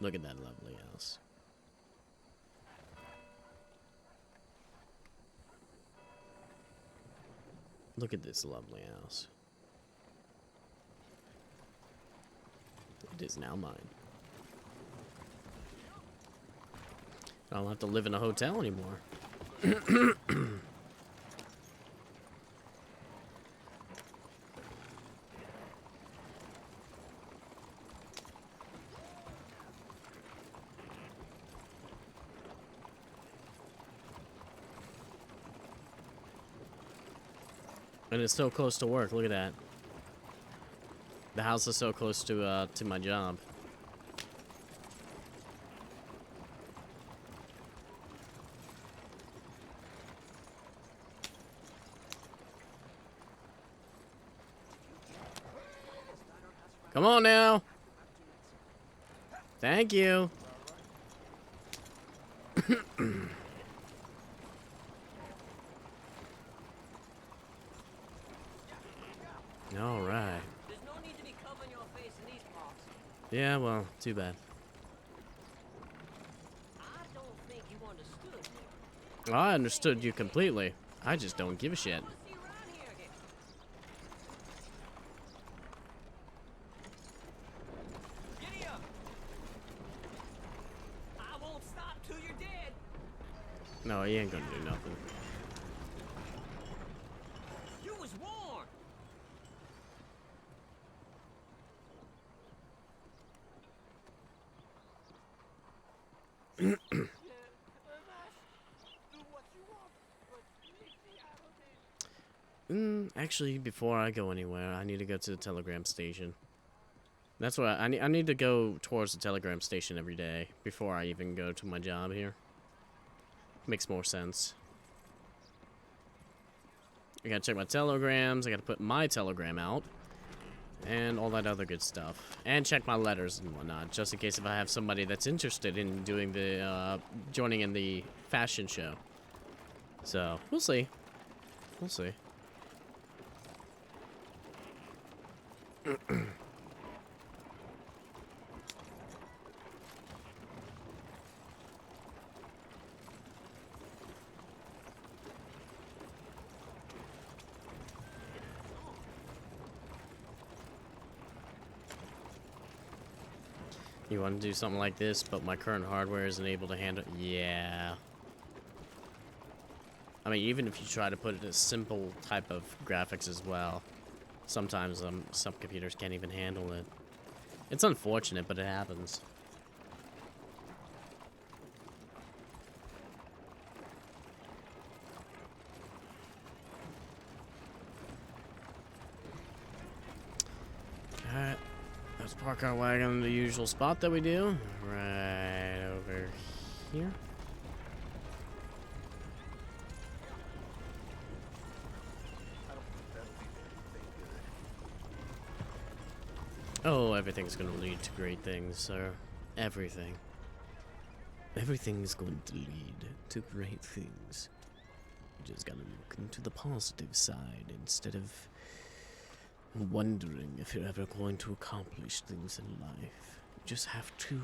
Look at that lovely house. Look at this lovely house. It is now mine. I don't have to live in a hotel anymore. And it's so close to work. Look at that. The house is so close to my job. Come on now. Thank you. All right. There's no need to be covering your face in these parts. Yeah, well, too bad. I don't think you understood me. Well, I understood you completely. I just don't give a shit. I want to see you around here again. Giddy up! I won't stop till you're dead. No, he ain't gonna do nothing. You was warned. Actually, before I go anywhere, I need to go to the telegram station. That's what I need to go towards the telegram station every day before I even go to my job here. Makes more sense. I gotta check my telegrams, I gotta put my telegram out, and all that other good stuff. And check my letters and whatnot, just in case if I have somebody that's interested in doing the, joining in the fashion show. So, we'll see. We'll see. You want to do something like this, but my current hardware isn't able to handle. Yeah. I mean, even if you try to put it a simple type of graphics as well, sometimes some computers can't even handle it. It's unfortunate, but it happens. Alright. Let's park our wagon in the usual spot that we do. Right over here. Oh, everything's gonna lead to great things, sir. Everything. Everything's going to lead to great things. You just gotta look into the positive side instead of wondering if you're ever going to accomplish things in life. You just have to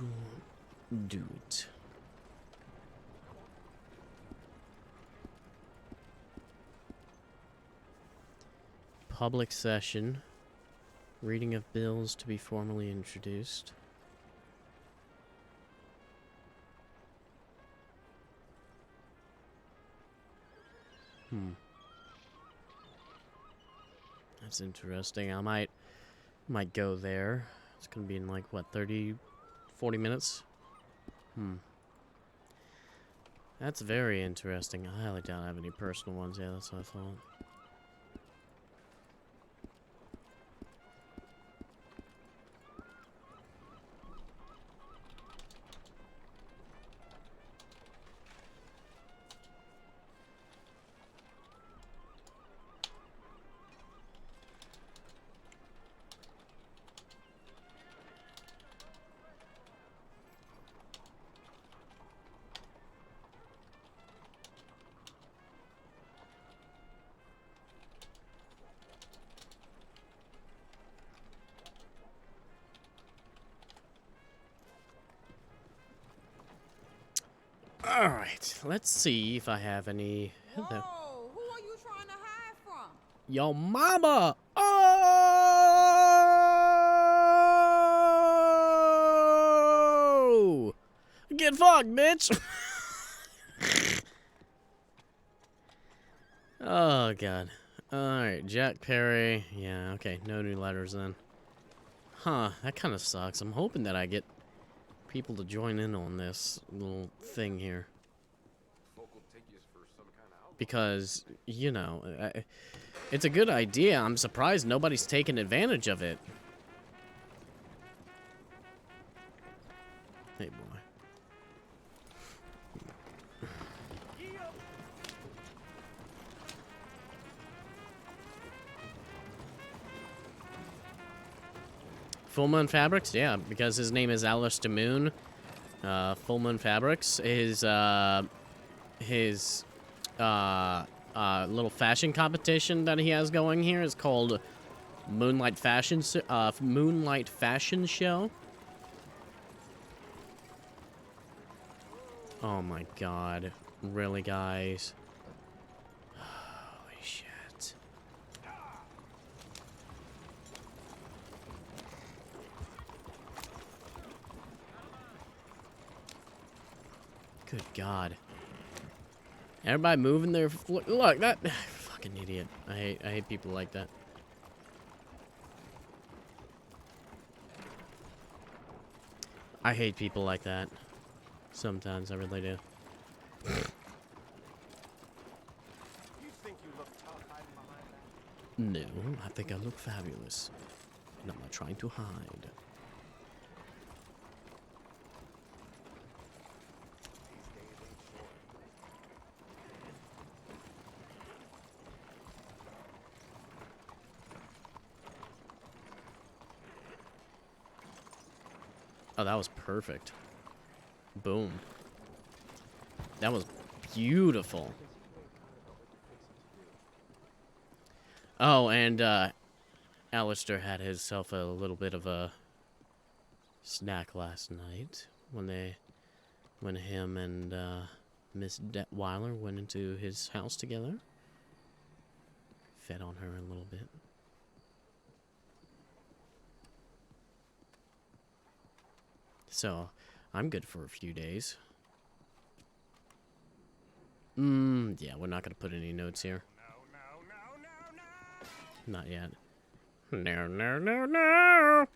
do it. Public session. Reading of bills to be formally introduced. That's interesting. I might go there. It's gonna be in like what, 30, 40 minutes? That's very interesting. I highly doubt I have any personal ones. Yeah, that's what I thought. Alright, let's see if I have any... Whoa, who are you trying to hide from? Yo mama! Oh! Get fucked, bitch! Oh, God. Alright, Jack Perry. Yeah, okay, no new letters then. Huh, that kind of sucks. I'm hoping that I get people to join in on this little thing here. Because, you know, it's a good idea. I'm surprised nobody's taken advantage of it. Hey, boy. Full Moon Fabrics? Yeah, because his name is Aleister Moon. Full Moon Fabrics. His little fashion competition that he has going here is called Moonlight Fashion Show. Oh my God. Really, guys? Holy shit. Good God. Everybody moving their... Look, that... Fucking idiot. I hate people like that. I hate people like that. Sometimes I really do. No, I think I look fabulous. And I'm not trying to hide. Oh, that was perfect. Boom. That was beautiful. Oh, and Aleister had himself a little bit of a snack last night when him and Miss Detweiler went into his house together. Fed on her a little bit. So, I'm good for a few days. Yeah, we're not gonna put any notes here. Not yet. No.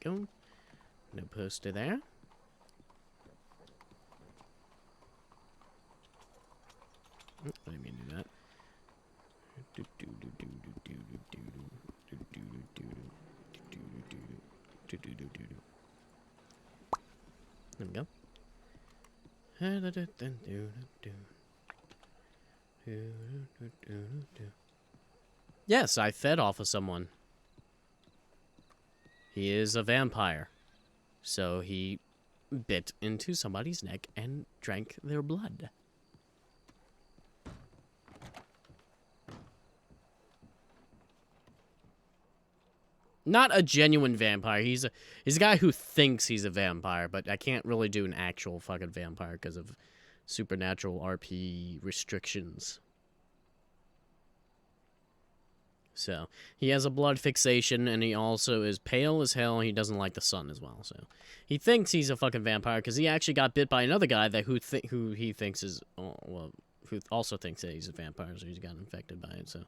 Go. No poster there. Oh, I didn't mean to do that. There we go. Yes, I fed off of someone. He is a vampire. So he bit into somebody's neck and drank their blood. Not a genuine vampire. He's a guy who thinks he's a vampire, but I can't really do an actual fucking vampire because of supernatural RP restrictions. So, he has a blood fixation, and he also is pale as hell. He doesn't like the sun as well, so he thinks he's a fucking vampire because he actually got bit by another guy that who he thinks is who also thinks that he's a vampire, so he's got infected by it. So,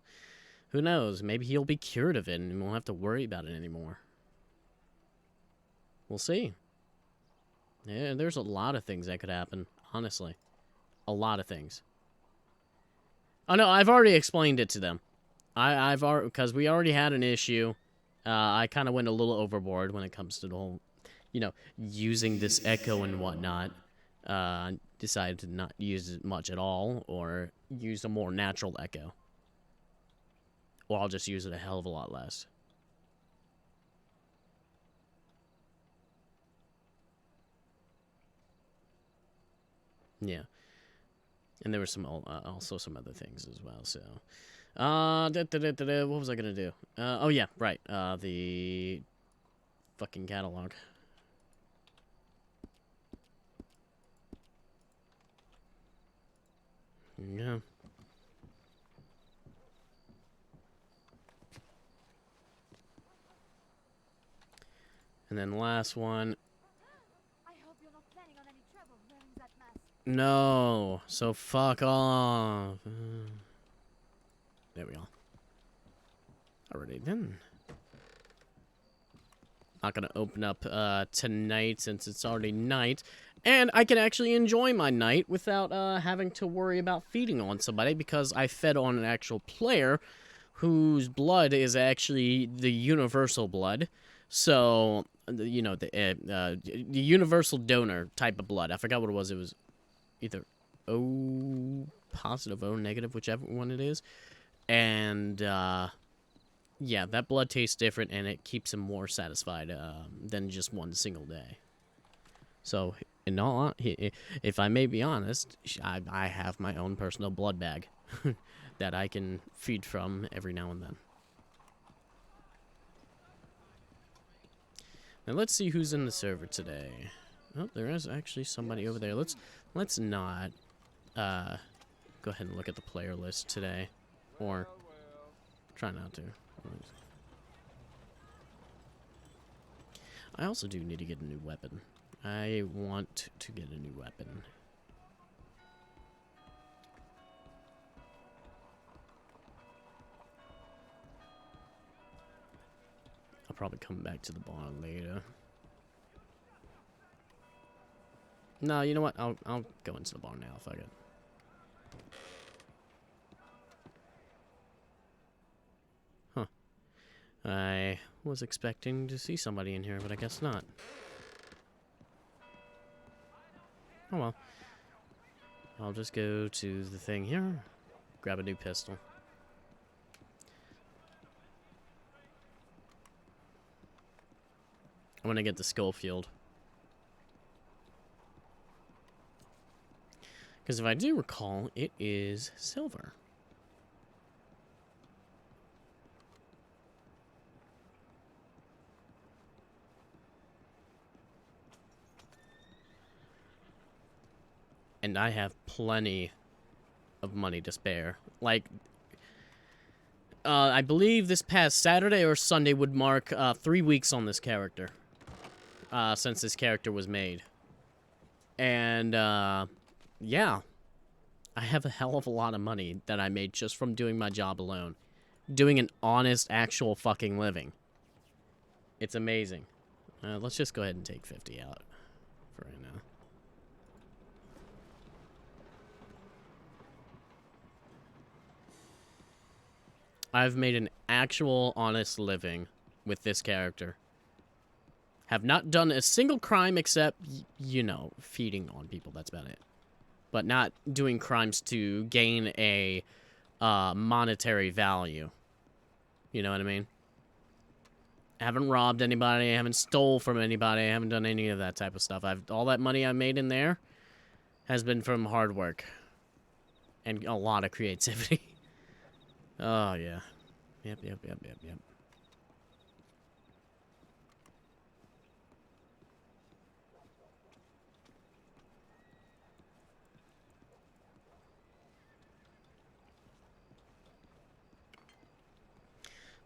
who knows? Maybe he'll be cured of it, and won't have to worry about it anymore. We'll see. Yeah, there's a lot of things that could happen, honestly, a lot of things. Oh no, I've already explained it to them. I've already, because we already had an issue. I kind of went a little overboard when it comes to the whole, you know, using this echo and whatnot. Decided to not use it much at all, or use a more natural echo. Or I'll just use it a hell of a lot less. Yeah. And there were some also some other things as well. So, what was I gonna do? Oh yeah, right. The fucking catalog. Yeah. And then the last one. I hope you're not planning on any trouble wearing that mask. No. So fuck off. There we go. Already then. Not gonna open up tonight since it's already night. And I can actually enjoy my night without having to worry about feeding on somebody because I fed on an actual player whose blood is actually the universal blood. So, you know, the universal donor type of blood. I forgot what it was. It was either O positive, O negative, whichever one it is. And, yeah, that blood tastes different, and it keeps him more satisfied than just one single day. So, in all, if I may be honest, I have my own personal blood bag that I can feed from every now and then. Now let's see who's in the server today. Oh, there is actually somebody over there. Let's not go ahead and look at the player list today, or try not to. I also do need to get a new weapon. I want to get a new weapon. I'll probably come back to the barn later. No, you know what? I'll go into the barn now. Fuck it. Huh. I was expecting to see somebody in here, but I guess not. Oh well. I'll just go to the thing here, grab a new pistol. I'm gonna get the Schofield. Because if I do recall, it is silver. And I have plenty of money to spare. Like, I believe this past Saturday or Sunday would mark 3 weeks on this character. Since this character was made. And, yeah. I have a hell of a lot of money that I made just from doing my job alone. Doing an honest, actual fucking living. It's amazing. Let's just go ahead and take 50 out for right now. I've made an actual honest living with this character. Have not done a single crime except, you know, feeding on people. That's about it. But not doing crimes to gain a monetary value. You know what I mean? I haven't robbed anybody. I haven't stole from anybody. I haven't done any of that type of stuff. All that money I made in there has been from hard work. And a lot of creativity. Oh, yeah. Yep.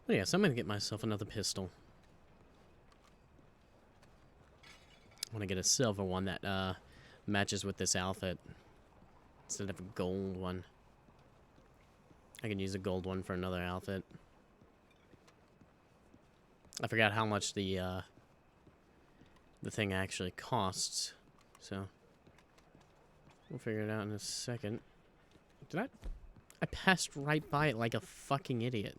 But yes, I'm gonna get myself another pistol. I want to get a silver one that matches with this outfit instead of a gold one. I can use a gold one for another outfit. I forgot how much the thing actually costs, so we'll figure it out in a second. Did I passed right by it like a fucking idiot.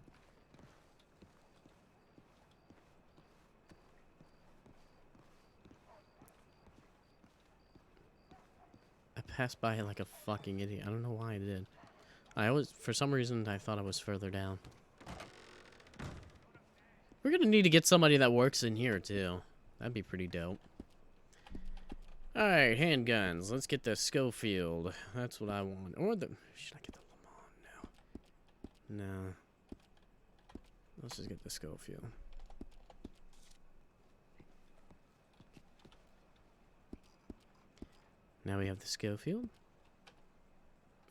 I passed by it like a fucking idiot. I don't know why I did. For some reason, I thought I was further down. We're gonna need to get somebody that works in here, too. That'd be pretty dope. Alright, handguns. Let's get the Schofield. That's what I want. Or the... Should I get the Lamont now? No. Let's just get the Schofield. Now we have the Schofield.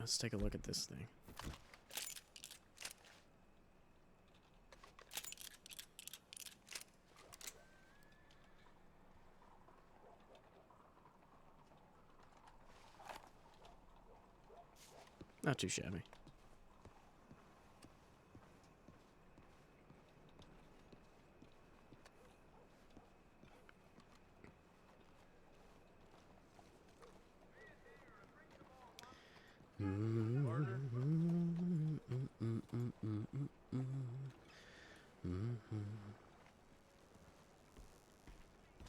Let's take a look at this thing. Not too shabby.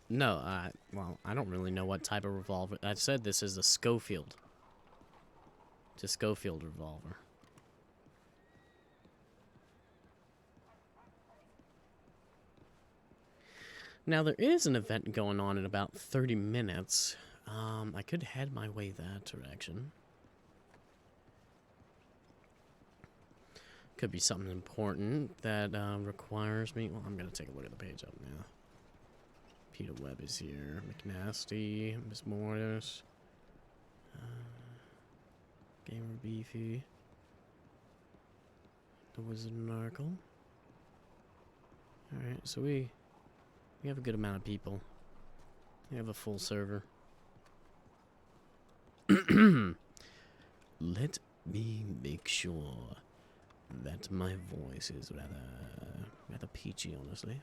No, well, I don't really know what type of revolver. I said this is a Schofield. It's a Schofield revolver. Now, there is an event going on in about 30 minutes. I could head my way that direction. Could be something important that requires me... Well, I'm going to take a look at the page up now. Peter Webb is here. McNasty, Miss Morris, Gamer Beefy, the Wizard Narcle. Alright, so we have a good amount of people. We have a full server. Let me make sure that my voice is rather peachy, honestly.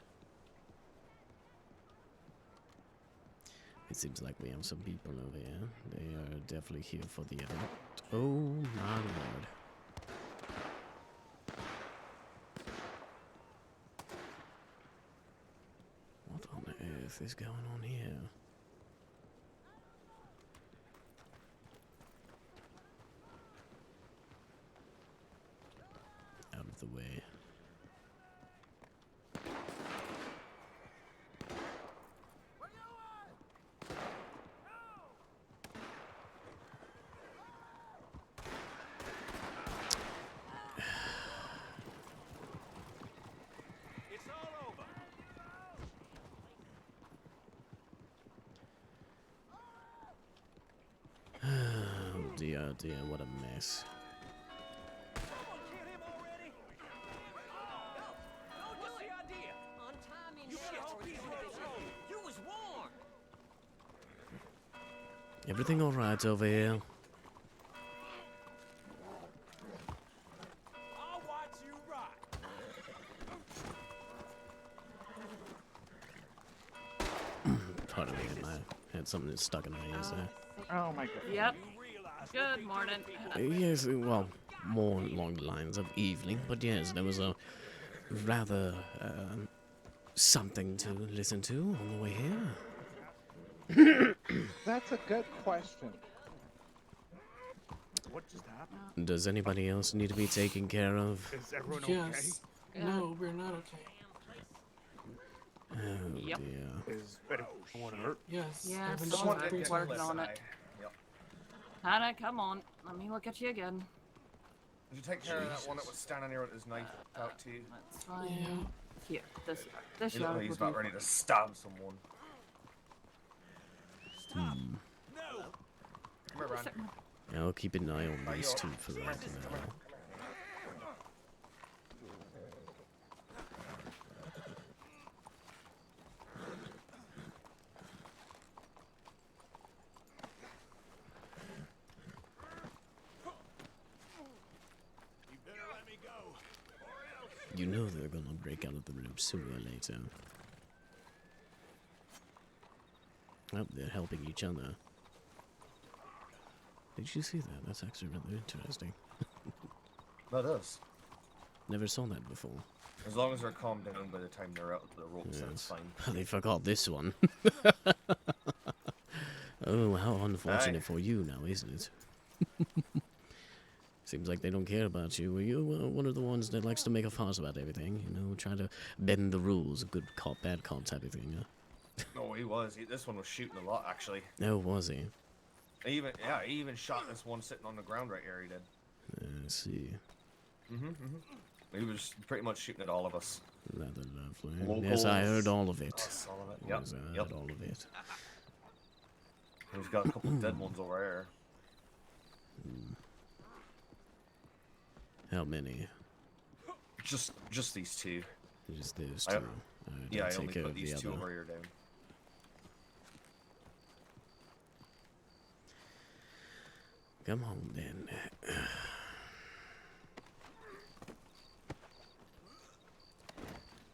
It seems like we have some people over here. They are definitely here for the event. Oh my lord. What on earth is going on here? Out of the way. Oh dear, what a mess. Everything alright over here? I'll watch you rock. Pardon me, I had something that stuck in my ears there. Oh my god. Yep. Good morning. Yes, well, more along the lines of evening, but yes, there was a rather something to listen to on the way here. That's a good question. What just happened? Does anybody else need to be taken care of? Is everyone Yes. No, we're not okay. Oh Yep. dear. okay? Is anyone hurt? Yes. Yeah, I've been someone shot did twice. working on it. Yep. Hannah, come on. Let me look at you again. Did you take care of that one that was standing here with his knife out to you? That's fine. Yeah. Here, this He looked yard like he's will about do. ready to stab someone. Stop. No. Come here, Rand. Yeah, I'll keep an eye on Are these you two all- for Come right here, come now. here. You better let me go. You know they're gonna break out of the room sooner or later. Oh, they're helping each other. Did you see that? That's actually really interesting. That is. Never saw that before. As long as they're calmed down by the time they're out of the ropes, that's Yes. fine. They forgot this one. Oh, how unfortunate for you now, isn't it? Seems like they don't care about you. Were you one of the ones that likes to make a fuss about everything? You know, try to bend the rules, good cop, bad cop type of thing, huh? No, he was. This one was shooting a lot, actually. Oh, was he? He even shot this one sitting on the ground right here. He did. I see. He was pretty much shooting at all of us. Rather lovely. Yes, I heard all of it. Us, all of it. Yes, I heard all of it. He's got a couple of dead ones over there. How many? Just these two. Just those two. Alright, Yeah, I'll I take only care put of the these two other. over here down. Come on, then.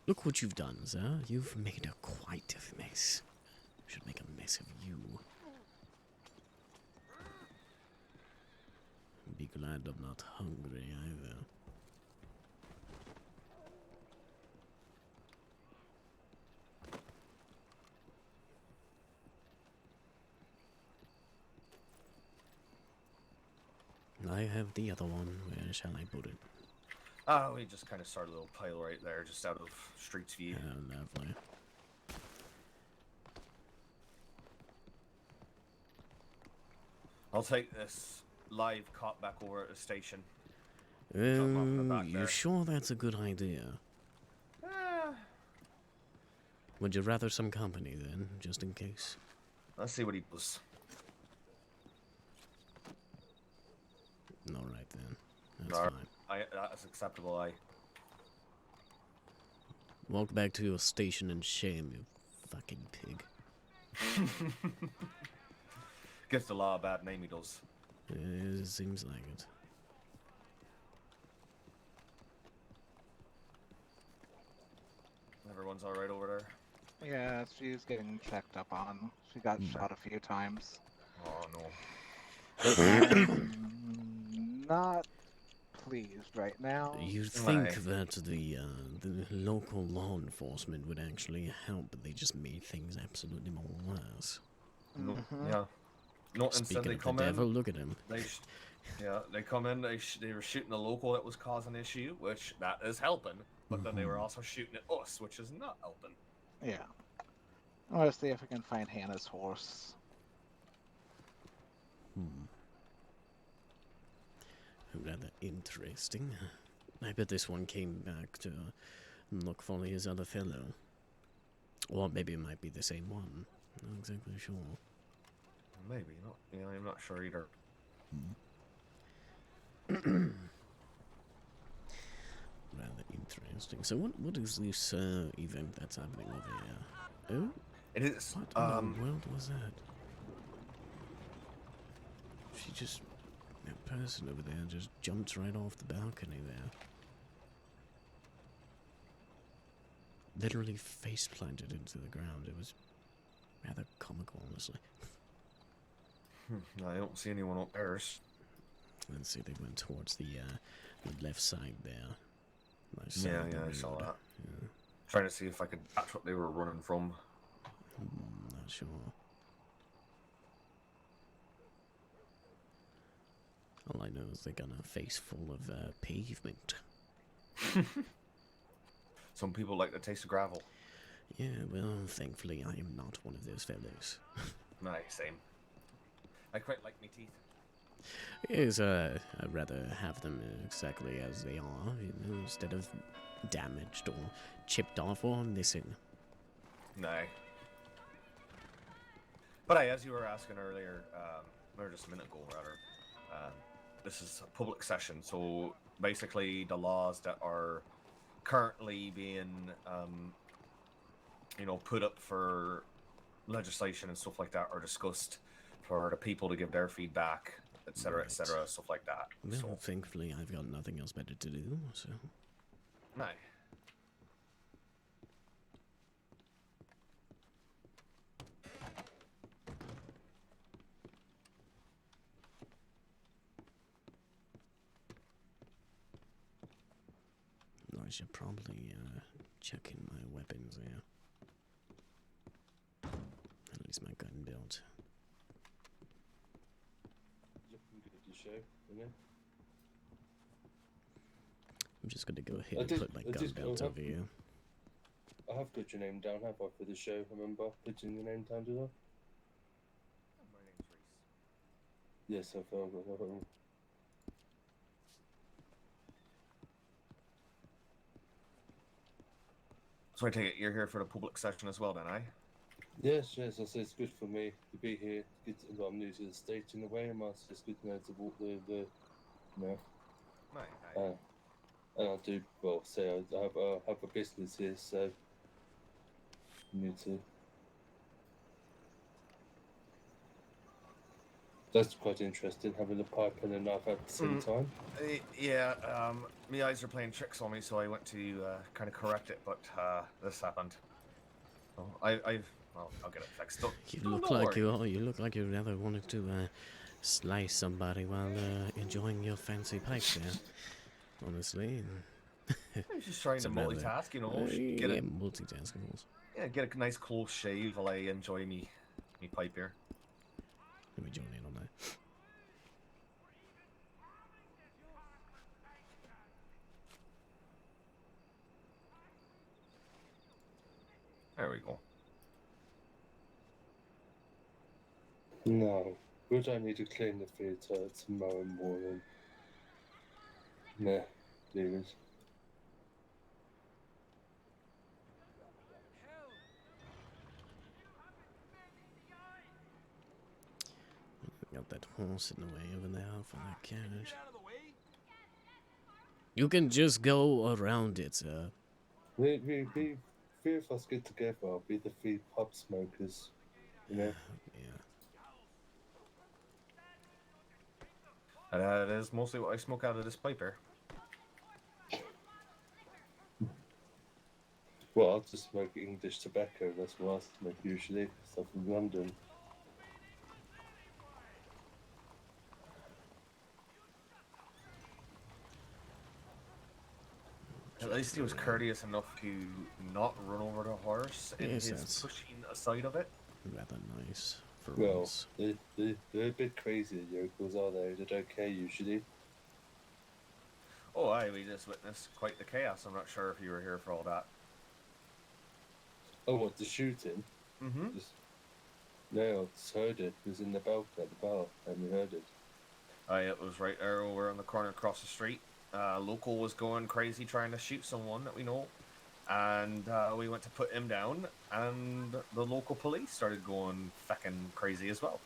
Look what you've done, sir. You've made quite a mess. Should make a mess of you. Be glad I'm not hungry either. I have the other one. Where shall I put it? Oh, we just kind of started a little pile right there, just out of Street's view. Oh, lovely. I'll take this live cop back over at the station. Drop him off in the back You there. sure that's a good idea? Would you rather some company then, just in case? Let's see what he does. All right then. That's Alright. fine. That's acceptable. I. Walk back to your station in shame, you fucking pig. Gives the law a bad name, he does. It seems like it. Everyone's alright over there? Yeah, she's getting checked up on. She got shot a few times. Oh, no. Not pleased right now. You'd think Right. that the local law enforcement would actually help, but they just made things absolutely more worse. No, yeah. No, instead Speaking they of the come devil, in. look at him. They come in. They were shooting the local that was causing issue, which that is helping. But then they were also shooting at us, which is not helping. Yeah. I want to see if I can find Hannah's horse. Rather interesting. I bet this one came back to look for his other fellow. Or maybe it might be the same one. Not exactly sure. Maybe not. Yeah, I'm not sure either. Rather interesting. So what is this event that's happening over here? Oh? It is. What in the world was that? She just... That person over there just jumped right off the balcony there. Literally face planted into the ground. It was rather comical, honestly. I don't see anyone up there. Let's see, they went towards the left side there. Yeah, I saw that. Yeah. Trying to see if I could catch what they were running from. Not sure. All I know is they got a face full of pavement. Some people like the taste of gravel. Yeah, well, thankfully I am not one of those fellows. Nice, same. I quite like me teeth. Yes, I'd rather have them exactly as they are, you know, instead of damaged or chipped off or missing. No. But as you were asking earlier, or just a minute ago rather, this is a public session, so basically the laws that are currently being, put up for legislation and stuff like that are discussed for the people to give their feedback, etc., etc., stuff like that. Well, So, thankfully I've got nothing else better to do, so... no. I should probably check in my weapons here. At least my gun belt. I'm just gonna go ahead and put my gun belt over here. I have got your name down, have I, for the show? Remember putting your name down, did I? My name's Reese. Yes, I found it. So I take it you're here for the public session as well, then, aye? Yes, I say it's good for me to be here. Well, I'm new to the state in a way, and it's good to know to walk you know, Aye, aye. and I do, well, say I have a business here, so new to. That's quite interesting, having a pipe and a knife at the same time. Yeah, my eyes are playing tricks on me, so I went to kind of correct it, but this happened. So well, I'll get it fixed. You look like you look like you rather wanted to slice somebody while enjoying your fancy pipes there. Honestly, I was just trying to multitask, you know. Get yeah, it, multitasking. yeah, get a nice close shave while I enjoy me pipe here. Let me join in on that. There we go. No, would I need to clean the theatre tomorrow morning? Nah, leave it. Got that horse in the way over there for that carriage. Get out of the way. You can just go around it, sir. We three of us get together, I'll be the three pub smokers, you know? Yeah. That is mostly what I smoke out of this pipe here. Well, I just smoke English tobacco, that's what I smoke usually, stuff from London. At least he was courteous enough to not run over the horse in Yes, his that's pushing aside of it. rather nice for Well, once. they're a bit crazy, the yokels, are they? They don't care usually. Oh, aye, we just witnessed quite the chaos. I'm not sure if you were here for all that. Oh, what, the shooting? Mm-hmm. No, I just heard it. It was in the balcony at the bar, and we heard it. Aye, it was right there over on the corner across the street. Local was going crazy trying to shoot someone that we know. And we went to put him down, and the local police started going feckin' crazy as well.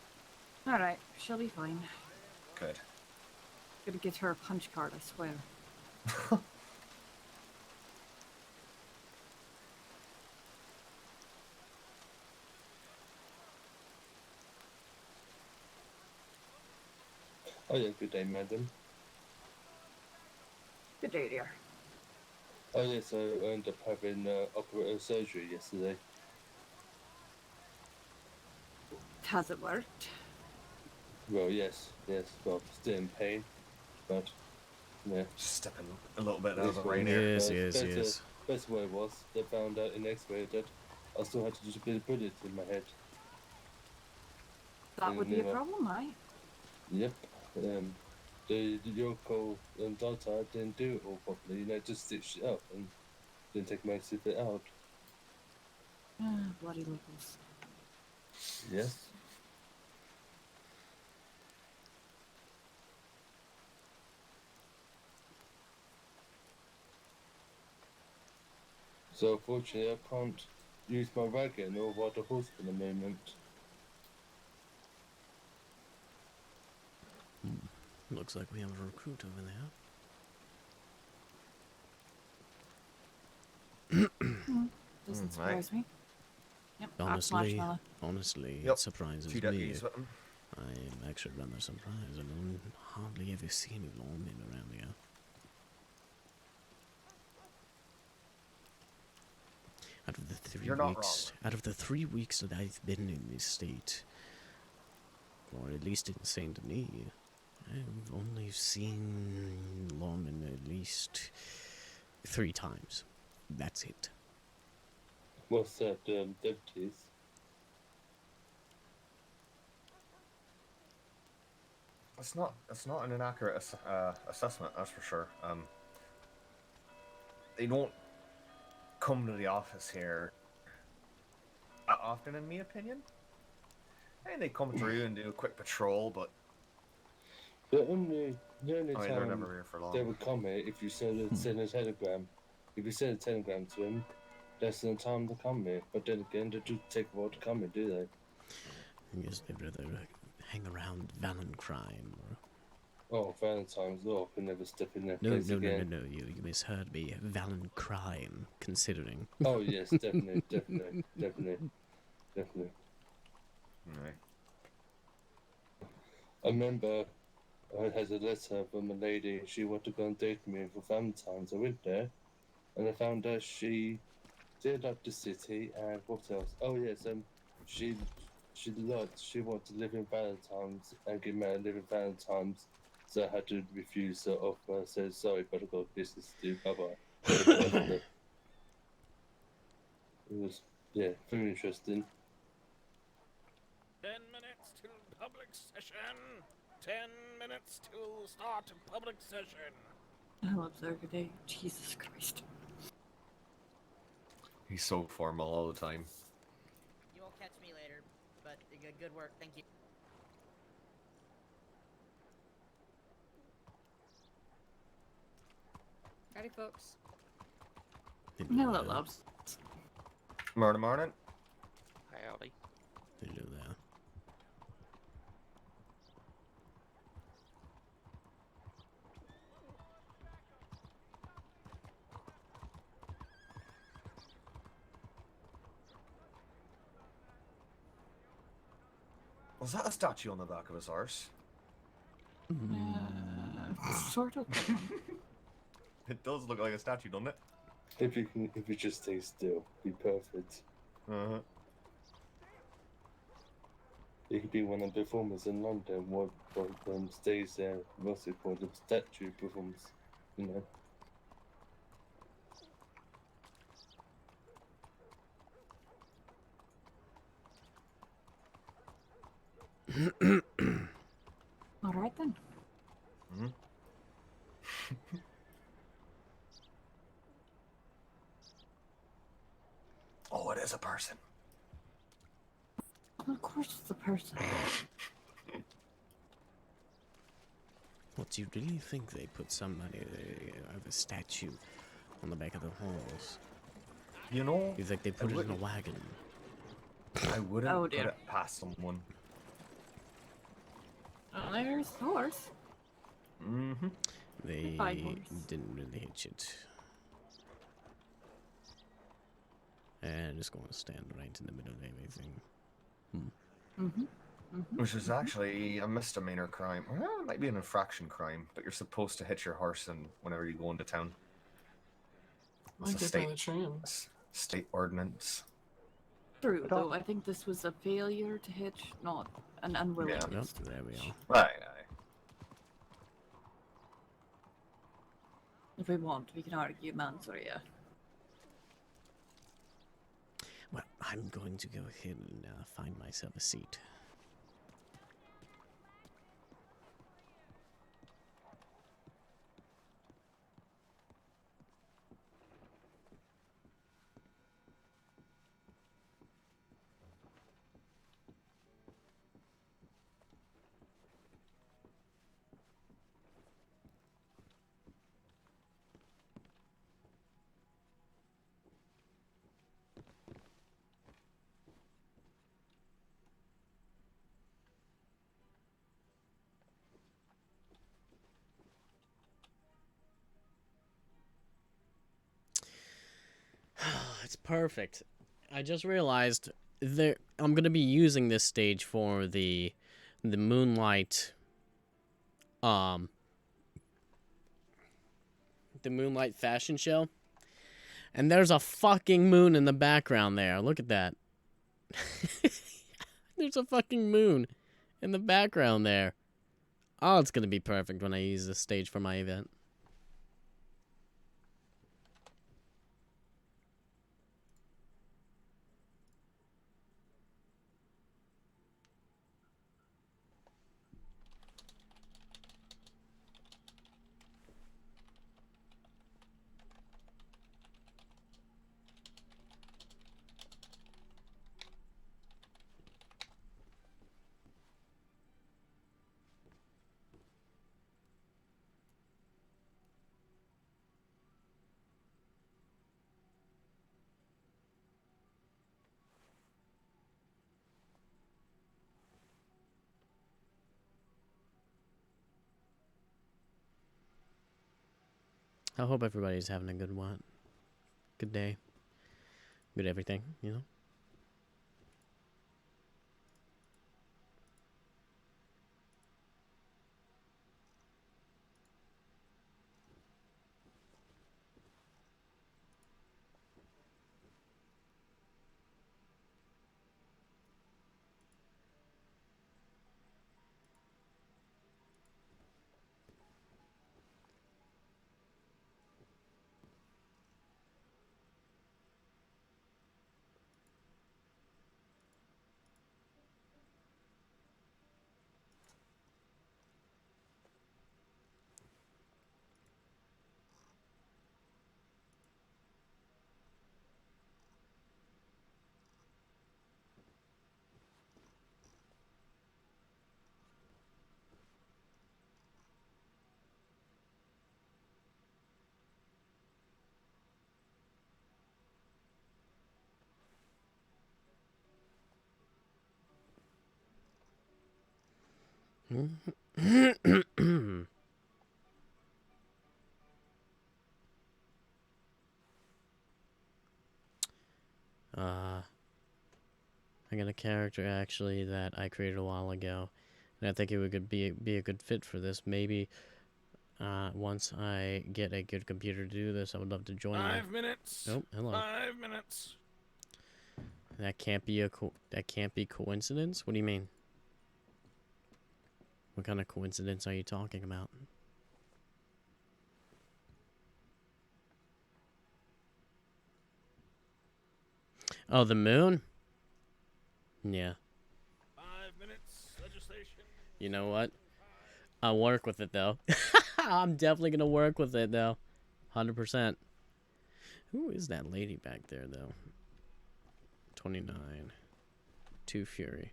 Alright, she'll be fine. Good. Gonna get her a punch card, I swear. Oh yeah, good day, madam. Good day, dear. Oh yes, I ended up having operative surgery yesterday. Has it worked? Well, yes, well, still in pain, but yeah. Just stepping a little bit out of the rain here. Yes, yes. Best way was, they found out in X-ray that I still had to just put a bullet in my head. That would be a problem, aye? Yep. The Yoko and Dota didn't do it all properly, you know, just stitched it up and didn't take most of it out. Ah, bloody locals. Yes. So unfortunately I can't use my wagon or ride a horse for the moment. Looks like we have a recruit over there. Doesn't surprise me. Yep, Honestly, Yep. it surprises Two me. deputies with him. I am actually rather surprised. I don't hardly ever see any lawmen around here. Out of the 3 You're not weeks, out of the 3 weeks that I've been in this state, or at least in Saint Denis, I've only seen lawmen at least 3 times. That's it. What's that, deputies? It's not an inaccurate assessment, that's for sure. They don't come to the office here that often, in my opinion. And they come through and do a quick patrol, but The only they're time never here for they long. would come here if you send a telegram. If you send a telegram to them, that's the time they come here. But then again, they do take a while to come here, do they? Yes, they'd rather hang around Valentine. Oh, Valentine's Law can never step in their No, place no, no, no, again. no, you misheard me. Valentine, considering. Oh yes, definitely, definitely, definitely, definitely. Right. I remember I had a letter from a lady. She wanted to go and date me for Valentine's. I went there, and I found out she did like the city and what else? Oh yes, she she wanted to live in Valentine's and get married, live in Valentine's. So I had to refuse her offer. I said sorry, but I got business to do. Bye bye. It was very interesting. 10 minutes till public session. 10 minutes till start of public session. I love Zergaday. Jesus Christ. He's so formal all the time. You won't catch me later, but good work. Thank you. Ready, folks? Hello, loves. Morning, morning. Howdy. Hello there. Was that a statue on the back of his arse? Sort of. It does look like a statue, doesn't it? If you just stay still, be perfect. Uh-huh. It could be one of the performers in London. What stays there? What's it called? The statue performance. You know. All right then. Mm-hmm. Oh, it is a person. Of course, it's a person. What, do you really think they put somebody of a statue on the back of the halls? You know, You think they put it in a wagon? I wouldn't Oh, put dear. it past someone. Oh, there's the horse. Mm-hmm. They Goodbye, horse. didn't really hitch it. And it's going to stand right in the middle of everything. Which is actually a misdemeanor crime. Well, it might be an infraction crime, but you're supposed to hitch your horse in whenever you go into town. I It's a get by the tram. state ordinance. True, though. I think this was a failure to hitch, not an unwillingness. Yep, to there we hitch. are. Aye. If we want, we can argue mansoria. Well, I'm going to go ahead and find myself a seat. It's perfect. I just realized I'm gonna be using this stage for the moonlight the moonlight fashion show. And there's a fucking moon in the background there. Look at that. There's a fucking moon in the background there. Oh, it's gonna be perfect when I use this stage for my event. I hope everybody's having a good one. Good day. Good everything, you know? I got a character actually that I created a while ago, and I think it would be a good fit for this. Maybe once I get a good computer to do this, I would love to join you. 5 minutes. Oh, hello. 5 minutes. That can't be coincidence. What do you mean? What kind of coincidence are you talking about? Oh, the moon? Yeah. 5 minutes. Legislation. You know what? I'll work with it though. I'm definitely gonna work with it though. 100%. Who is that lady back there though? 29. 2 Fury.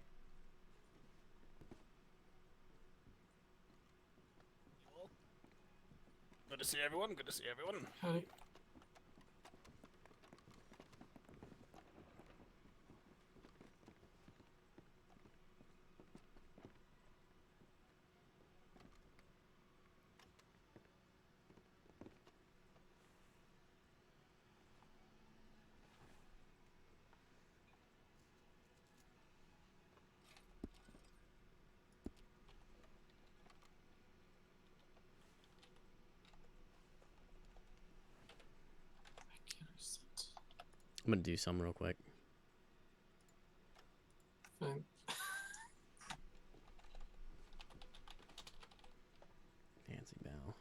Good to see everyone. Good to see everyone. Hi. I'm gonna do some real quick. Fine. Fancy bow.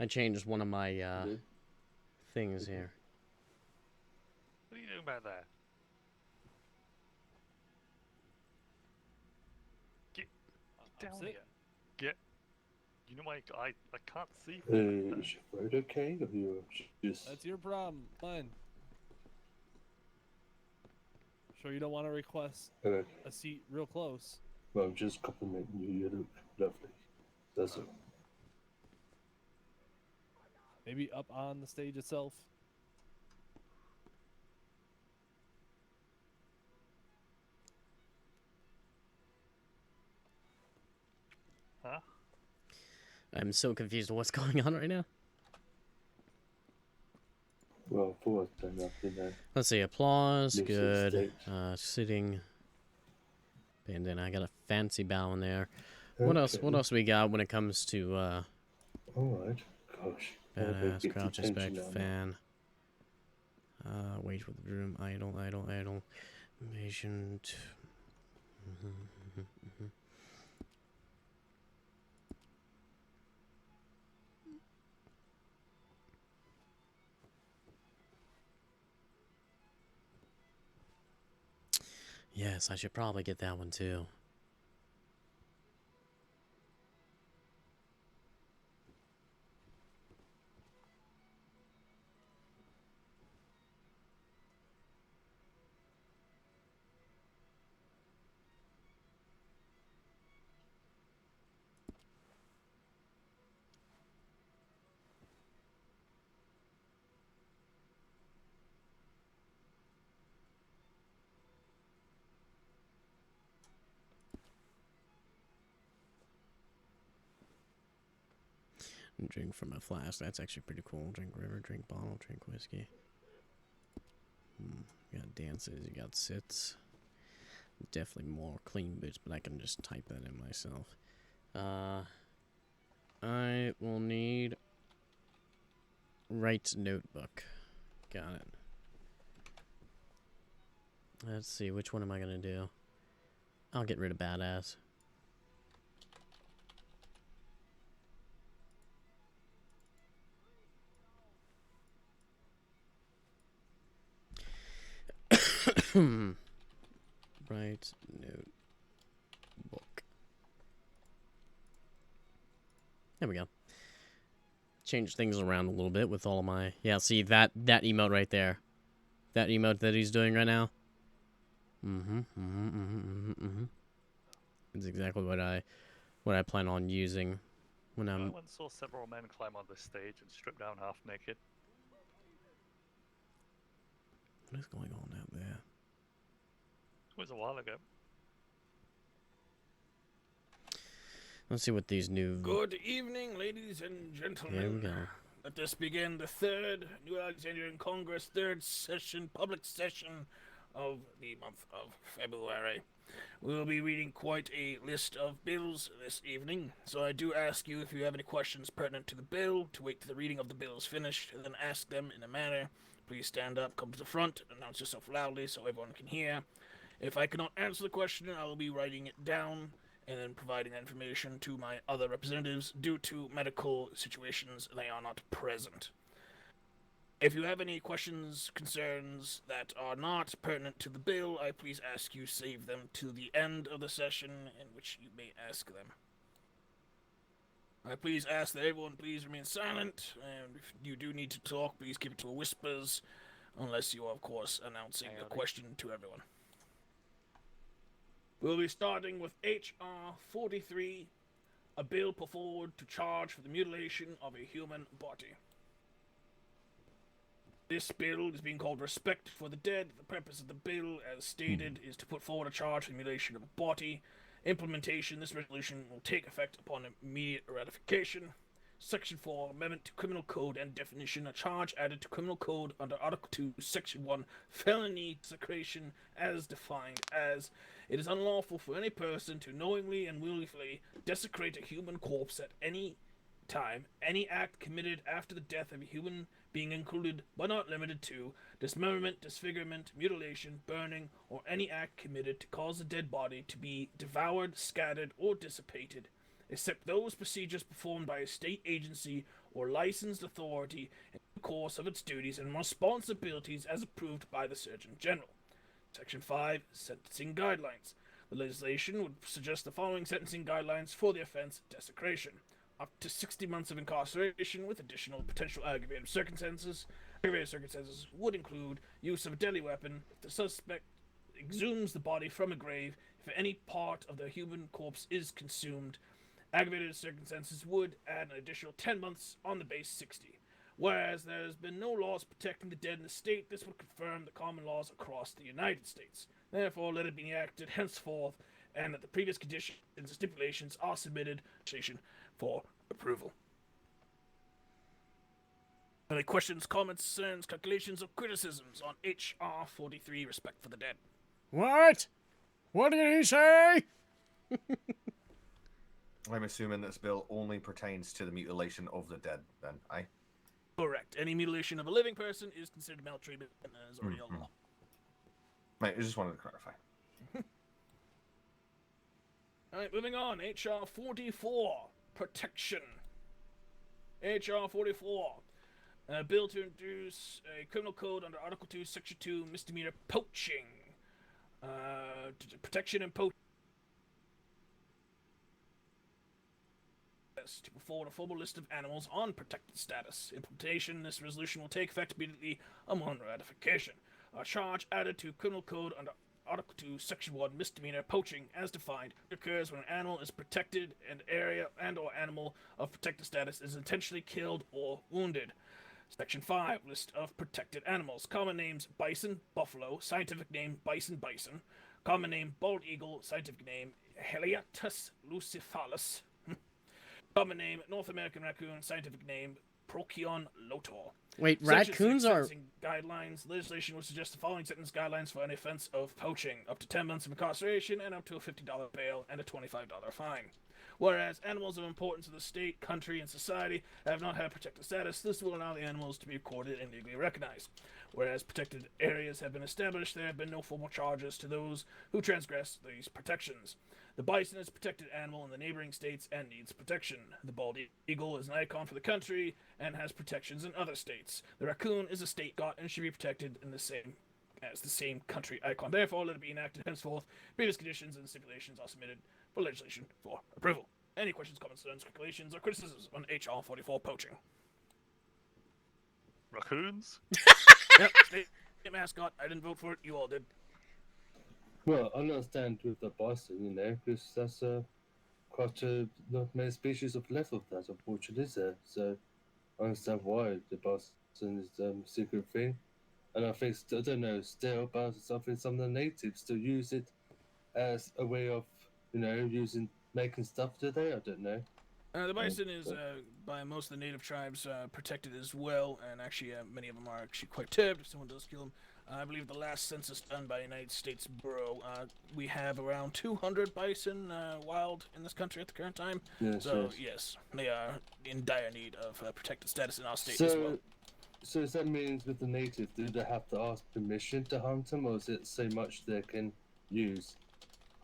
I changed one of my things here. What are you doing back there? Get down here. Get. You know I can't see. Is your throat okay? Or you're just... That's your problem. Fine. Sure you don't want to request a seat real close. Well, I'm just complimenting you. You look lovely. That's it. Maybe up on the stage itself. Huh? I'm so confused what's going on right now. Well, for us, then up in there. Let's see, applause, Looks good. state. Sitting. And then I got a fancy bow in there. What else? What else we got when it comes to Alright. Gosh. badass, crouch, respect, fan. Wait for the room, idle, patient. Yes, I should probably get that one too. Drink from a flask. That's actually pretty cool. Drink river, drink bottle, drink whiskey. You got dances, you got sits. Definitely more clean bits, but I can just type that in myself. I will need Wright's notebook. Got it. Let's see, which one am I gonna do? I'll get rid of badass. Right notebook. There we go. Change things around a little bit with all of my... Yeah, see that emote right there. That emote that he's doing right now. It's exactly what I plan on using when I'm... I once saw several men climb on this stage and strip down half naked. What is going on out there? It was a while ago. Let's see what these new... Good evening, ladies and gentlemen. Here we go. Let us begin the third New Alexandrian Congress third session, public session of the month of February. We'll be reading quite a list of bills this evening, so I do ask you if you have any questions pertinent to the bill, to wait till the reading of the bill is finished, and then ask them in a manner. Please stand up, come to the front, announce yourself loudly so everyone can hear. If I cannot answer the question, I will be writing it down and then providing that information to my other representatives. Due to medical situations, they are not present. If you have any questions, concerns that are not pertinent to the bill, I please ask you save them to the end of the session in which you may ask them. I please ask that everyone please remain silent, and if you do need to talk, please keep it to whispers, unless you are, of course, announcing the question to everyone. We'll be starting with H.R. 43, a bill put forward to charge for the mutilation of a human body. This bill is being called Respect for the Dead. The purpose of the bill, as stated, is to put forward a charge for the mutilation of a body. Implementation, this resolution will take effect upon immediate ratification. Section 4, Amendment to Criminal Code and Definition, a charge added to Criminal Code under Article 2, Section 1, Felony Desecration, as defined as, it is unlawful for any person to knowingly and willfully desecrate a human corpse at any time, any act committed after the death of a human being included, but not limited to, dismemberment, disfigurement, mutilation, burning, or any act committed to cause the dead body to be devoured, scattered, or dissipated, except those procedures performed by a state agency or licensed authority in the course of its duties and responsibilities as approved by the Surgeon General. Section 5, Sentencing Guidelines. The legislation would suggest the following sentencing guidelines for the offense desecration. Up to 60 months of incarceration with additional potential aggravated circumstances. Aggravated circumstances would include use of a deadly weapon if the suspect exhumes the body from a grave, if any part of the human corpse is consumed. Aggravated circumstances would add an additional 10 months on the base 60. Whereas there has been no laws protecting the dead in the state, this would confirm the common laws across the United States. Therefore, let it be enacted henceforth, and that the previous conditions and stipulations are submitted for approval. Any questions, comments, concerns, calculations, or criticisms on H.R. 43, Respect for the Dead? What? What did he say? I'm assuming this bill only pertains to the mutilation of the dead, then, aye? Correct. Any mutilation of a living person is considered maltreatment and is already a law. Right, I just wanted to clarify. Alright, moving on. H.R. 44, Protection. H.R. 44. A bill to introduce a criminal code under Article 2, Section 2, misdemeanor poaching. Protection and poaching. To put forward a formal list of animals on protected status. Implementation, this resolution will take effect immediately upon ratification. A charge added to criminal code under Article 2, Section 1, misdemeanor poaching, as defined, occurs when an animal is protected and area and/or animal of protected status is intentionally killed or wounded. Section 5, list of protected animals. Common names: bison, buffalo. Scientific name: bison. Common name: bald eagle. Scientific name: Heliatus lucifalis. Common name, North American raccoon. Scientific name, Procyon lotor. Wait, Section raccoons 6 are... sentencing guidelines. Legislation would suggest the following sentence guidelines for an offense of poaching: up to 10 months of incarceration and up to a $50 bail and a $25 fine. Whereas animals of importance to the state, country, and society have not had protected status, this will allow the animals to be recorded and legally recognized. Whereas protected areas have been established, there have been no formal charges to those who transgress these protections. The bison is a protected animal in the neighboring states and needs protection. The bald eagle is an icon for the country and has protections in other states. The raccoon is a state god and should be protected in the same as the same country icon. Therefore, let it be enacted henceforth. Previous conditions and stipulations are submitted for legislation for approval. Any questions, comments, concerns, calculations, or criticisms on HR 44 poaching? Raccoons? Yep, state mascot. I didn't vote for it. You all did. Well, I understand with the bison, you know, because that's quite not many species of left of that, unfortunately, is there? So I understand why the bison is a secret thing. And I think, I don't know, still, but something some of the natives still use it as a way of, you know, making stuff today. I don't know. The bison is, by most of the native tribes, protected as well, and actually many of them are actually quite tipped if someone does kill them. I believe the last census done by United States Bureau, we have around 200 bison wild in this country at the current time. Yes, so, yes. yes, they are in dire need of protected status in our state as well. So does that mean with the natives, do they have to ask permission to hunt them, or is it so much they can use?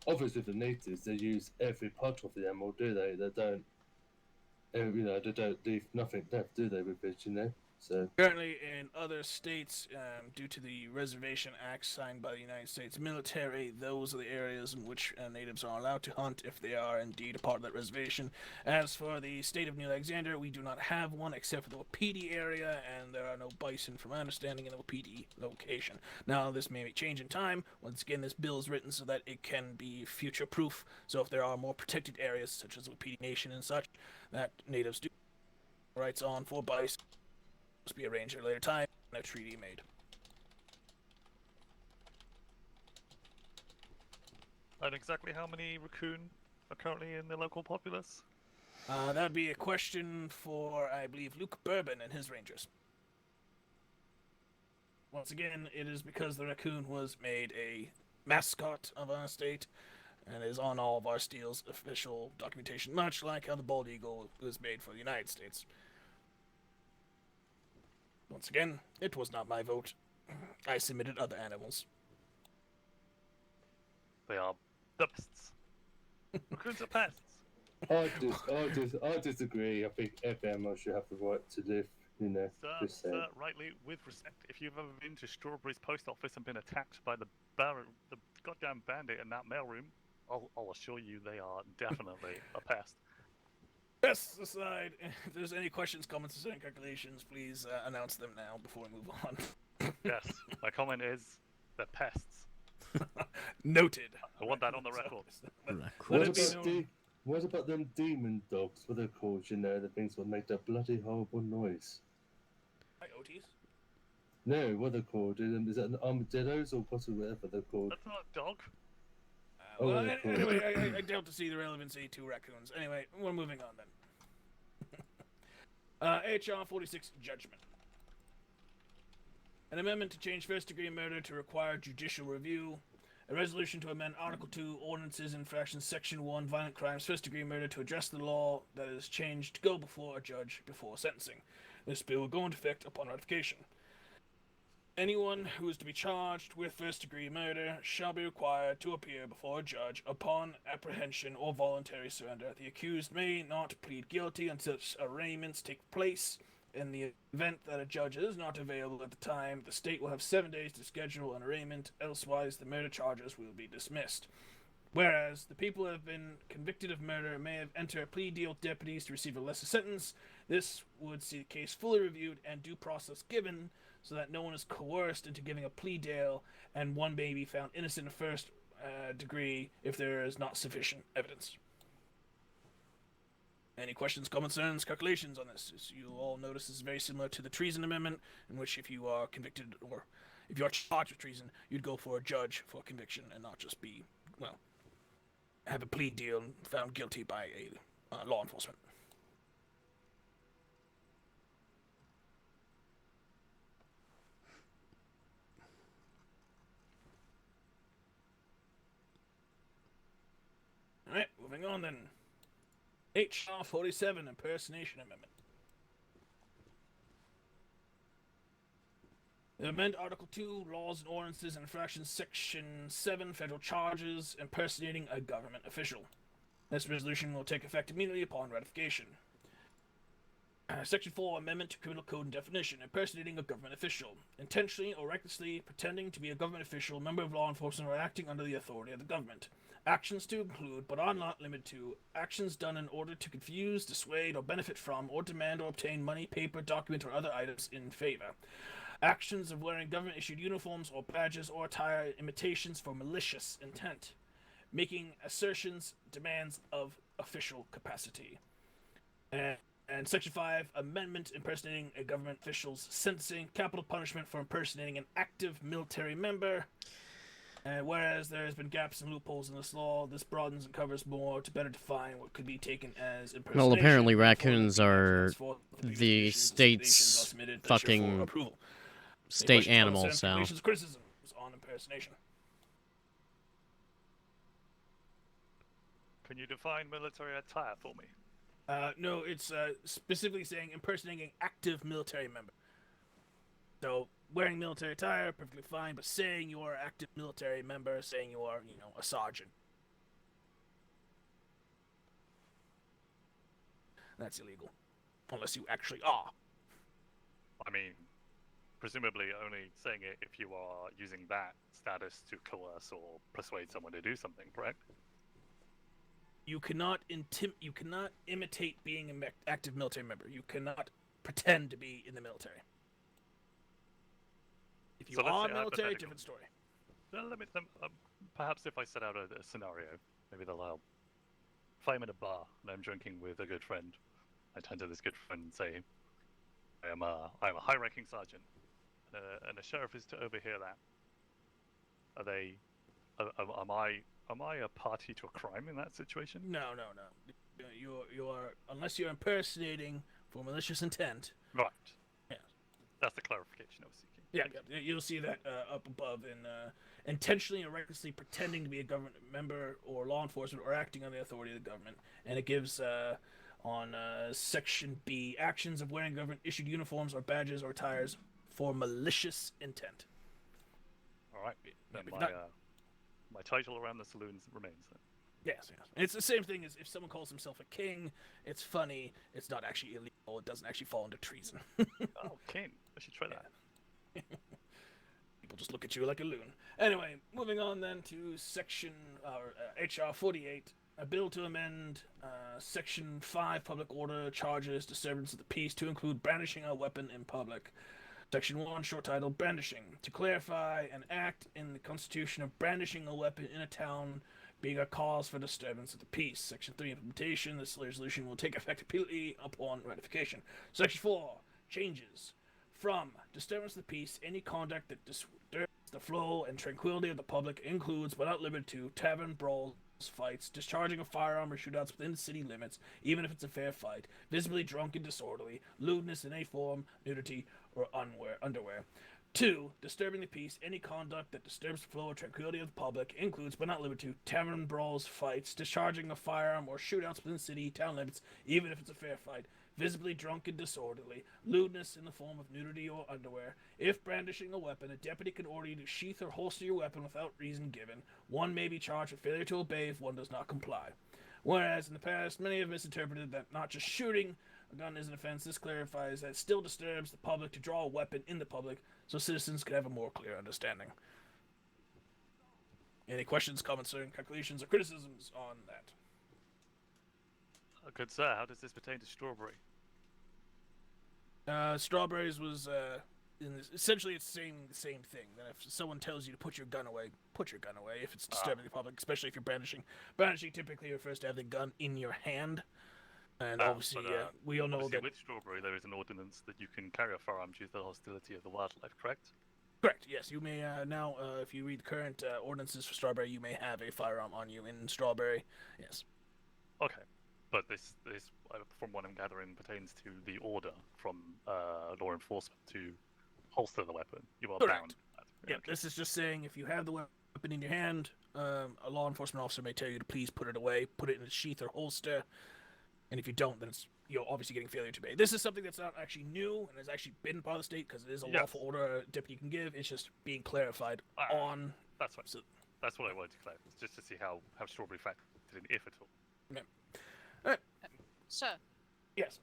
Obviously, with the natives, they use every part of the animal, do they? They don't, you know, they don't leave nothing left, do they, with it, you know? So Currently, in other states, due to the Reservation Act signed by the United States military, those are the areas in which natives are allowed to hunt if they are indeed a part of that reservation. As for the state of New Alexander, we do not have one except for the Wapiti area, and there are no bison, from my understanding, in the Wapiti location. Now, this may change in time. Once again, this bill is written so that it can be future-proof. So if there are more protected areas, such as the Wapiti Nation and such, that natives do rights on for bison, must be arranged at a later time and a treaty made. And exactly how many raccoon are currently in the local populace? That would be a question for, I believe, Luke Bourbon and his rangers. Once again, it is because the raccoon was made a mascot of our state and is on all of our steel's official documentation, much like how the bald eagle was made for the United States. Once again, it was not my vote. I submitted other animals. They are the pests. Raccoons are pests. I disagree. I think every animal should have the right to live, you know. Sir, rightly, with respect, if you've ever been to Strawberry's post office and been attacked by the goddamn bandit in that mailroom, I'll assure you they are definitely a pest. Pests aside, if there's any questions, comments, or calculations, please announce them now before we move on. Yes, my comment is they're pests. Noted. I want that on the record. What about them demon dogs? What they're called, you know, the things that make that bloody horrible noise? Coyotes? No, what they're called? Is that an armadillos or whatever they're called? That's not a dog. Well, anyway, I doubt to see the relevancy to raccoons. Anyway, we're moving on then. HR 46 Judgment. An amendment to change first-degree murder to require judicial review. A resolution to amend Article 2, Ordinances, Infractions, Section 1, Violent Crimes, First-Degree Murder to address the law that is changed to go before a judge before sentencing. This bill will go into effect upon ratification. Anyone who is to be charged with first-degree murder shall be required to appear before a judge upon apprehension or voluntary surrender. The accused may not plead guilty until such arraignments take place. In the event that a judge is not available at the time, the state will have 7 days to schedule an arraignment, elsewise the murder charges will be dismissed. Whereas the people who have been convicted of murder may have entered a plea deal with deputies to receive a lesser sentence. This would see the case fully reviewed and due process given, so that no one is coerced into giving a plea deal, and one may be found innocent of first degree if there is not sufficient evidence. Any questions, comments, concerns, calculations on this? As you all notice, this is very similar to the treason amendment, in which if you are convicted or if you are charged with treason, you'd go for a judge for conviction and not just be, well, have a plea deal and found guilty by a law enforcement. on then. HR 47 Impersonation Amendment. Amend Article 2, Laws and Ordinances and Infractions, Section 7, Federal Charges, impersonating a government official. This resolution will take effect immediately upon ratification. Section 4, Amendment to Criminal Code and Definition, impersonating a government official. Intentionally or recklessly pretending to be a government official, member of law enforcement, or acting under the authority of the government. Actions to include, but are not limited to, actions done in order to confuse, dissuade, or benefit from, or demand or obtain money, paper, document, or other items in favor. Actions of wearing government-issued uniforms or badges or attire imitations for malicious intent. Making assertions, demands of official capacity. And Section 5, Amendment impersonating a government official's sentencing, capital punishment for impersonating an active military member. Whereas there has been gaps and loopholes in this law, this broadens and covers more to better define what could be taken as impersonation. Well, apparently raccoons are the state's fucking state animal, so... Criticisms on impersonation. Can you define military attire for me? No, it's specifically saying impersonating an active military member. So, wearing military attire, perfectly fine, but saying you are an active military member, saying you are, a sergeant. That's illegal. Unless you actually are. I mean, presumably only saying it if you are using that status to coerce or persuade someone to do something, correct? You cannot imitate being an active military member. You cannot pretend to be in the military. If you are military, different story. Perhaps if I set out a scenario, maybe they'll help. If I'm in a bar and I'm drinking with a good friend, I turn to this good friend and say, I'm a high-ranking sergeant, and a sheriff is to overhear that. Am I a party to a crime in that situation? No. You are, unless you're impersonating for malicious intent. Right. Yeah. That's the clarification I was seeking. Yeah, you'll see that up above in intentionally or recklessly pretending to be a government member or law enforcement or acting on the authority of the government. And it gives on Section B, actions of wearing government-issued uniforms or badges or attires for malicious intent. All right. Then my title around the saloons remains then. Yes. It's the same thing as if someone calls himself a king, it's funny, it's not actually illegal, it doesn't actually fall into treason. Oh, king. I should try that. People just look at you like a loon. Anyway, moving on then to Section HR 48, a bill to amend Section 5, Public Order Charges, Disturbance of the Peace, to include brandishing a weapon in public. Section 1, short title, Brandishing, to clarify an act in the Constitution of brandishing a weapon in a town being a cause for disturbance of the peace. Section 3, implementation. This resolution will take effect immediately upon ratification. Section 4, changes. From disturbance of the peace, any conduct that disturbs the flow and tranquility of the public includes, but not limited to, tavern brawls, fights, discharging a firearm or shootouts within city limits, even if it's a fair fight, visibly drunk and disorderly, lewdness in any form, nudity, or underwear. 2. Disturbing the peace, any conduct that disturbs the flow or tranquility of the public includes, but not limited to, tavern brawls, fights, discharging a firearm or shootouts within city, town limits, even if it's a fair fight, visibly drunk and disorderly, lewdness in the form of nudity or underwear. If brandishing a weapon, a deputy can order you to sheath or holster your weapon without reason given. One may be charged with failure to obey if one does not comply. Whereas in the past, many have misinterpreted that not just shooting a gun is an offense. This clarifies that it still disturbs the public to draw a weapon in the public, so citizens can have a more clear understanding. Any questions, comments, or calculations, or criticisms on that? Good sir, how does this pertain to strawberry? Strawberries was essentially it's the same thing. That if someone tells you to put your gun away, put your gun away. If it's disturbing the public, especially if you're brandishing. Brandishing typically refers to having the gun in your hand. And obviously, we all know that with strawberry there is an ordinance that you can carry a firearm due to the hostility of the wildlife. Correct? Correct. Yes, you may now. If you read current ordinances for strawberry, you may have a firearm on you in strawberry. Yes. Okay. But this, from what I'm gathering, pertains to the order from law enforcement to holster the weapon. You are Correct. bound. Yeah, okay. This is just saying if you have the weapon in your hand, a law enforcement officer may tell you to please put it away, put it in a sheath or holster, and if you don't, then you're obviously getting failure to obey. This is something that's not actually new and has actually been part of the state because it is a lawful order a deputy can give. It's just being clarified on. That's right. So, that's what I wanted to clarify, just to see how Strawberry factored in, if at all. Yeah. All right. Sir. Yes.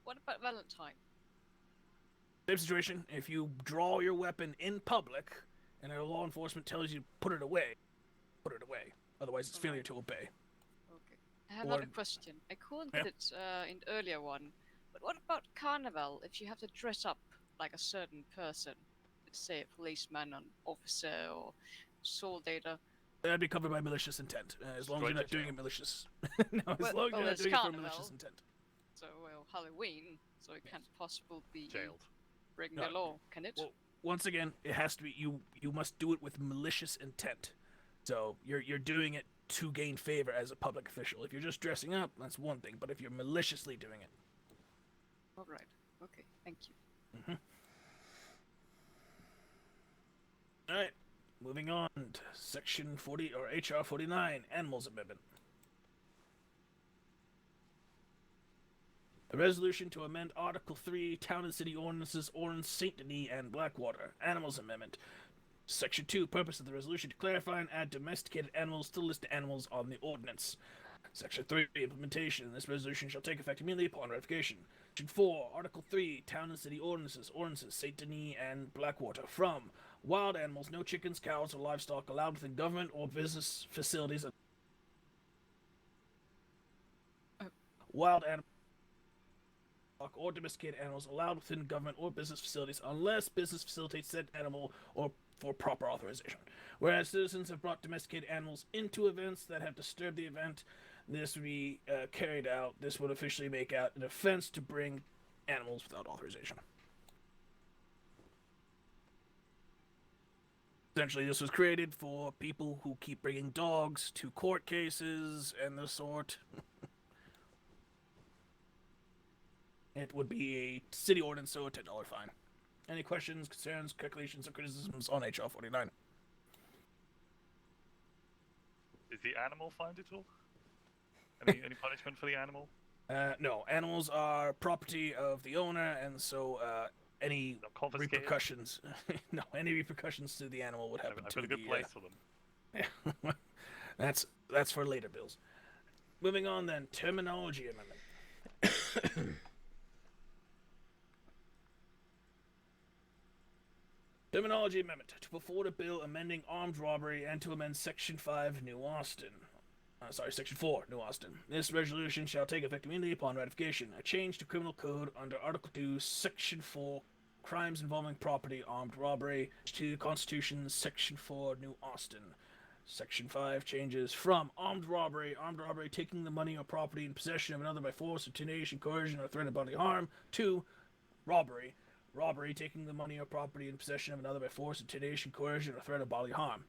What about Valentine? Same situation. If you draw your weapon in public and a law enforcement tells you to put it away, put it away. Otherwise, it's failure to obey. Okay. I have another question. I couldn't get it in the earlier one, but what about Carnival? If you have to dress up like a certain person, let's say a policeman, an officer, or soldator. That'd be covered by malicious intent, as long as you're not doing it malicious. No, as long as you're not doing it for malicious intent. So, well, Halloween, so it can't possibly be jailed. Breaking the law, can it? Well, once again, it has to be you must do it with malicious intent. So you're doing it to gain favor as a public official. If you're just dressing up, that's one thing. But if you're maliciously doing it, all right. Okay. Thank you. Mm-hmm. All right. Moving on to Section 40 or HR 49, Animals Amendment. A resolution to amend Article 3, Town and City Ordinances, Orange, St. Denis, and Blackwater. Animals Amendment. Section 2, purpose of the resolution to clarify and add domesticated animals to the list of animals on the ordinance. Section 3, implementation. This resolution shall take effect immediately upon ratification. Section 4, Article 3, Town and City Ordinances, St. Denis, and Blackwater. From wild animals, no chickens, cows, or livestock allowed within government or business facilities. Wild animals or domesticated animals allowed within government or business facilities unless business facilitates said animal or for proper authorization. Whereas citizens have brought domesticated animals into events that have disturbed the event, this would be carried out. This would officially make out an offense to bring animals without authorization. Essentially, this was created for people who keep bringing dogs to court cases and the sort. It would be a city ordinance, so a $10 fine. Any questions, concerns, calculations, or criticisms on HR 49? Is the animal fined at all? Any punishment for the animal? No, animals are property of the owner, and so any repercussions, any repercussions to the animal would happen I've to got a good place for them. Yeah, that's for later bills. Moving on then, terminology amendment. Terminology amendment to put forward a bill amending armed robbery and to amend Section 5, New Austin. Section 4, New Austin. This resolution shall take effect immediately upon ratification. A change to criminal code under Article 2, Section 4, crimes involving property, armed robbery, to the Constitution, Section 4, New Austin. Section 5 changes from armed robbery, taking the money or property in possession of another by force, intimidation, coercion, or threat of bodily harm, to robbery, taking the money or property in possession of another by force, intimidation, coercion, or threat of bodily harm.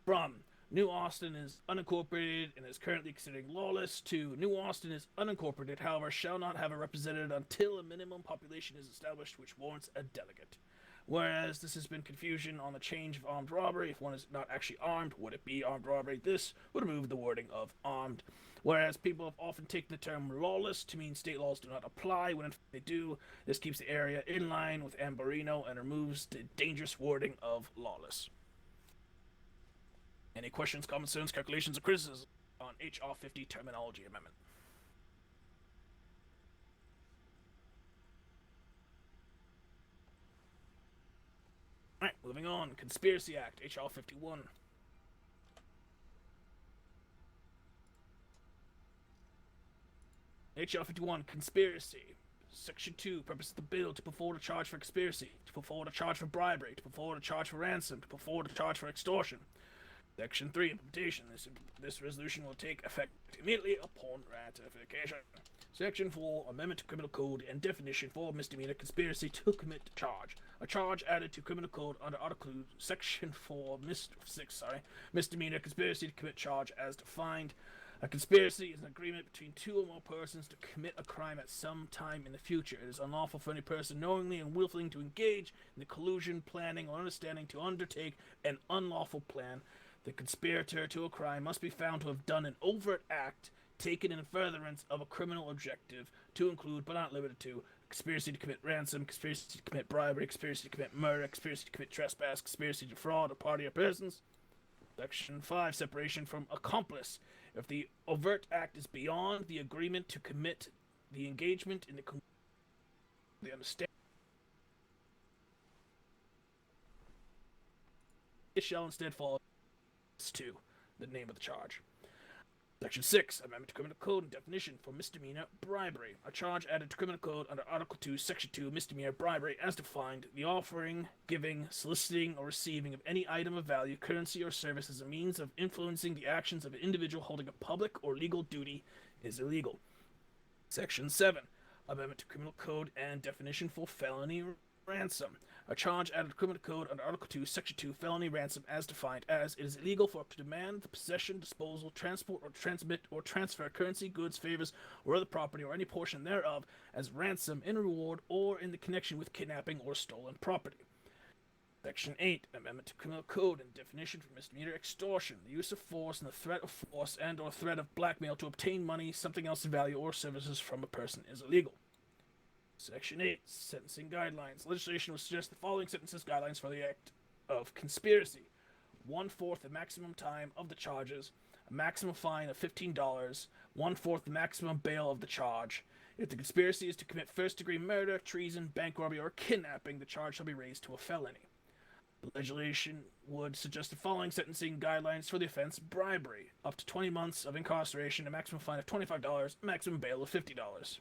From New Austin is unincorporated and is currently considered lawless to New Austin is unincorporated, however, shall not have a representative until a minimum population is established which warrants a delegate. Whereas this has been confusion on the change of armed robbery. If one is not actually armed, would it be armed robbery? This would remove the wording of armed. Whereas people have often taken the term lawless to mean state laws do not apply, when in fact they do. This keeps the area in line with Ambarino and removes the dangerous wording of lawless. Any questions, concerns, calculations, or criticisms on HR 50 terminology amendment? Alright, moving on. Conspiracy Act, HR 51. HR 51, conspiracy. Section 2, purpose of the bill to put forward a charge for conspiracy, to put forward a charge for bribery, to put forward a charge for ransom, to put forward a charge for extortion. Section 3, implementation. This resolution will take effect immediately upon ratification. Section 4, amendment to criminal code and definition for misdemeanor conspiracy to commit charge. A charge added to criminal code under Article Section 4, misdemeanor conspiracy to commit charge as defined. A conspiracy is an agreement between two or more persons to commit a crime at some time in the future. It is unlawful for any person knowingly and willfully to engage in the collusion, planning, or understanding to undertake an unlawful plan. The conspirator to a crime must be found to have done an overt act taken in furtherance of a criminal objective, to include but not limited to conspiracy to commit ransom, conspiracy to commit bribery, conspiracy to commit murder, conspiracy to commit trespass, conspiracy to defraud a party or persons. Section 5, separation from accomplice. If the overt act is beyond the agreement to commit the engagement in the understanding, it shall instead follow to the name of the charge. Section 6, Amendment to Criminal Code and definition for misdemeanor bribery. A charge added to Criminal Code under Article 2, Section 2, misdemeanor bribery, as defined, the offering, giving, soliciting, or receiving of any item of value, currency, or service as a means of influencing the actions of an individual holding a public or legal duty is illegal. Section 7, Amendment to Criminal Code and definition for felony ransom. A charge added to Criminal Code under Article 2, Section 2, felony ransom, as defined as it is illegal for to demand the possession, disposal, transport, or transmit or transfer currency, goods, favors, or other property, or any portion thereof as ransom in reward or in the connection with kidnapping or stolen property. Section 8, Amendment to Criminal Code and definition for misdemeanor extortion. The use of force and the threat of force and or threat of blackmail to obtain money, something else of value, or services from a person is illegal. Section 8, Sentencing Guidelines. Legislation will suggest the following sentences guidelines for the act of conspiracy. 1/4 the maximum time of the charges, a maximum fine of $15, 1/4 the maximum bail of the charge. If the conspiracy is to commit first-degree murder, treason, bank robbery, or kidnapping, the charge shall be raised to a felony. The legislation would suggest the following sentencing guidelines for the offense bribery. Up to 20 months of incarceration, a maximum fine of $25, a maximum bail of $50.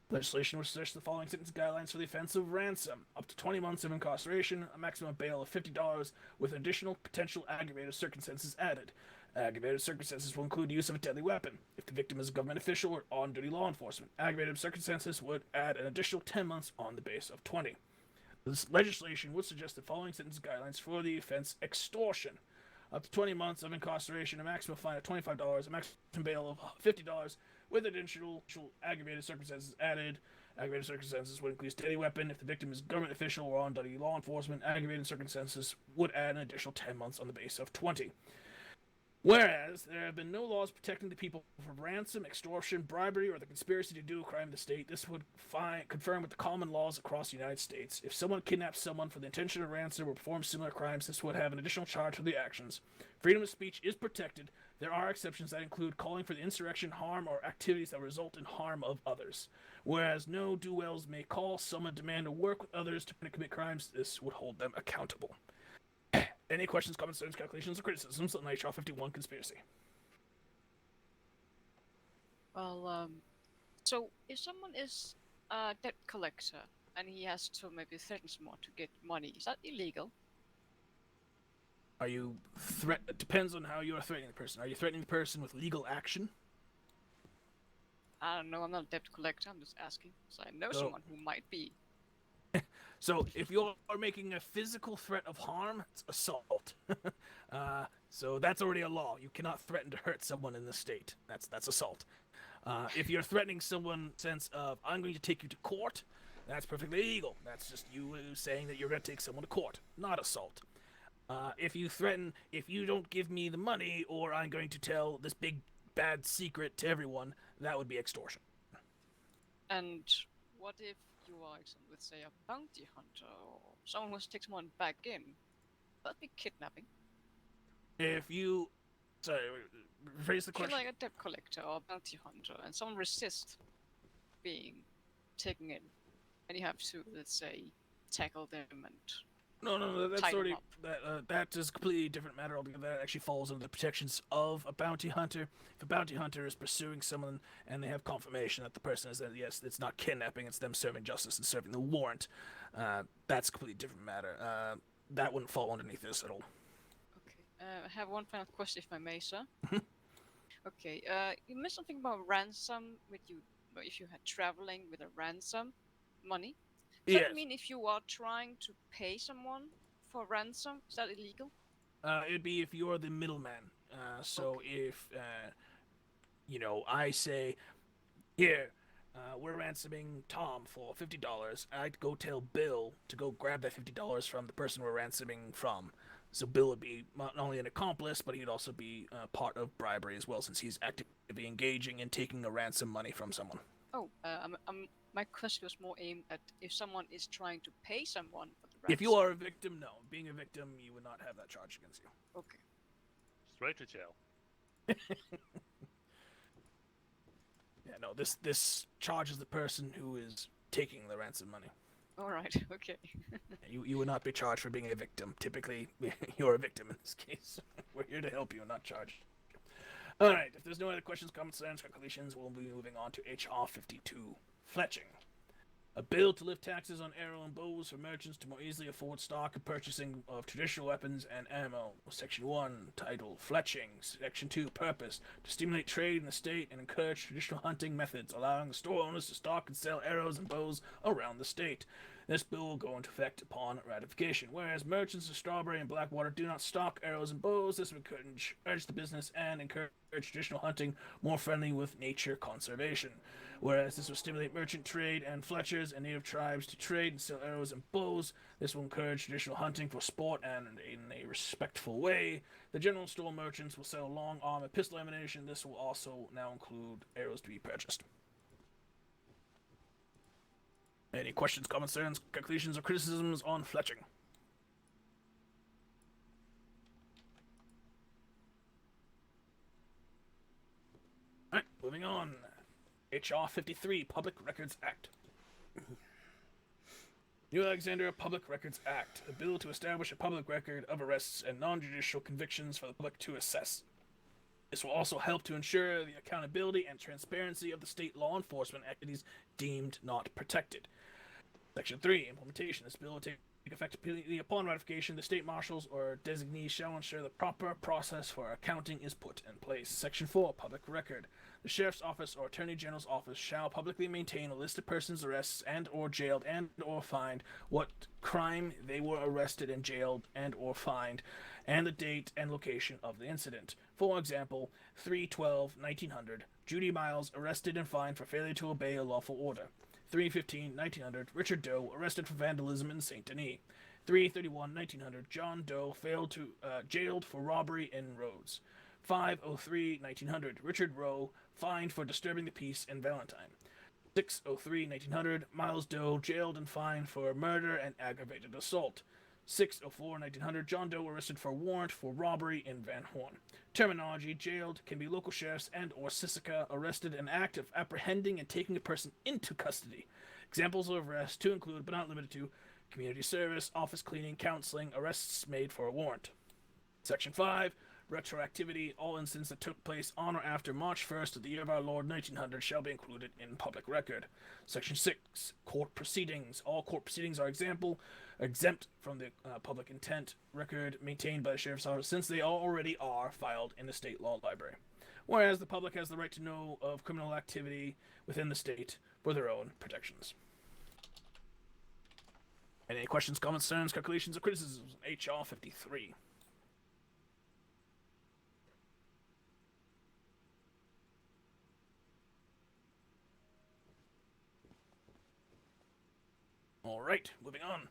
Legislation would suggest the following sentence guidelines for the offense of ransom. Up to 20 months of incarceration, a maximum bail of $50, with additional potential aggravated circumstances added. Aggravated circumstances will include use of a deadly weapon. If the victim is a government official or on-duty law enforcement, aggravated circumstances would add an additional 10 months on the base of 20. This legislation would suggest the following sentence guidelines for the offense extortion. Up to 20 months of incarceration, a maximum fine of $25, a maximum bail of $50, with additional aggravated circumstances added. Aggravated circumstances would include deadly weapon. If the victim is a government official or on-duty law enforcement, aggravated circumstances would add an additional 10 months on the base of 20. Whereas there have been no laws protecting the people from ransom, extortion, bribery, or the conspiracy to do a crime in the state, this would confirm with the common laws across the United States. If someone kidnaps someone for the intention of ransom or performs similar crimes, this would have an additional charge for the actions. Freedom of speech is protected. There are exceptions that include calling for the insurrection, harm, or activities that result in harm of others. Whereas no do-wells may call someone demand to work with others to commit crimes, this would hold them accountable. Any questions, comments, concerns, calculations, or criticisms on HR 51 conspiracy? Well, so if someone is a debt collector and he has to maybe threaten someone to get money, is that illegal? Are you depends on how you are threatening the person. Are you threatening the person with legal action? I don't know, I'm not a debt collector, I'm just asking. So I know someone who might be. So if you are making a physical threat of harm, it's assault. So that's already a law. You cannot threaten to hurt someone in the state. That's assault. If you're threatening someone in the sense of, I'm going to take you to court, that's perfectly legal. That's just you saying that you're going to take someone to court, not assault. If you threaten, if you don't give me the money, or I'm going to tell this big bad secret to everyone, that would be extortion. And what if you are, let's say, a bounty hunter, or someone who wants to take someone back in? That'd be kidnapping. If you... Sorry, rephrase the question. If you're like a debt collector or a bounty hunter, and someone resists being taken in, and you have to, let's say, tackle them and No, that's tie them already... up. That is a completely different matter altogether. That actually falls under the protections of a bounty hunter. If a bounty hunter is pursuing someone and they have confirmation that the person is that, yes, it's not kidnapping, it's them serving justice and serving the warrant, that's a completely different matter. That wouldn't fall underneath this at all. Okay, I have one final question, if I may, sir. Okay, you mentioned something about ransom with you, if you had traveling with a ransom money. Does that mean if you are trying to pay someone for ransom, is that illegal? It'd be if you're the middleman. So if, I say, here, we're ransoming Tom for $50. I'd go tell Bill to go grab that $50 from the person we're ransoming from. So Bill would be not only an accomplice, but he'd also be part of bribery as well, since he's actively engaging in taking a ransom money from someone. Oh, my question was more aimed at if someone is trying to pay someone for the ransom. If you are a victim, no. Being a victim, you would not have that charge against you. Okay. Straight to jail. Yeah, no. This charges the person who is taking the ransom money. All right. Okay. You would not be charged for being a victim. Typically, you're a victim in this case. We're here to help you, not charge. All right. If there's no other questions, comments, concerns, calculations, we'll be moving on to HR 52, fletching. A bill to lift taxes on arrow and bows for merchants to more easily afford stock and purchasing of traditional weapons and ammo. Section 1, title, Fletching. Section 2, purpose, to stimulate trade in the state and encourage traditional hunting methods, allowing the store owners to stock and sell arrows and bows around the state. This bill will go into effect upon ratification. Whereas merchants of Strawberry and Blackwater do not stock arrows and bows, this would encourage the business and encourage traditional hunting more friendly with nature conservation. Whereas this will stimulate merchant trade and fletchers and native tribes to trade and sell arrows and bows. This will encourage traditional hunting for sport and in a respectful way. The general store merchants will sell long arm and pistol ammunition. This will also now include arrows to be purchased. Any questions, comments, concerns, conclusions, or criticisms on fletching? Alright, moving on. HR 53, Public Records Act. New Alexandria Public Records Act, a bill to establish a public record of arrests and non-judicial convictions for the public to assess. This will also help to ensure the accountability and transparency of the state law enforcement activities deemed not protected. Section 3, implementation. This bill will take effect immediately upon ratification. The state marshals or designees shall ensure the proper process for accounting is put in place. Section 4, public record. The sheriff's office or attorney general's office shall publicly maintain a list of persons arrested and or jailed and or fined, what crime they were arrested and jailed and or fined, and the date and location of the incident. For example, 3/12/1900, Judy Miles arrested and fined for failure to obey a lawful order. 3/15/1900, Richard Doe arrested for vandalism in Saint Denis. 3/31/1900, John Doe jailed for robbery in Rhodes. 5/03/1900, Richard Rowe fined for disturbing the peace in Valentine. 6/03/1900, Miles Doe jailed and fined for murder and aggravated assault. 6/04/1900, John Doe arrested for warrant for robbery in Van Horn. Terminology: jailed can be local sheriffs and or Sisika arrested, an act of apprehending and taking a person into custody. Examples of arrests to include, but not limited to, community service, office cleaning, counseling, arrests made for a warrant. Section 5, retroactivity. All incidents that took place on or after March 1st of the year of our Lord 1900 shall be included in public record. Section 6, court proceedings. All court proceedings are exempt from the public intent record maintained by the sheriff's office, since they already are filed in the state law library. Whereas the public has the right to know of criminal activity within the state for their own protections. Any questions, comments, concerns, calculations, or criticisms? HR 53. Alright, moving on.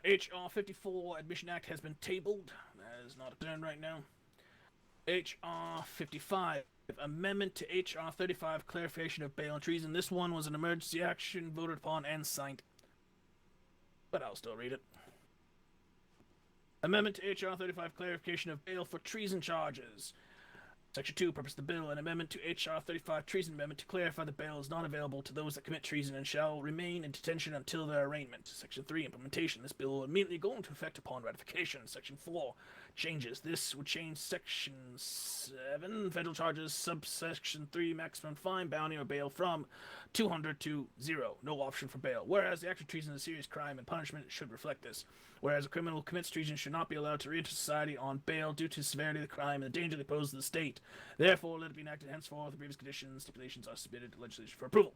HR 54, Admission Act, has been tabled. That is not a turn right now. HR 55, Amendment to HR 35, Clarification of Bail and Treason. This one was an emergency action voted upon and signed. But I'll still read it. Amendment to HR 35, Clarification of Bail for Treason Charges. Section 2, purpose of the bill, an amendment to HR 35, treason amendment, to clarify that bail is not available to those that commit treason and shall remain in detention until their arraignment. Section 3, implementation. This bill will immediately go into effect upon ratification. Section 4, changes. This would change Section 7, federal charges, subsection 3, maximum fine, bounty, or bail from 200 to 0. No option for bail. Whereas the act of treason is a serious crime and punishment should reflect this. Whereas a criminal who commits treason should not be allowed to re-enter society on bail due to the severity of the crime and the danger they pose to the state. Therefore, let it be enacted henceforth. The previous conditions, stipulations are submitted to legislation for approval.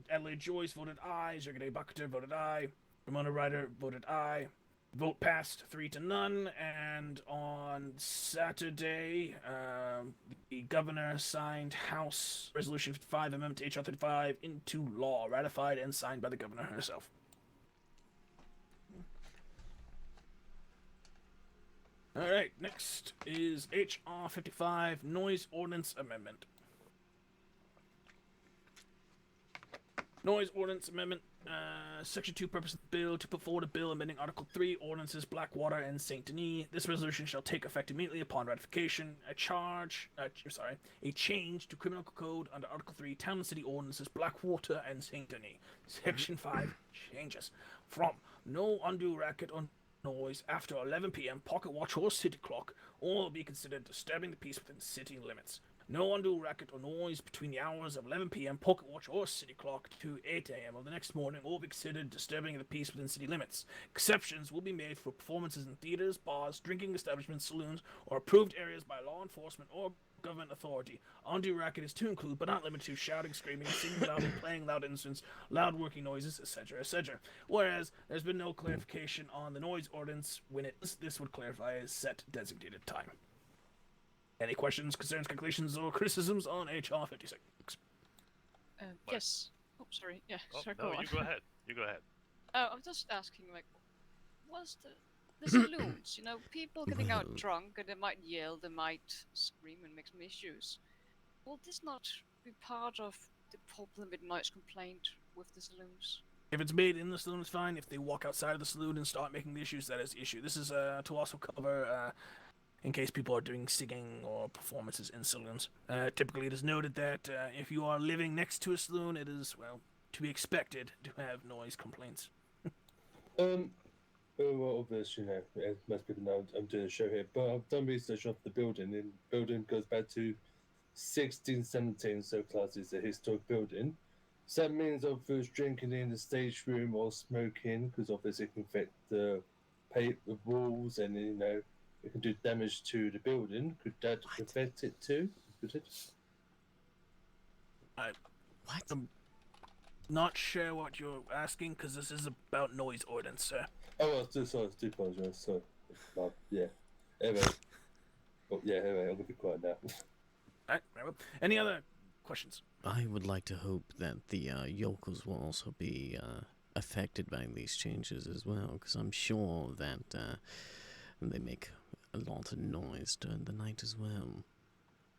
Adelaide Joyce voted aye. Zergade Bucketer voted aye. Ramona Ryder voted aye. Vote passed 3-0. And on Saturday, the governor signed House Resolution 55, Amendment to HR 35, into law, ratified and signed by the governor herself. Alright, next is HR 55, Noise Ordinance Amendment. Noise Ordinance Amendment, Section 2, purpose of the bill, to put forward a bill amending Article 3, Ordinances Blackwater and Saint Denis. This resolution shall take effect immediately upon ratification. A change to Criminal Code under Article 3, Town and City Ordinances Blackwater and Saint Denis. Section 5 changes from no undue racket or noise after 11 p.m. pocket watch or city clock, or will be considered disturbing the peace within city limits. No undue racket or noise between the hours of 11 p.m. pocket watch or city clock to 8 a.m. of the next morning will be considered disturbing the peace within city limits. Exceptions will be made for performances in theaters, bars, drinking establishments, saloons, or approved areas by law enforcement or government authority. Undue racket is to include, but not limited to, shouting, screaming, singing loudly, playing loud instruments, loud working noises, etc., etc. Whereas there's been no clarification on the noise ordinance when this would clarify a set designated time. Any questions, concerns, conclusions, or criticisms on HR 56? Yes. Oh, sorry. Yeah, sorry, no, go on. you go ahead. You go ahead. I'm just asking, like, what's the saloons? You know, people getting out drunk and they might yell, they might scream and make some issues. Will this not be part of the problem with noise complaint with the saloons? If it's made in the saloon, it's fine. If they walk outside of the saloon and start making the issues, that is the issue. This is to also cover in case people are doing singing or performances in saloons. Typically, it is noted that if you are living next to a saloon, it is, well, to be expected to have noise complaints. Well, obviously, most people know I'm doing a show here, but I've done research of the building, and the building goes back to 1617, so class is a historic building. So that means if there's drinking in the stage room or smoking, because obviously it can affect the paper walls and, it can do damage to the building. Could that affect it too? Could it? I'm not sure what you're asking, because this is about noise ordinance, sir. Oh, I do apologize. Sorry. Yeah. Anyway. Anyway, I'm going to be quiet now. Alright, very well. Any other questions? I would like to hope that the yokels will also be affected by these changes as well, because I'm sure that they make a lot of noise during the night as well.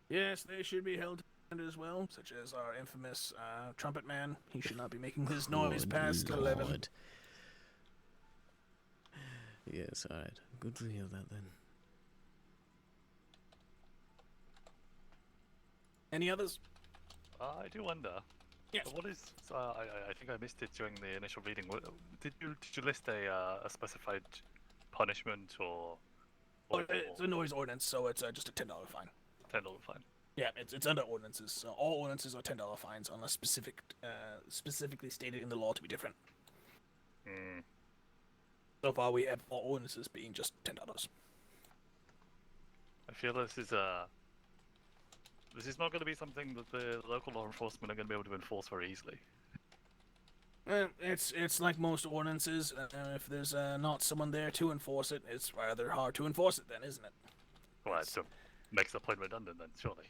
Yes, they should be held as well, such as our infamous trumpet man. He should not be making his noise past 11. Yes, alright. Good to hear that then. Any others? I do wonder. Yes. What is? I think I missed it during the initial reading. Did you list a specified punishment or? It's a noise ordinance, so it's just a $10 fine. $10 fine. Yeah, it's under ordinances. So all ordinances are $10 fines unless specifically stated in the law to be different. Hmm. So far, we have all ordinances being just $10. I feel this is not going to be something that the local law enforcement are going to be able to enforce very easily. It's like most ordinances. If there's not someone there to enforce it, it's rather hard to enforce it then, isn't it? Well, it makes the point redundant then, surely.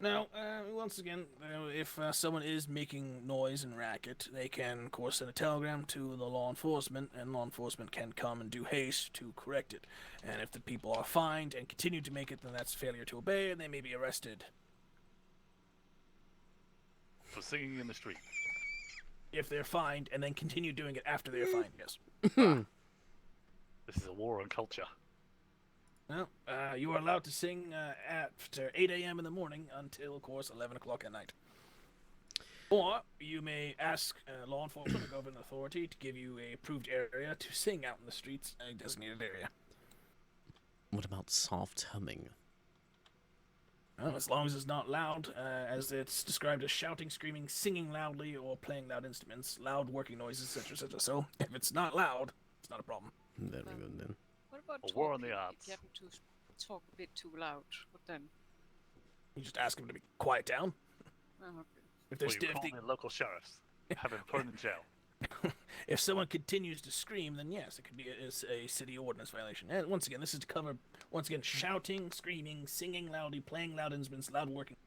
Now, once again, if someone is making noise and racket, they can, of course, send a telegram to the law enforcement, and law enforcement can come and do haste to correct it. And if the people are fined and continue to make it, then that's failure to obey, and they may be arrested. For singing in the street? If they're fined, and then continue doing it after they're fined, yes. This is a war on culture. Well, you are allowed to sing after 8 a.m. in the morning until, of course, 11 o'clock at night. Or you may ask law enforcement or government authority to give you a approved area to sing out in the streets, a designated area. What about soft humming? Well, as long as it's not loud, as it's described as shouting, screaming, singing loudly, or playing loud instruments, loud working noises, etc., etc. So, if it's not loud, it's not a problem. Very good then. What about a war on the talking? arts. If you happen to talk a bit too loud, what then? You just ask them to be quiet down. Oh, okay. If there's you call the local sheriffs, have him thrown in jail. If someone continues to scream, then yes, it could be a city ordinance violation. And once again, this is to cover, shouting, screaming, singing loudly, playing loud instruments, loud working.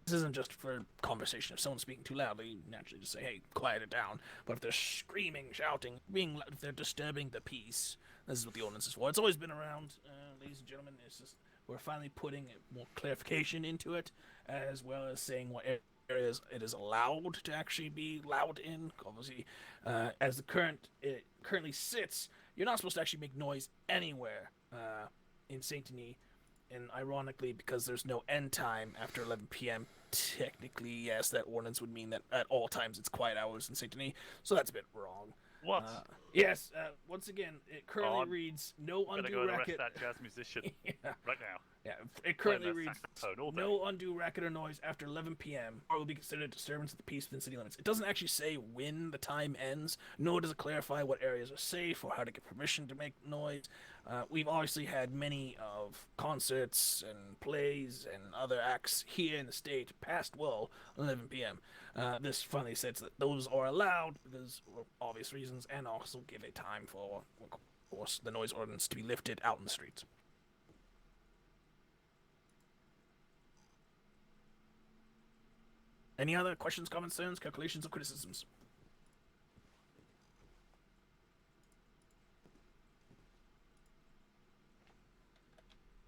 This isn't just for conversation. If someone's speaking too loudly, you naturally just say, hey, quiet it down. But if they're screaming, shouting, if they're disturbing the peace, This is what the ordinance is for. It's always been around, ladies and gentlemen. It's just we're finally putting more clarification into it, as well as saying what areas it is allowed to actually be loud in. Obviously, as it currently sits, you're not supposed to actually make noise anywhere in Saint Denis. And ironically, because there's no end time after 11 p.m., technically, yes, that ordinance would mean that at all times it's quiet hours in Saint Denis. So that's a bit wrong. What? Yes. Once again, it currently reads no undue go racket. arrest that jazz musician right now. Yeah, it currently Playing that reads saxophone all day. no undue racket or noise after 11 p.m. or will be considered a disturbance of the peace within city limits. It doesn't actually say when the time ends, nor does it clarify what areas are safe or how to get permission to make noise. We've obviously had many of concerts and plays and other acts here in the state past 11 p.m. This finally says that those are allowed because of obvious reasons, and also give a time for, of course, the noise ordinance to be lifted out in the streets. Any other questions, comments, concerns, calculations, or criticisms?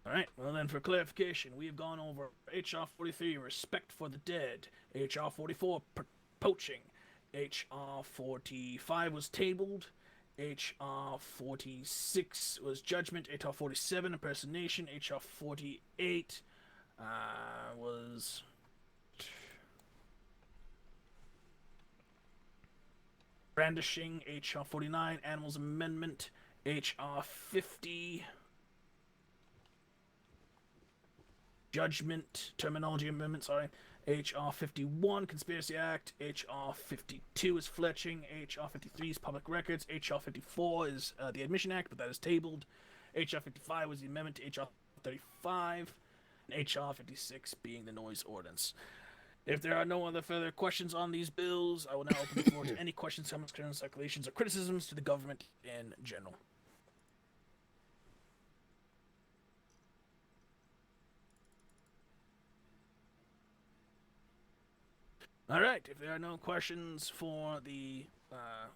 Alright, well then for clarification, we have gone over HR 43, Respect for the Dead, HR 44, Poaching, HR 45 was tabled, HR 46 was Judgment, HR 47, Impersonation, HR 48 was... Brandishing, HR 49, Animals Amendment, HR 50, Judgment, Terminology Amendment, sorry, HR 51, Conspiracy Act, HR 52 is Fletching, HR 53 is Public Records, HR 54 is the Admission Act, but that is tabled, HR 55 was the amendment to HR 35, and HR 56 being the Noise Ordinance. If there are no other further questions on these bills, I will now open the floor to any questions, comments, concerns, calculations, or criticisms to the government in general. Alright, if there are no questions for the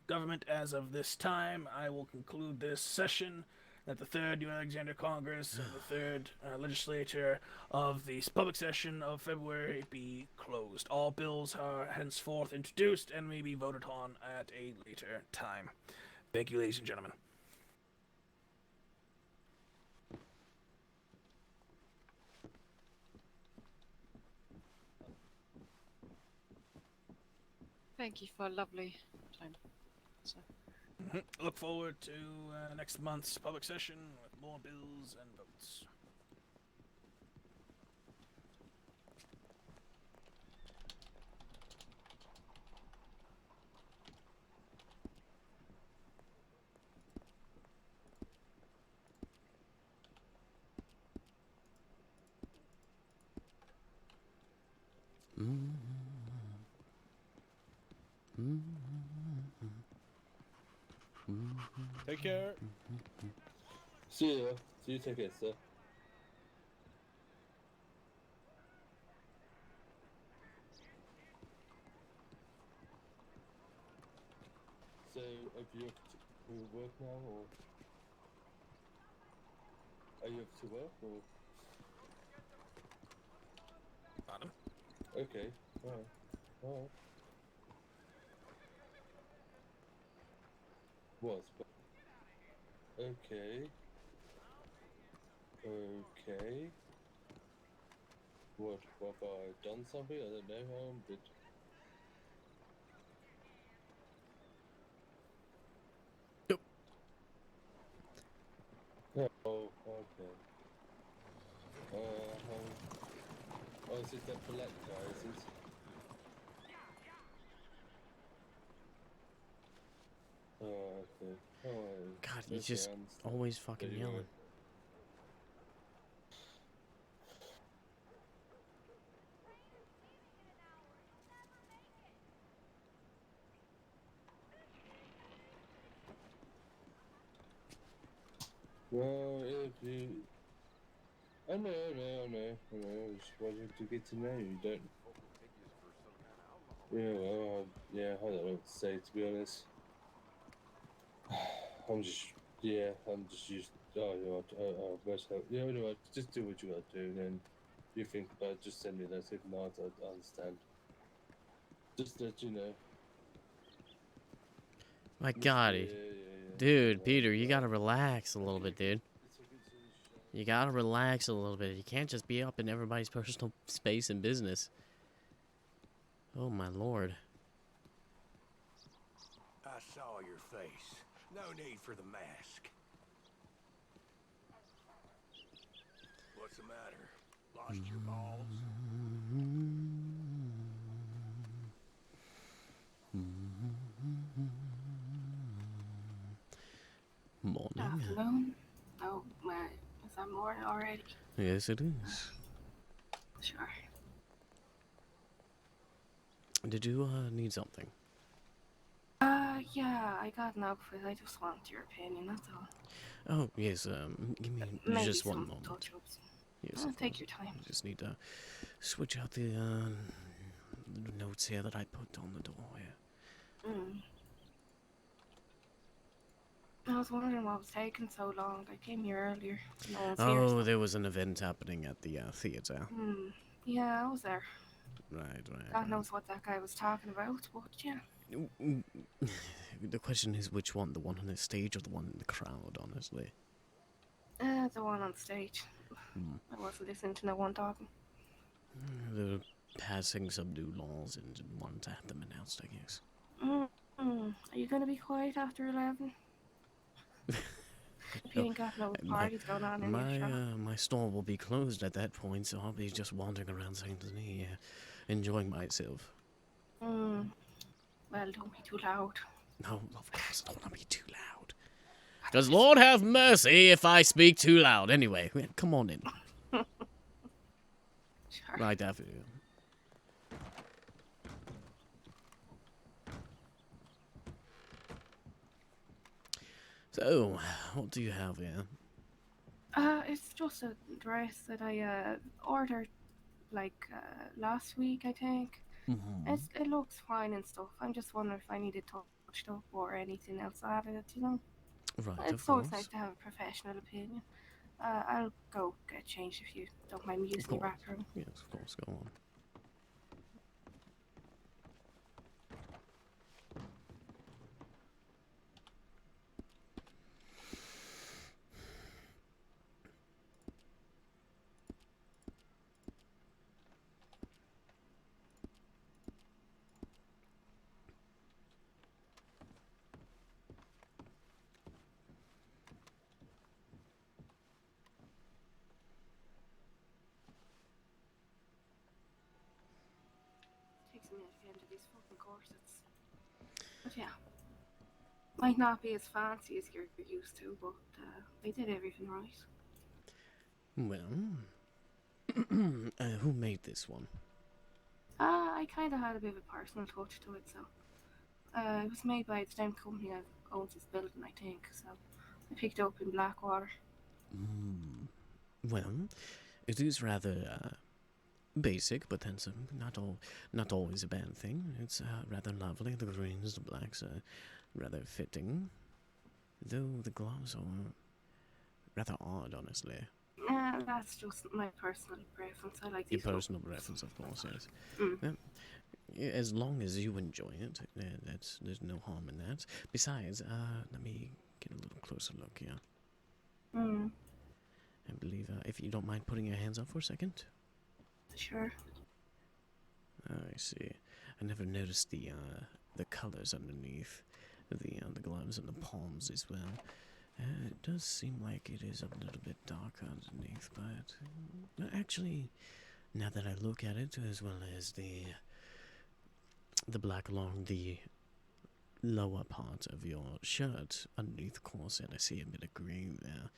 government as of this time, I will conclude this session that the 3rd New Alexander Congress and the 3rd Legislature of the public session of February be closed. All bills are henceforth introduced and may be voted on at a later time. Thank you, ladies and gentlemen. Thank you for a lovely time. So. Look forward to next month's public session with more bills and votes. Take care. See ya. See you. Take care, sir. So, have you off to work now, or are you off to work, or? Bottom. Okay. Alright. Alright. Was, but okay. Okay. What have I done something? I don't know, but nope. Oh, okay. Oh, is it that black guy, is it? Oh, okay. Oh, God, he's just always fucking yelling. Well, if you... I know. I just wanted to get to know you, don't... Yeah, well, yeah, I don't know what to say, to be honest. I'm just Yeah, I'm just used. Oh, you know what? Where's help? You know what? Just do what you gotta do, and then you think about it, just send me that. If not, I understand. Just that you know. My God, dude, Peter, you gotta relax a little bit, dude. You gotta relax a little bit. You can't just be up in everybody's personal space and business. Oh my lord. I saw your face. No need for the mask. What's the matter? Lost your balls? Morning. Afternoon? Oh, man. Is that morning already? Yes, it is. Sure. Did you need something? Yeah, I got an outfit. I just want your opinion, that's all. Oh, yes, give me Maybe just one some moment. touch-ups. Yes, of Take course. your time. I just need to switch out the notes here that I put on the door here. I was wondering what was taking so long. I came here earlier. No one's here. Oh, So. there was an event happening at the theater. Yeah, I was there. Right. God knows what that guy was talking about, but yeah. The question is which one, the one on the stage or the one in the crowd, honestly. The one on stage. I wasn't listening to no one talking. They're passing some new laws and didn't want to have them announced, I guess. Are you gonna be quiet after 11? If you ain't got no parties going on in your shop. My store will be closed at that point, so I'll be just wandering around Saint Denis, enjoying myself. Well, don't be too loud. No, of course, I don't want to be too loud. Because Lord have mercy if I speak too loud. Anyway, come on in. Sure. Right after you. So, what do you have here? It's just a dress that I ordered like last week, I think. It looks fine and stuff. I'm just wondering if I need it touched up or anything else added, you know. Right, It's always nice to have a professional opinion. I'll go get changed if you don't mind me using the bathroom. Yes, of course, go on. Takes a minute to get into these fucking corsets. But yeah. Might not be as fancy as you're used to, but they did everything right. Well, who made this one? I kind of had a bit of a personal touch to it, so. It was made by the same company that owns this building, I think, so I picked it up in Blackwater. Well, it is rather basic, but then not always a bad thing. It's rather lovely. The greens, the blacks are rather fitting, though the gloves are rather odd, honestly. That's just my personal preference. I like Your these personal preference, of course, yes. Yeah, as long as you enjoy it, there's no harm in that. Besides, let me get a little closer look here. I believe, if you don't mind putting your hands up for a second. Sure. I see. I never noticed the colors underneath the gloves and the palms as well. It does seem like it is a little bit darker underneath, but actually, now that I look at it, as well as the black along the lower part of your shirt underneath the corset, I see a bit of green there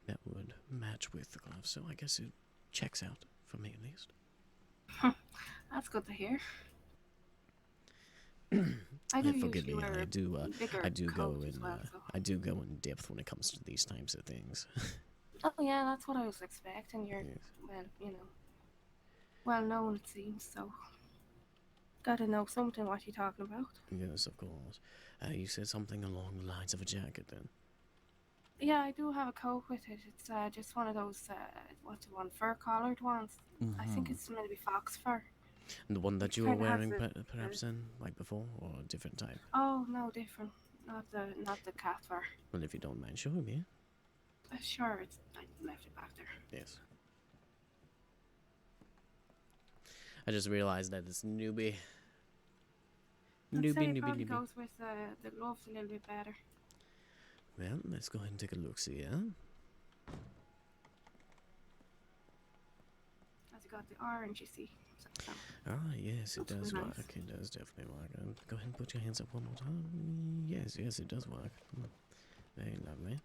that would match with the gloves. So I guess it checks out for me at least. That's good to hear. Forgive me, I do go in well, so. I do go in depth when it comes to these types of things. Oh yeah, that's what I was expecting. You're well known, it seems, so gotta know something what you're talking about. Yes, of course. You said something along the lines of a jacket then. Yeah, I do have a coat with it. It's just one of those, what's the one, fur-collared ones. I think it's maybe fox fur. The one that you were wearing, perhaps, then, like before, or a different type? Oh, no, different. Not the cat fur. Well, if you don't mind showing me. Sure, I left it back there. Yes. I just realized that it's newbie. I'd say it probably goes with the gloves a little bit better. Well, let's go ahead and take a look, see, yeah? Has it got the orange, you see? So, Ah, yes, it does nice. work. It does definitely work. Go ahead and put your hands up one more time. Yes, it does work. Very lovely.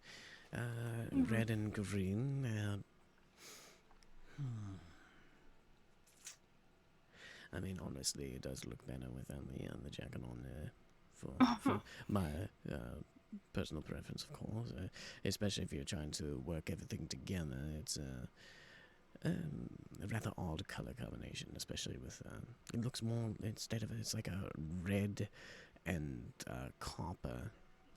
Red and green. I mean, honestly, it does look better with the jacket on there. For my personal preference, of course. Especially if you're trying to work everything together. It's a rather odd color combination, especially with it looks more, instead of it's like a red and copper,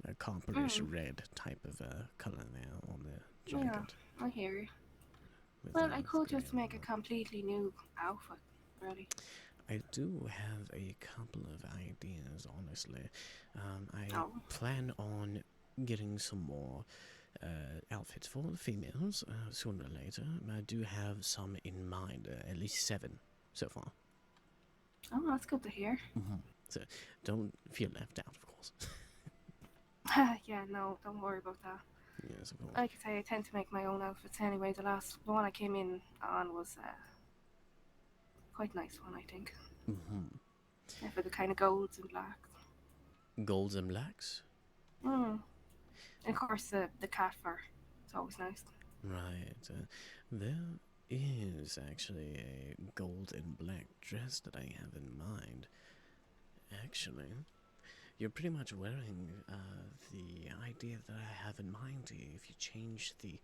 a copperish red type of color there on the jacket. Yeah, I hear you. Well, I could just make a completely new outfit, really. I do have a couple of ideas, honestly. I plan on getting some more outfits for the females sooner or later. I do have some in mind, at least 7 so far. Oh, that's good to hear. So don't feel left out, of course. Yeah, no, don't worry about that. Yes, of course. Like I say, I tend to make my own outfits anyway. The one I came in on was quite nice one, I think. Yeah, for the kind of golds and blacks. Golds and blacks? And of course, the cat fur. It's always nice. Right. There is actually a gold and black dress that I have in mind. Actually, you're pretty much wearing the idea that I have in mind. If you change the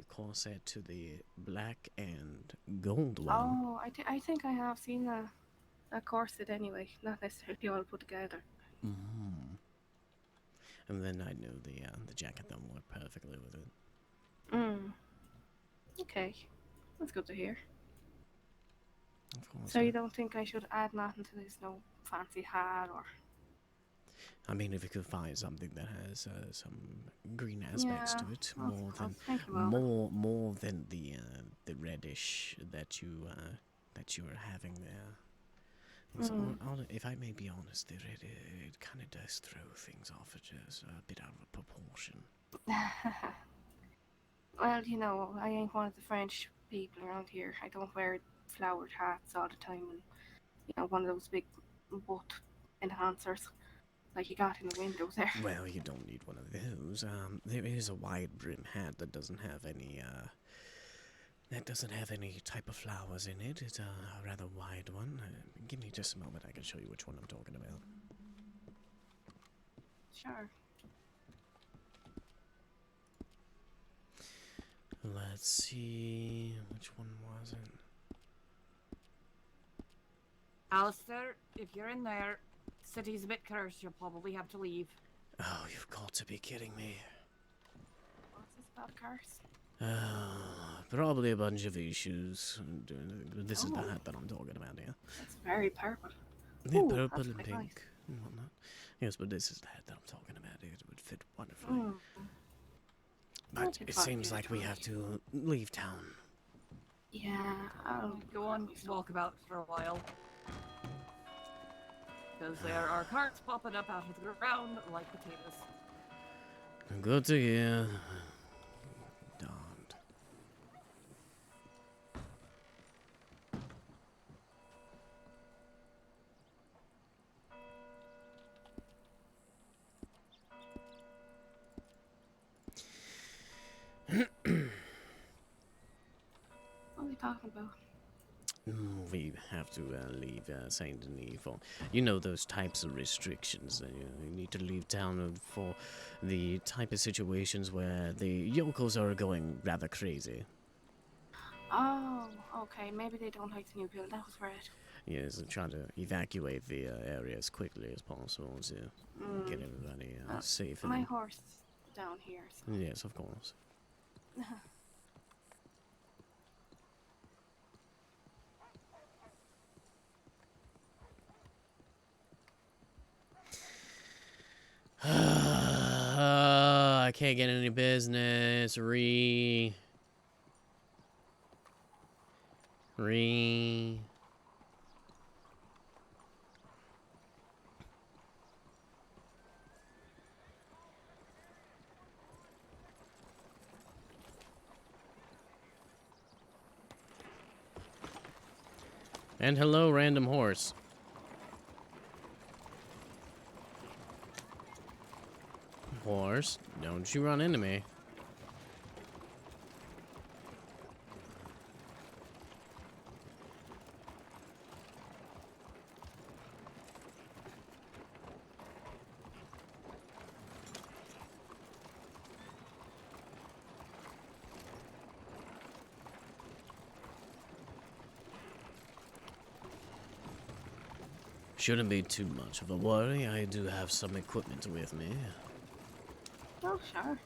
corset to the black and gold one. Oh, I think I have seen a corset anyway, not necessarily all put together. And then I know the jacket that will work perfectly with it. Okay, that's good to hear. Of course. So you don't think I should add nothing to this? No fancy hat or? I mean, if you could find something that has some green aspects to it, more than the reddish that you are having there. So, if I may be honest, the red it kind of does throw things off just a bit out of proportion. Well, you know, I ain't one of the French people around here. I don't wear flowered hats all the time, and you know, one of those big butt enhancers like you got in the window there. Well, you don't need one of those. There is a wide brim hat that doesn't have any type of flowers in it. It's a rather wide one. Give me just a moment. I can show you which one I'm talking about. Sure. Let's see, which one was it? Aleister, if you're in there, city's a bit cursed. You'll probably have to leave. Oh, you've got to be kidding me. What's this about a curse? Probably a bunch of issues. This is the hat that I'm talking about here. It's very purple. Yeah, purple and pink and whatnot. Yes, but this is the hat that I'm talking about. It would fit wonderfully. But it seems like we have to leave town. Yeah, I'll go on walk about for a while. Because there are carts popping up out of the ground like potatoes. Good to hear. Darned. What are we talking about? We have to leave Saint Denis for, you know, those types of restrictions. You need to leave town for the type of situations where the yokels are going rather crazy. Oh, okay. Maybe they don't like the new bill. That was right. Yes, trying to evacuate the area as quickly as possible to get everybody safe. My horse down here. So. Yes, of course. I can't get any business. Re. And hello, random horse. Horse, don't you run into me. Shouldn't be too much of a worry. I do have some equipment with me. Oh, sure.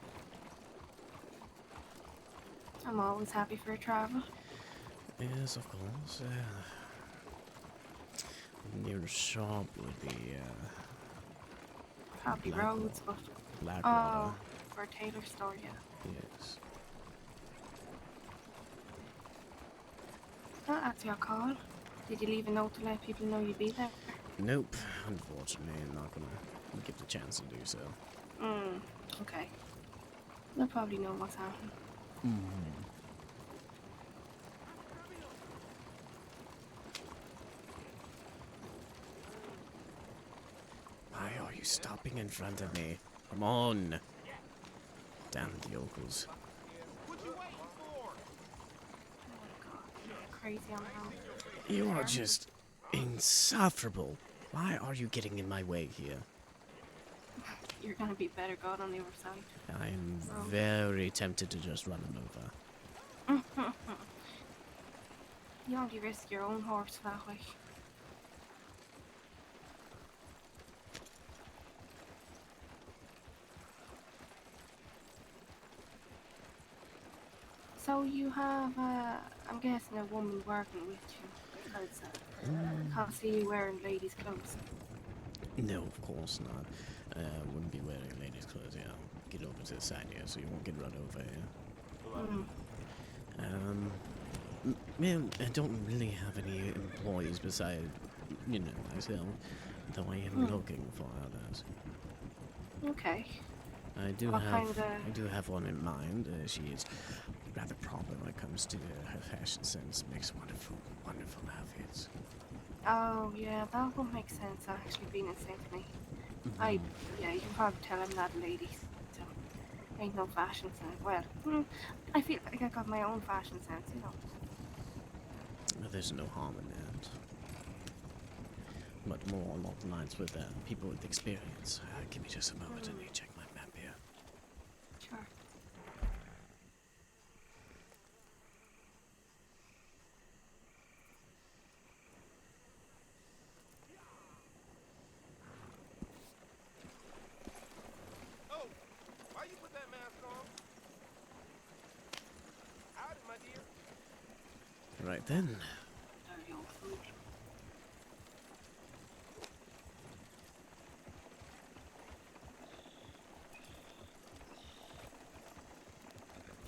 I'm always happy for a travel. Yes, of course. Nearest shop would be Probably roads, but Blackwater. for a tailor store, yeah. Yes. Oh, that's your call. Did you leave a note to let people know you'd be there? Nope. Unfortunately, I'm not gonna get the chance to do so. Okay. They'll probably know what's happening. Why are you stopping in front of me? Come on. Damn the yokels. Crazy on the road. You are just insufferable. Why are you getting in my way here? You're gonna be better God on the other side. I am very tempted to just run him over. You only risk your own horse that way. So you have, I'm guessing a woman working with you, because I can't see you wearing ladies' clothes. No, of course not. I wouldn't be wearing ladies' clothes. Yeah, I'll get over to the side here so you won't get run over here. Man, I don't really have any employees besides, you know, myself, though I am looking for others. Okay. I do have one in mind. She is rather proper when it comes to her fashion sense. Makes wonderful outfits. Oh, yeah, that would make sense, actually, being in Symphony. Yeah, you can probably tell I'm not a lady, so ain't no fashion sense. Well, I feel like I got my own fashion sense, you know. Well, there's no harm in that. But more along the lines with people with experience. Give me just a moment, let me check my map here. Sure. Oh, why you put that mask on? Howdy, my dear. Right then. Dirty old fool.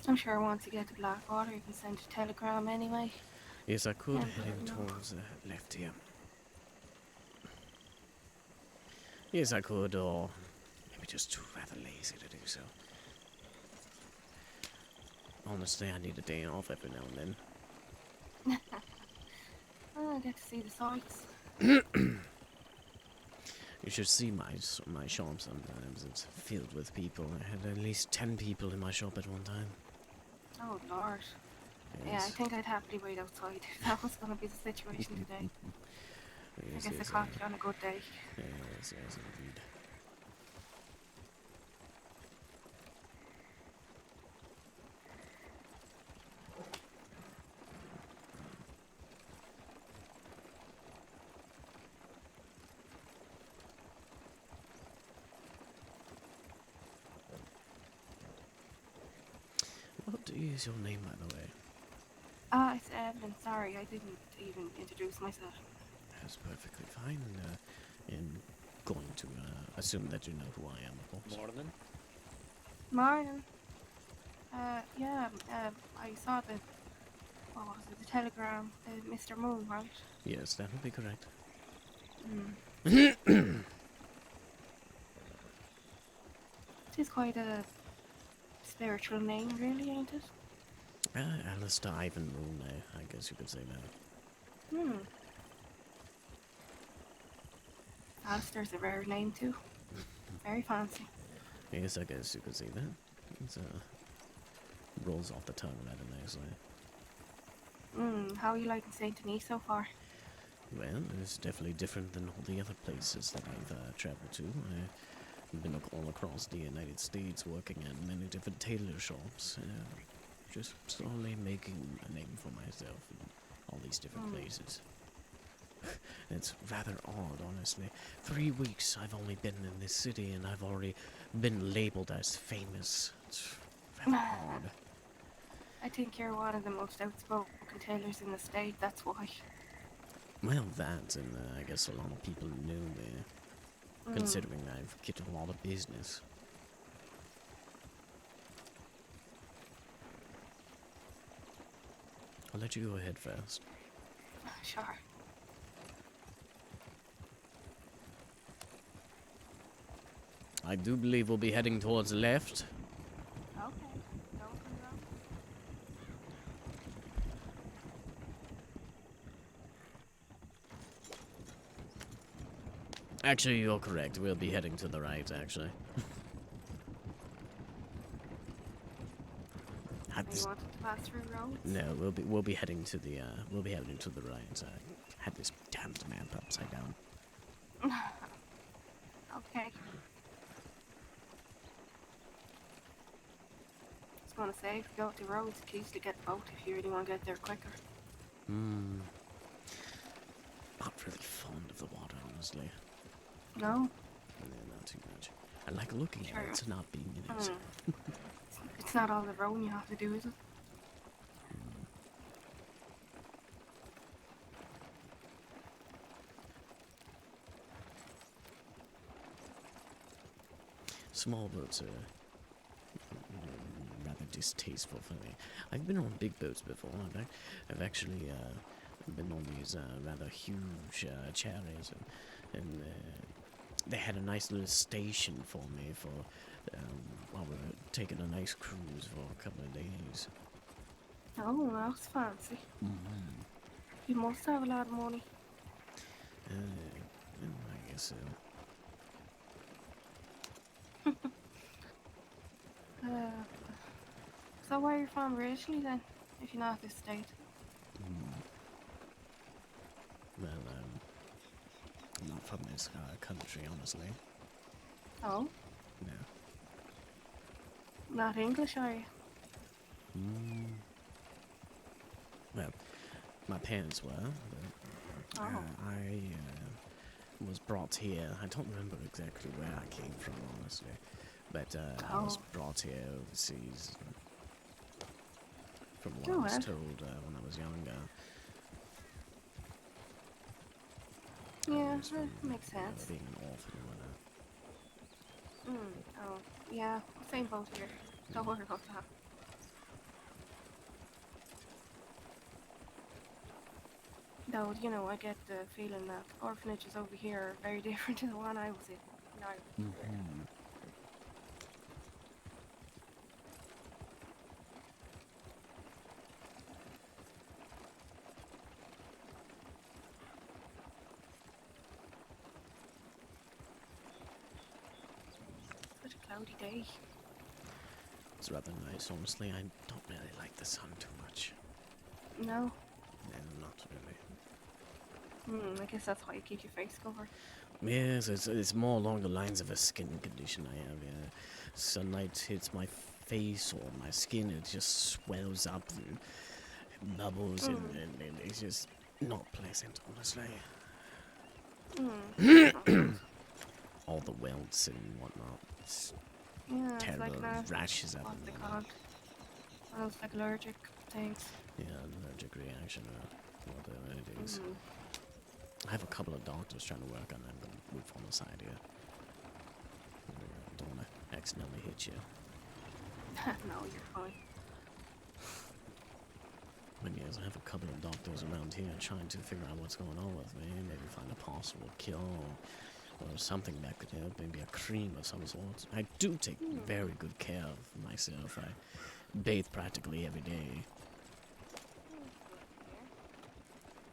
I'm sure once you get to Blackwater, you can send a telegram anyway. Yes, I could heading towards the left here. Yes, I could, or maybe just too rather lazy to do so. Honestly, I need a day off every now and then. I get to see the sights. You should see my shop sometimes. It's filled with people. I had at least 10 people in my shop at one time. Oh, Lord. Yes. Yeah, I think I'd happily wait outside if that was going to be the situation today. Yes, I guess I caught you on a good day. Yes, indeed. is your name, by the way? It's Evelyn. Sorry, I didn't even introduce myself. That's perfectly fine. I'm going to assume that you know who I am, of course. Morning. Morning. Yeah, I saw what was it, the telegram, Mr. Moon, right? Yes, that would be correct. It is quite a spiritual name, really, ain't it? Aleister Ivan Moon, I guess you could say that. Aleister's a rare name, too. Very fancy. Yes, I guess you could say that. It rolls off the tongue rather nicely. How are you liking St. Denis so far? Well, it's definitely different than all the other places that I've traveled to. I've been all across the United States working at many different tailor shops. Just slowly making a name for myself in all these different places. It's rather odd, honestly. 3 weeks I've only been in this city and I've already been labeled as famous. It's rather odd. I think you're one of the most outspoken tailors in the state, that's why. Well, that, and I guess a lot of people knew me, considering I've get a lot of business. I'll let you go ahead first. Sure. I do believe we'll be heading towards the left. Okay. Don't come wrong. Actually, you're correct. We'll be heading to the right, actually. You wanted to pass through roads? No, we'll be heading to the right. I had this damned map upside down. Okay. Just want to say, if you go to the roads, it's easy to get the boat if you really want to get there quicker. Not really fond of the water, honestly. No? No, not too much. I like looking at it, not being in it. It's not all the rowing you have to do, is it? Small boats are rather distasteful for me. I've been on big boats before. I've actually been on these rather huge cherries, and they had a nice little station for me for while we were taking a nice cruise for a couple of days. Oh, that's fancy. You must have a lot of money. I guess so. So where are you from originally then, if you're not this state? Well, I'm not from this country, honestly. Oh? No. Not English, are you? Well, my parents were, but I was brought here. I don't remember exactly where I came from, honestly, but I was brought here overseas from what I was told when I was younger. Yeah, that makes sense. Being an orphan and whatnot. Oh, yeah, same boat here. Don't worry about that. Though, you know, I get the feeling that orphanages over here are very different to the one I was in. Such a cloudy day. It's rather nice, honestly. I don't really like the sun too much. No? No, not really. I guess that's why you keep your face covered. Yes, it's more along the lines of a skin condition I have. Yeah. Sunlight hits my face or my skin, it just swells up and bubbles, and it's just not pleasant, honestly. All the welts and whatnot. It's terrible. It's like rashes up. What's it called? Sounds like allergic things. Yeah, an allergic reaction or whatever it is. Mm. I have a couple of doctors trying to work on it. I'm going to move on the side here. Don't want to accidentally hit you. No, you're fine. But yes, I have a couple of doctors around here trying to figure out what's going on with me. Maybe find a possible cure or something that could help. Maybe a cream of some sort. I do take very good care of myself. I bathe practically every day.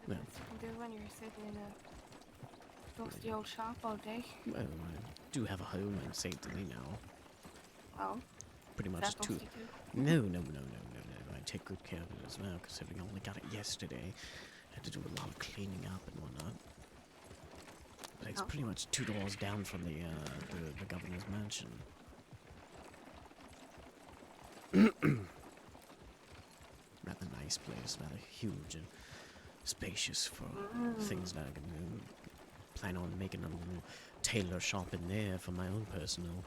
The best you can do when you're sitting in a dusty old shop all day. Well, I do have a home in St. Denis now. Oh? Pretty Is much that two. dusty too? No. I take good care of it as well, considering I only got it yesterday. I had to do a lot of cleaning up and whatnot. But it's pretty much 2 doors down from the governor's mansion. Rather nice place, rather huge and spacious for things that I can do. Plan on making a little tailor shop in there for my own personal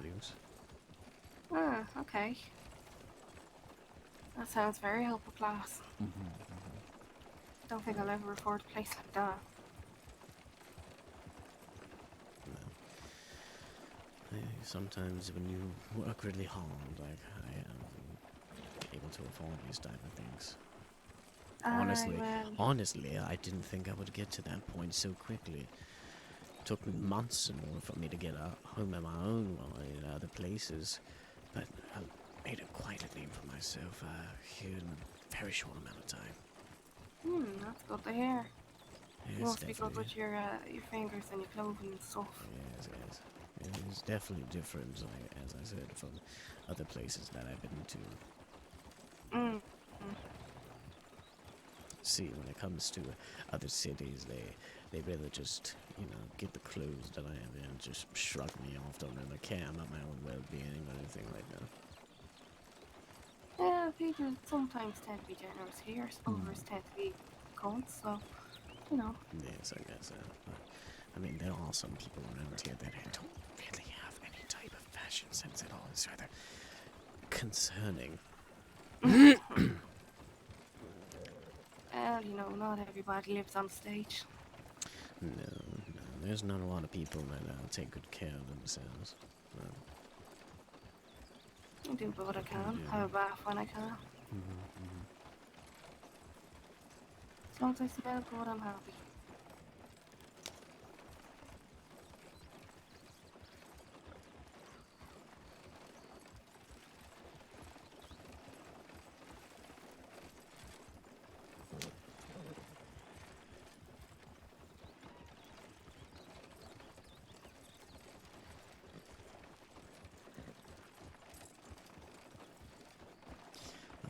use. Ah, okay. That sounds very upper class. Don't think I'll ever afford a place like that. Sometimes when you work really hard, like I am, able to afford these type of things. Honestly, I didn't think I would get to that point so quickly. It took months in order for me to get a home of my own while in other places, but I made quite a name for myself here in a very short amount of time. That's good to hear. Yes, You must be good definitely. with your fingers and your clothing and stuff. Yes. It's definitely different, as I said, from other places that I've been to. See, when it comes to other cities, they really just, get the clothes that I have and just shrug me off, don't really care about my own well-being or anything like that. Yeah, people sometimes tend to be generous here, others tend to be cunts, so, Yes, I guess. I mean, there are some people around here that don't really have any type of fashion sense at all. It's rather concerning. Well, not everybody lives on stage. No, there's not a lot of people that take good care of themselves. I do what I can, have a bath when I can. As long as I smell good, I'm happy.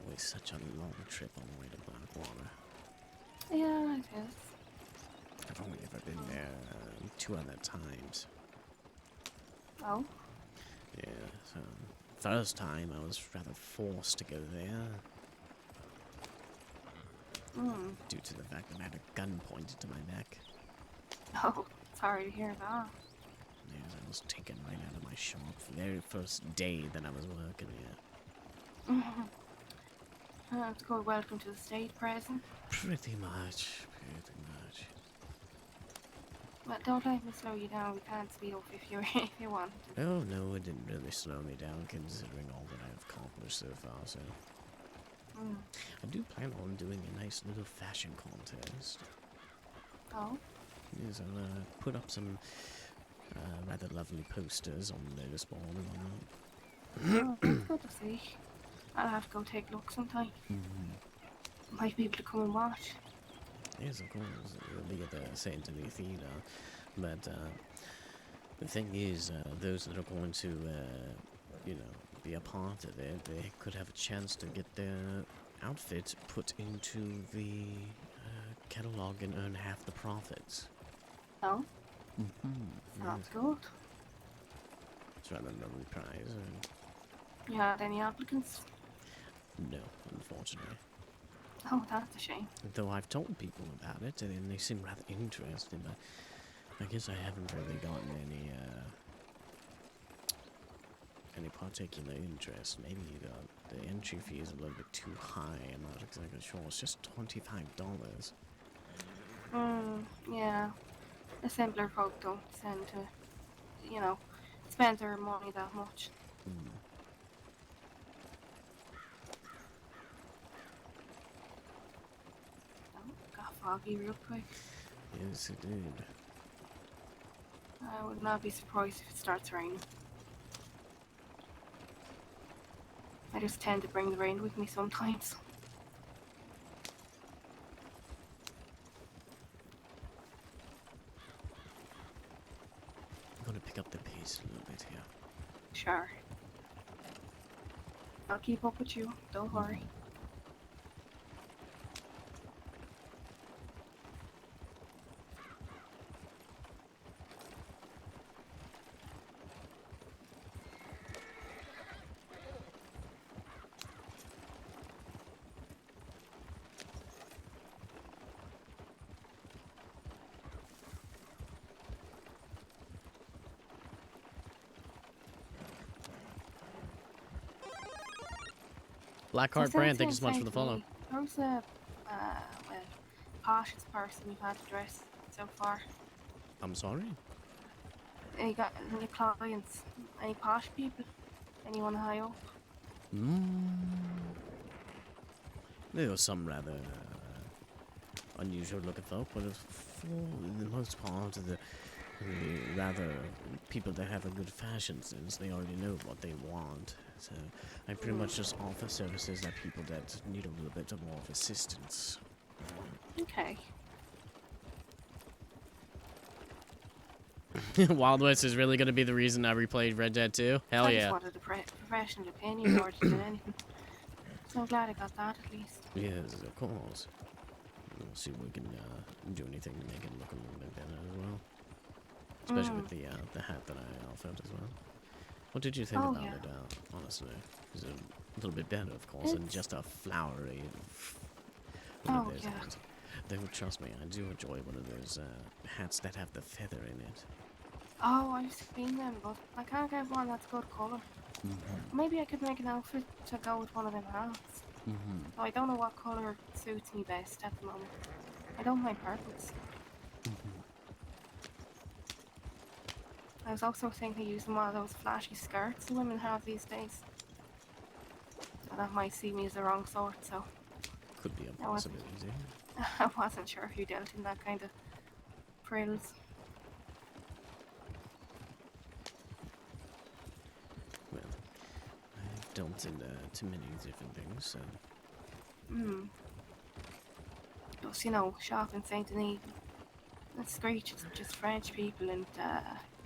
Always such a long trip on the way to Blackwater. Yeah, I guess. I've only ever been there 2 other times. Oh? Yeah, so first time I was rather forced to go there. Due to the fact that I had a gun pointed to my neck. Oh, sorry to hear that. Yes, I was taken right out of my shop the very first day that I was working here. It's called Welcome to the State Prison. Pretty much. But don't let me slow you down. We can't speed up if you want. Oh no, it didn't really slow me down considering all that I've accomplished so far, so... I do plan on doing a nice little fashion contest. Oh? Yes, I'll put up some rather lovely posters on the notice board and whatnot. Oh, that's good to see. I'll have to go take a look sometime. Might be able to come and watch. Yes, of course. It'll be at the St. Denis Theatre. But the thing is, those that are going to, be a part of it, they could have a chance to get their outfit put into the catalog and earn half the profits. Oh? Sounds good. It's rather a lovely prize. You had any applicants? No, unfortunately. Oh, that's a shame. Though I've told people about it, and they seem rather interested, but I guess I haven't really gotten any particular interest. Maybe the entry fee is a little bit too high. I'm not exactly sure. It's just $25. Yeah. The simpler folk don't tend to, you know, spend their money that much. Oh, got foggy real quick. Yes, it did. I would not be surprised if it starts raining. I just tend to bring the rain with me sometimes. I'm gonna pick up the pace a little bit here. Sure. I'll keep up with you, don't worry. Blackheart Brand, thank you so much for the follow. Who's the poshest person you've had to dress so far? I'm sorry? Any clients? Any posh people? Anyone high up? There were some rather unusual looking folk, but for the most part, the rather people that have a good fashion sense, they already know what they want. So I pretty much just offer services that people that need a little bit more of assistance. Okay. Wild West is really going to be the reason I replayed Red Dead 2? Hell I yeah. just wanted a professional opinion more than anything. So I'm glad I got that at least. Yes, of course. We'll see if we can do anything to make it look a little bit better as well. Especially with the hat that I offered as well. What did you think about it, honestly? It's a little bit better, of course, than just a flowery... They would trust me, I do enjoy one of those hats that have the feather in it. Oh, I've seen them, but I can't get one that's good colour. Maybe I could make an outfit to go with one of them hats. So I don't know what colour suits me best at the moment. I don't mind purples. I was also thinking of using one of those flashy skirts the women have these days. So that might see me as the wrong sort, so... Could be a possibility. I wasn't sure if you dealt in that kind of frills. Well, I've dealt in too many different things, so... Just, you know, shop in Saint Denis. That's great, just French people and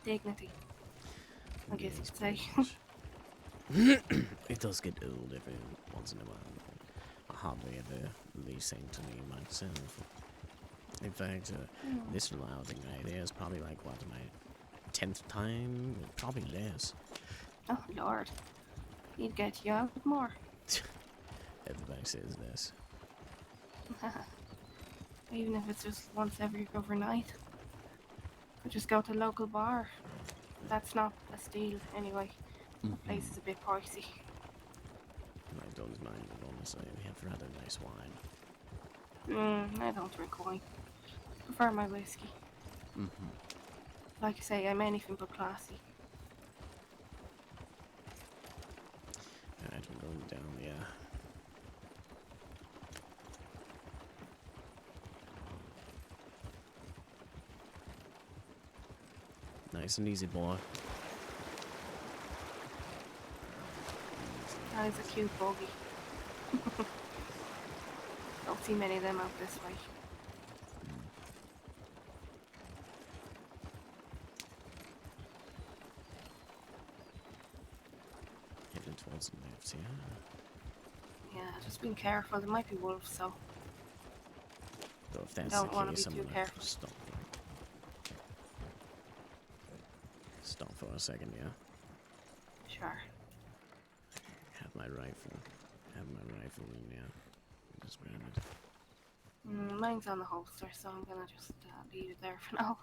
dignity, I guess you could say. It does get old every once in a while. I hardly ever leave Saint Denis myself. In fact, this outing right here is probably like, what, my 10th time? Probably less. Oh, Lord. He'd get you out more. Everybody says this. Even if it's just once every overnight. Could just go to a local bar. That's not a steal, anyway. The place is a bit pricey. I don't mind it, honestly. We have rather nice wine. I don't drink wine. Prefer my whiskey. Like I say, I'm anything but classy. Alright, we're going down, yeah. Nice and easy, boy. That is a cute bogey. Don't see many of them out this way. Heading towards the left, yeah. Yeah, just being careful. There might be wolves, so... So if that's don't the want case, to be I'm too gonna careful. Stop for a second, yeah. Sure. Have my rifle. And yeah. Just grab it. Mine's on the holster, so I'm gonna just leave it there for now.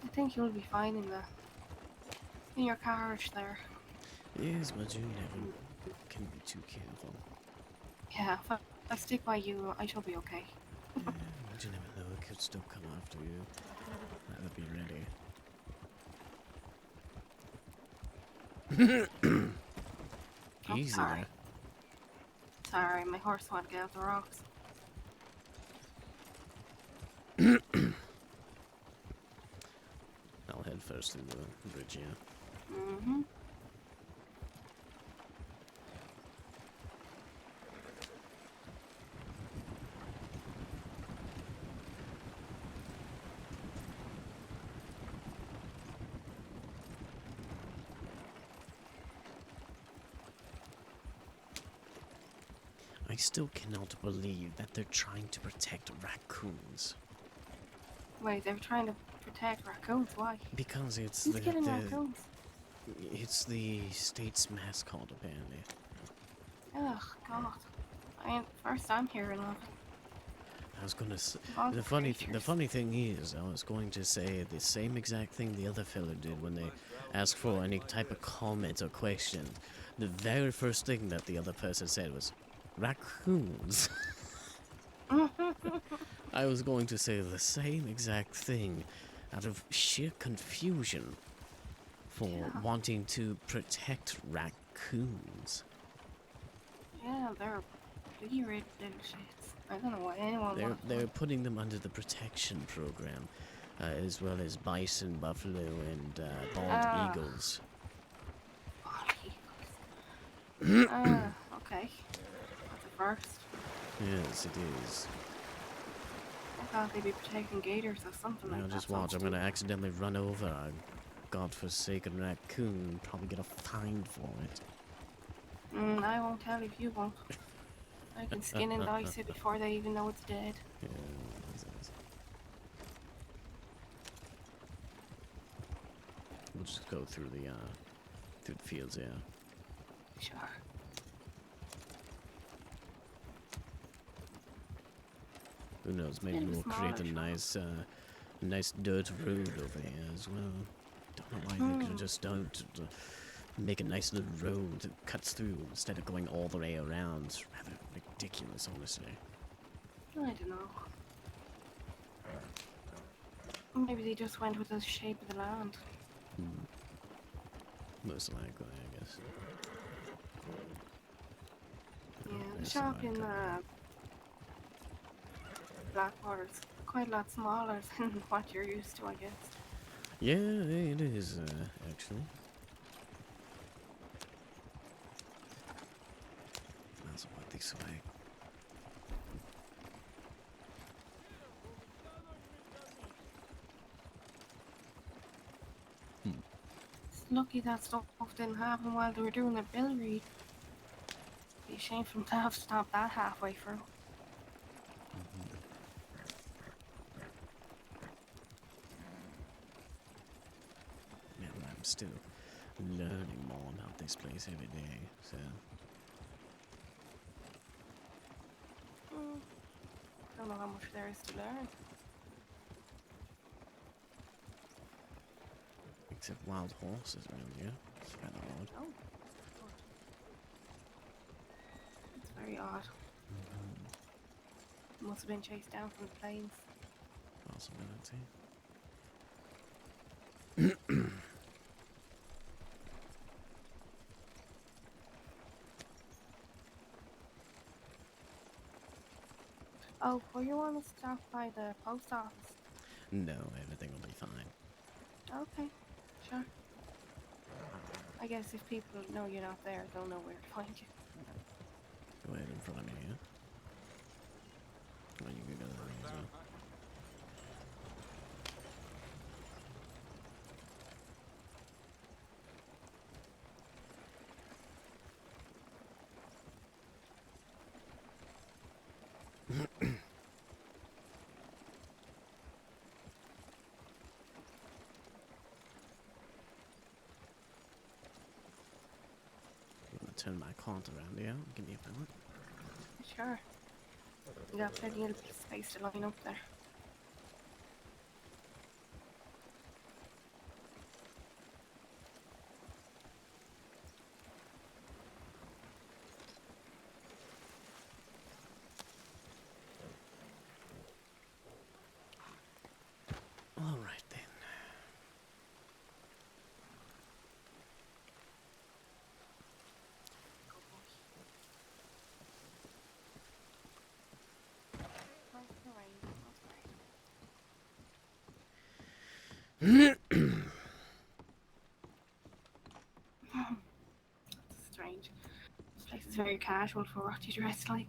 I think you'll be fine in your carriage there. Yes, but you never can be too careful. Yeah, if I stick by you, I shall be okay. But you never know, it could still come after you. Rather be ready. Oh, Easy sorry. there. Sorry, my horse wanted to get out the rocks. I'll head first through the bridge, yeah. Mm-hmm. I still cannot believe that they're trying to protect raccoons. Wait, they're trying to protect raccoons? Why? Because it's Who's killing raccoons? it's the state's mascot, apparently. Ugh, God. First I'm hearing of it. I was gonna say, All the creatures. funny thing is, I was going to say the same exact thing the other fella did when they asked for any type of comment or question. The very first thing that the other person said was, raccoons. I was going to say the same exact thing out of sheer confusion for wanting to protect raccoons. Yeah, they're pretty red little shits. I don't know why anyone They're putting them under the protection program, as well as bison, buffalo, and bald eagles. Okay. That's a first. Yes, it is. I thought they'd be protecting gators or something like Now that. just watch, I'm gonna accidentally run over a godforsaken raccoon, probably get a fine for it. I won't tell if you won't. I can skin and dice it before they even know it's dead. Yeah, we'll just go through the fields, yeah. Sure. Who knows, maybe we'll create a nice dirt road over here as well. Don't know why they could just don't make a nice little road that cuts through instead of going all the way around. It's rather ridiculous, honestly. I don't know. Maybe they just went with the shape of the land. Most likely, I guess. Yeah, the shop in Blackwater's quite a lot smaller than what you're used to, I guess. Yeah, it is, actually. That's what this way. It's lucky that stuff didn't happen while they were doing their bill read. Be a shame for them to have stopped that halfway through. Yeah, but I'm still learning more about this place every day, so... Don't know how much there is to learn. Except wild horses around here. It's rather odd. Oh. It's very odd. Must have been chased down from the plains. Possibility. Oh, well, you want to stop by the post office? No, everything will be fine. Okay, sure. I guess if people know you're not there, they'll know where to find you. Go ahead in front of me, yeah? Well, you can go that way as well. I'm gonna turn my cart around here. Give me a moment. Sure. You got plenty of space to line up there. All right then. Strange. This place is very casual for what you dress like.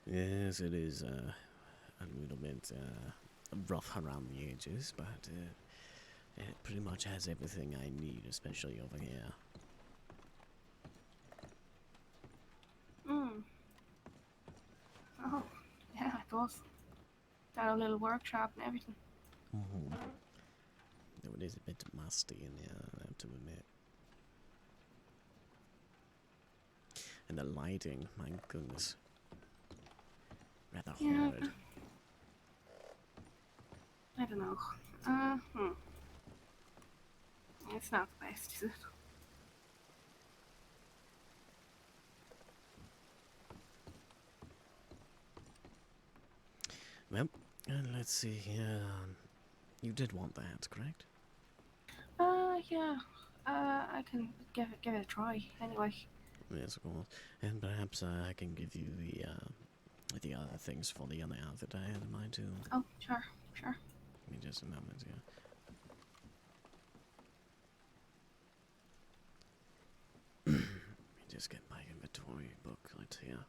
Yes, it is a little bit rough around the edges, but it pretty much has everything I need, especially over here. Hmm. Oh, yeah, it does. Got a little workshop and everything. Mm-hmm. Though it is a bit musty in here, I have to admit. And the lighting, my goodness. Rather horrid. I don't know. It's not the best, is it? Well, let's see here. You did want that, correct? Yeah. I can give it a try anyway. Yes, of course. And perhaps I can give you the other things for the other outfit I had in mind too. Oh, sure. Give me just a moment here. Let me just get my inventory booklet here.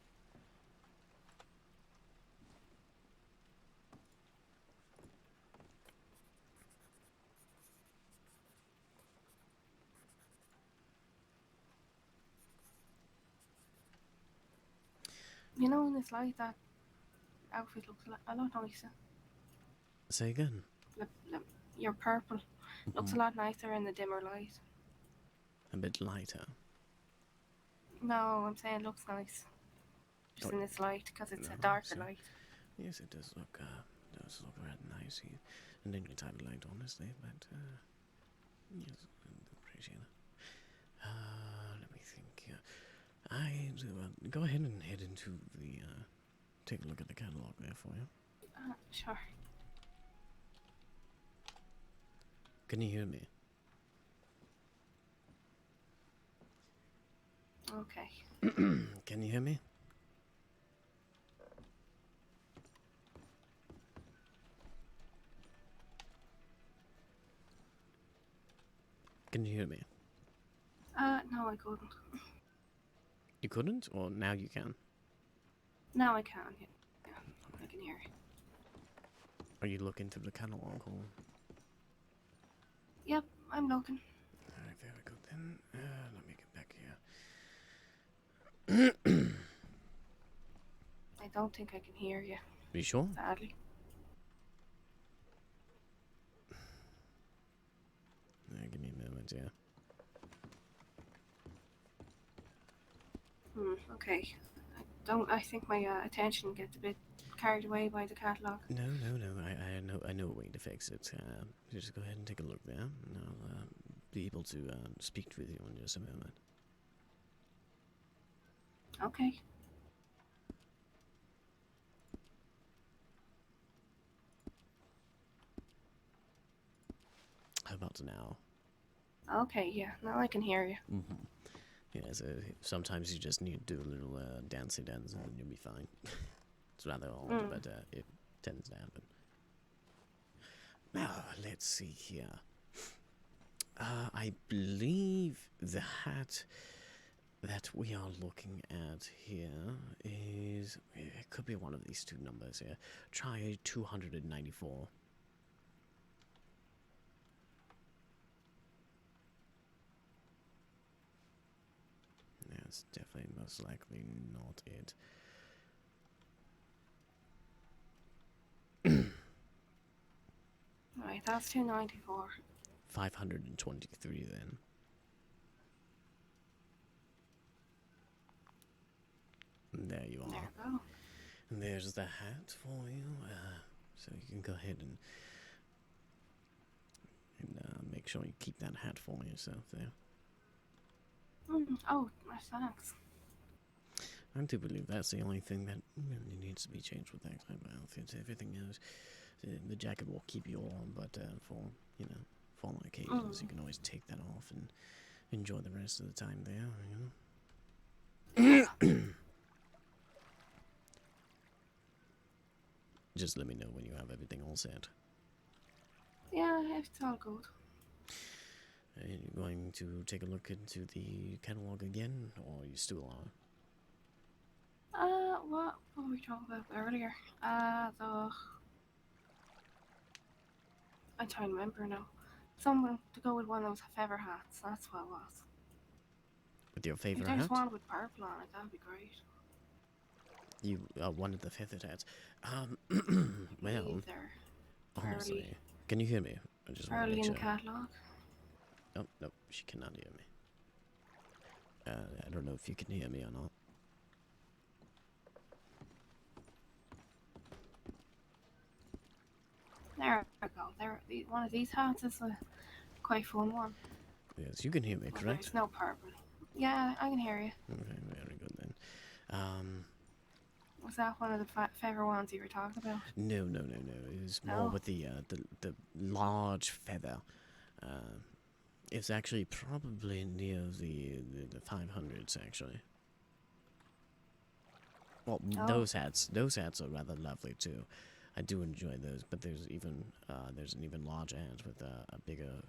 You know, in this light, that outfit looks a lot nicer. Say again. Your purple looks a lot nicer in the dimmer light. A bit lighter. No, I'm saying it looks nice. Just in this light, because it's a darker light. Yes, it does look rather nice here. And any type of light, honestly, but yes, I appreciate it. Let me think here. I do. Go ahead and head into the. Take a look at the catalog there for you. Sure. Can you hear me? Okay. Can you hear me? Can you hear me? No, I couldn't. You couldn't, or now you can? Now I can. Yeah, I can hear you. Are you looking through the catalog? Or? Yep, I'm looking. Alright, very good then. Let me get back here. I don't think I can hear you. Are you sure? Sadly. Give me a moment, yeah. Okay. I think my attention gets a bit carried away by the catalog. No. I know a way to fix it. Just go ahead and take a look there, and I'll be able to speak with you in just a moment. Okay. How about now? Okay, yeah. Now I can hear you. Mm-hmm. Yeah, so sometimes you just need to do a little dancey dance and then you'll be fine. It's rather odd, but it tends to happen. Now, let's see here. I believe the hat that we are looking at here is... It could be one of these two numbers here. Try 294. That's definitely most likely not it. Right, that's 294. 523 then. And there you are. There we go. And there's the hat for you. So you can go ahead and make sure you keep that hat for yourself there. Oh, thanks. I do believe that's the only thing that really needs to be changed with that type of outfit. Everything else, the jacket will keep you warm, but for, you know, formal occasions, you can always take that off and enjoy the rest of the time there, you know? Just let me know when you have everything all set. Yeah, it's all good. Are you going to take a look into the catalog again, or you still are? What were we talking about earlier? I'm trying to remember now. Someone to go with one of those feather hats, that's what it was. With your favorite if hat? there's one with purple on it, that'd be great. You wanted the feathered hats. Well, honestly, can you hear me? I just want to Early make in sure. the catalogue. Oh, no, she cannot hear me. I don't know if you can hear me or not. There we go. One of these hats is a quite fun one. Yes, you can hear me, correct? There's no purple. Yeah, I can hear you. Okay, very good then. Was that one of the feather ones you were talking about? No. It was more with the large feather. It's actually probably near the 500s, actually. Well, those hats are rather lovely too. I do enjoy those, but there's an even larger hat with a bigger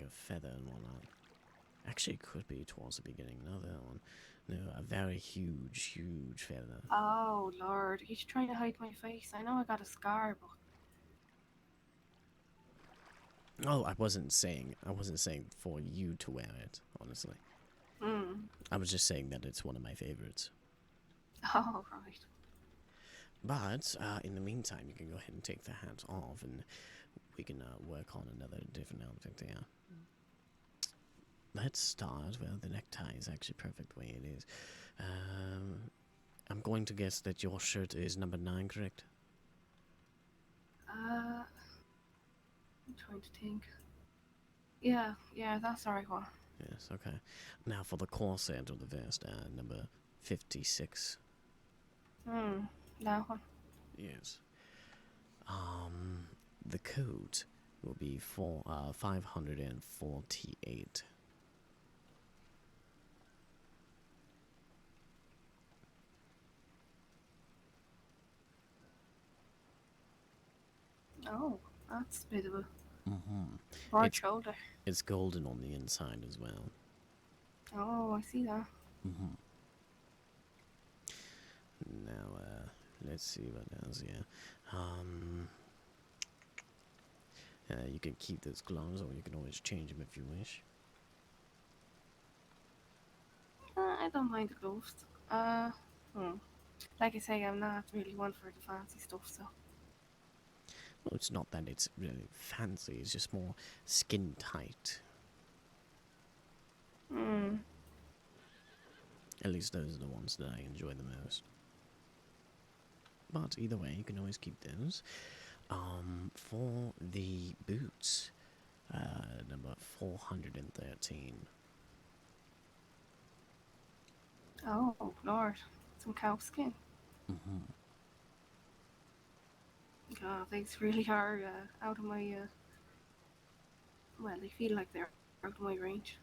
feather and whatnot. Actually, it could be towards the beginning. No, that one. No, a very huge feather. Oh Lord, he's trying to hide my face. I know I got a scar, but Oh, I wasn't saying for you to wear it, honestly. I was just saying that it's one of my favorites. Oh, right. But in the meantime, you can go ahead and take the hat off, and we can work on another different outfit there. Let's start. Well, the necktie is actually perfect the way it is. I'm going to guess that your shirt is number 9, correct? I'm trying to think. Yeah, that's the right one. Yes, okay. Now for the corset of the vest, number 56. That one. Yes. The coat will be 548. Oh, that's a bit of a broad shoulder. It's golden on the inside as well. Oh, I see that. Now, let's see what else here. You can keep those gloves, or you can always change them if you wish. I don't mind the gloves. Like I say, I'm not really one for the fancy stuff, so. Well, it's not that it's really fancy, it's just more skin tight. At least those are the ones that I enjoy the most. But either way, you can always keep those. For the boots, number 413. Oh, Lord. Some cow skin. God, these really are out of my, well, they feel like they're out of my range.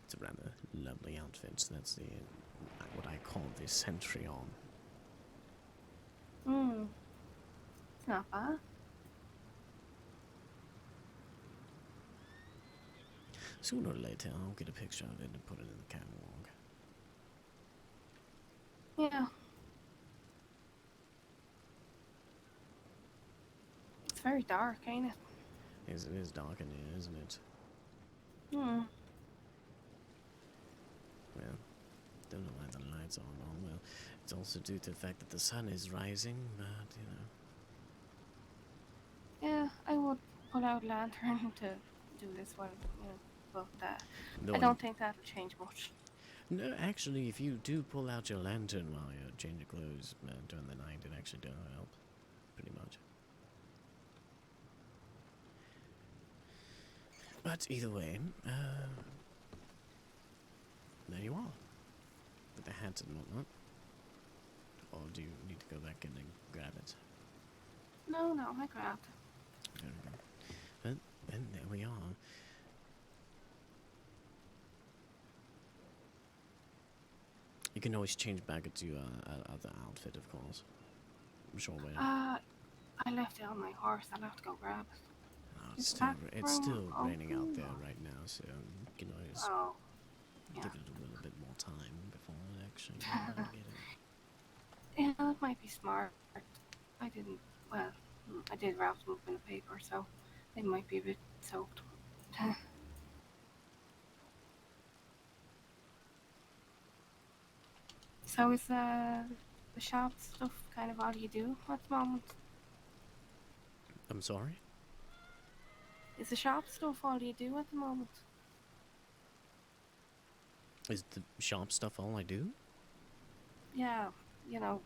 It's a rather lovely outfits. That's the what I call the sentry on. It's not bad. Sooner or later, I'll get a picture of it and put it in the catalog. Yeah. It's very dark, ain't it? It is dark in here, isn't it? Hmm. Well, don't know why the lights aren't on. Well, it's also due to the fact that the sun is rising, but, you know. Yeah, I would pull out a lantern to do this one, you know, but No, I don't think that'll change much. No, actually, if you do pull out your lantern while you're changing clothes during the night, it actually does help, pretty much. But either way, there you are, with the hats and whatnot. Or do you need to go back in and grab it? No, I grabbed it. Very good. But then there we are. You can always change back into other outfit, of course. I'm sure where. I left it on my horse. I'll have to go grab it. Oh, it's still raining out there right now, so you can always give it a little bit more time before it actually get it. Yeah, it might be smart. I didn't. Well, I did wrap them up in a paper, so they might be a bit soaked. So is the shop stuff kind of all you do at the moment? I'm sorry? Is the shop stuff all you do at the moment? Is the shop stuff all I do? Yeah, you know,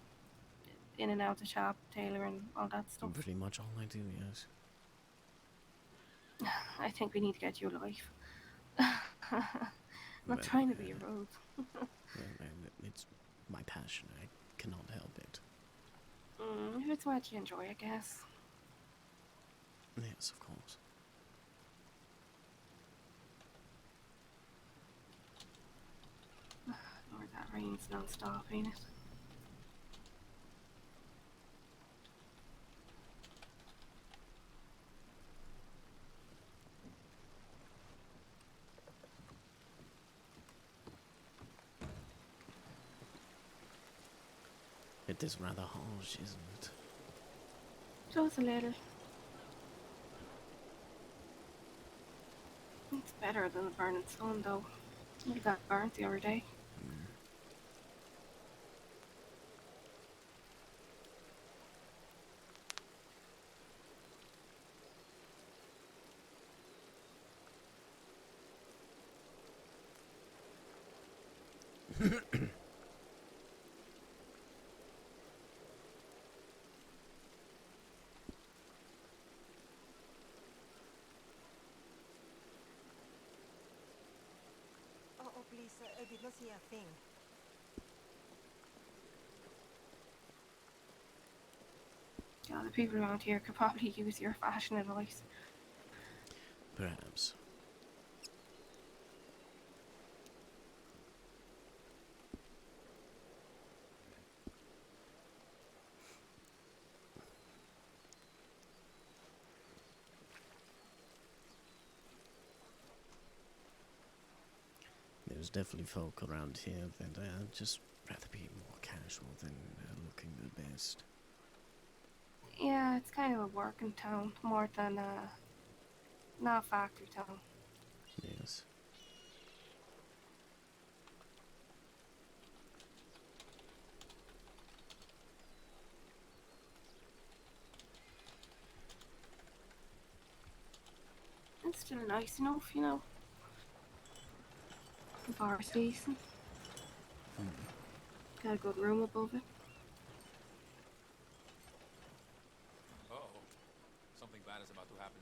in and out the shop, tailoring, all that stuff. Pretty much all I do, yes. I think we need to get you a life. I'm not trying to be rude. It's my passion. I cannot help it. If it's what you enjoy, I guess. Yes, of course. Lord, that rain's non-stop, ain't it? It is rather harsh, isn't it? Just a little. It's better than the burning sun, though. We got burnt the other day. Oh, please, I did not see a thing. Yeah, the people around here could probably use your fashion advice. Perhaps. There's definitely folk around here that just rather be more casual than looking their best. Yeah, it's kind of a working town more than not a factory town. Yes. It's still nice enough, you know. The bar's decent. Got a good room above it. Uh-oh. Something bad is about to happen.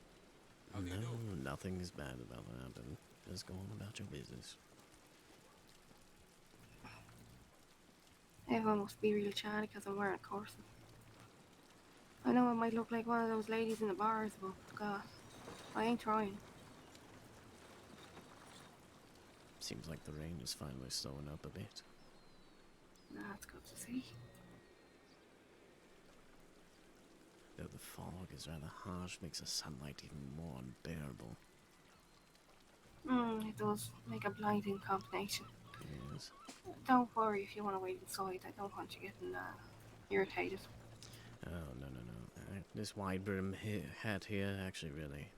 No, nothing is bad about to happen. Just go on about your business. Everyone must be real chatty because I'm wearing a corset. I know I might look like one of those ladies in the bars, but God, I ain't trying. Seems like the rain is finally slowing up a bit. That's good to see. Though the fog is rather harsh, makes the sunlight even more unbearable. It does make a blinding combination. Yes. Don't worry if you want to wait inside. I don't want you getting irritated. Oh, no. This wide brim hat here actually really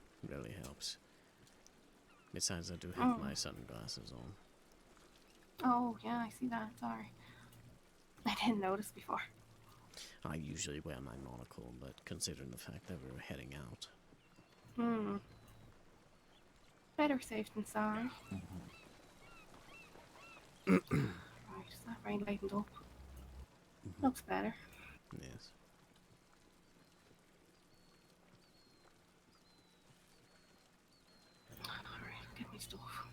helps. Besides, I do have my sunglasses on. Oh, yeah, I see that. Sorry. I didn't notice before. I usually wear my monocle, but considering the fact that we were heading out. Better safe than sorry. Right, is that rain lightened up? Looks better. Yes. Alright, get me stuff.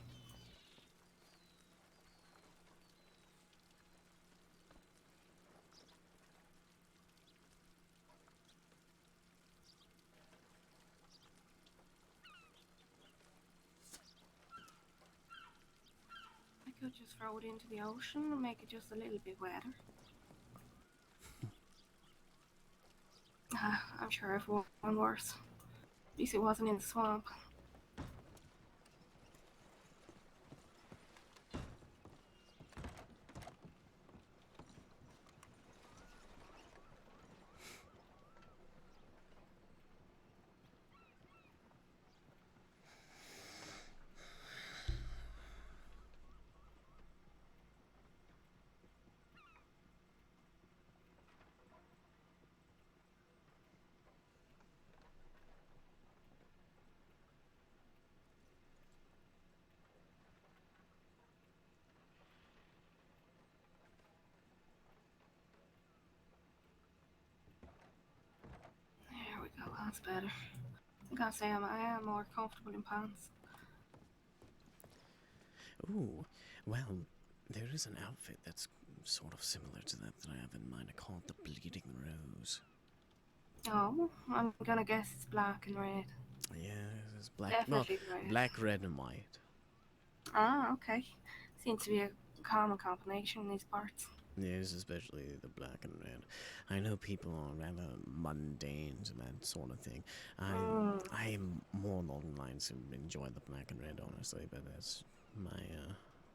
I could just throw it into the ocean and make it just a little bit wetter. I'm sure I've one worse. At least it wasn't in the swamp. There we go, that's better. I gotta say, I am more comfortable in pants. Ooh, well, there is an outfit that's sort of similar to that I have in mind. I call it the Bleeding Rose. Oh, I'm gonna guess it's black and red. Yeah, it's black. Definitely well, red. black, red, and white. Ah, okay. Seems to be a common combination in these parts. Yes, especially the black and red. I know people are rather mundane and that sort of thing. I am more along the lines of enjoy the black and red, honestly, but that's my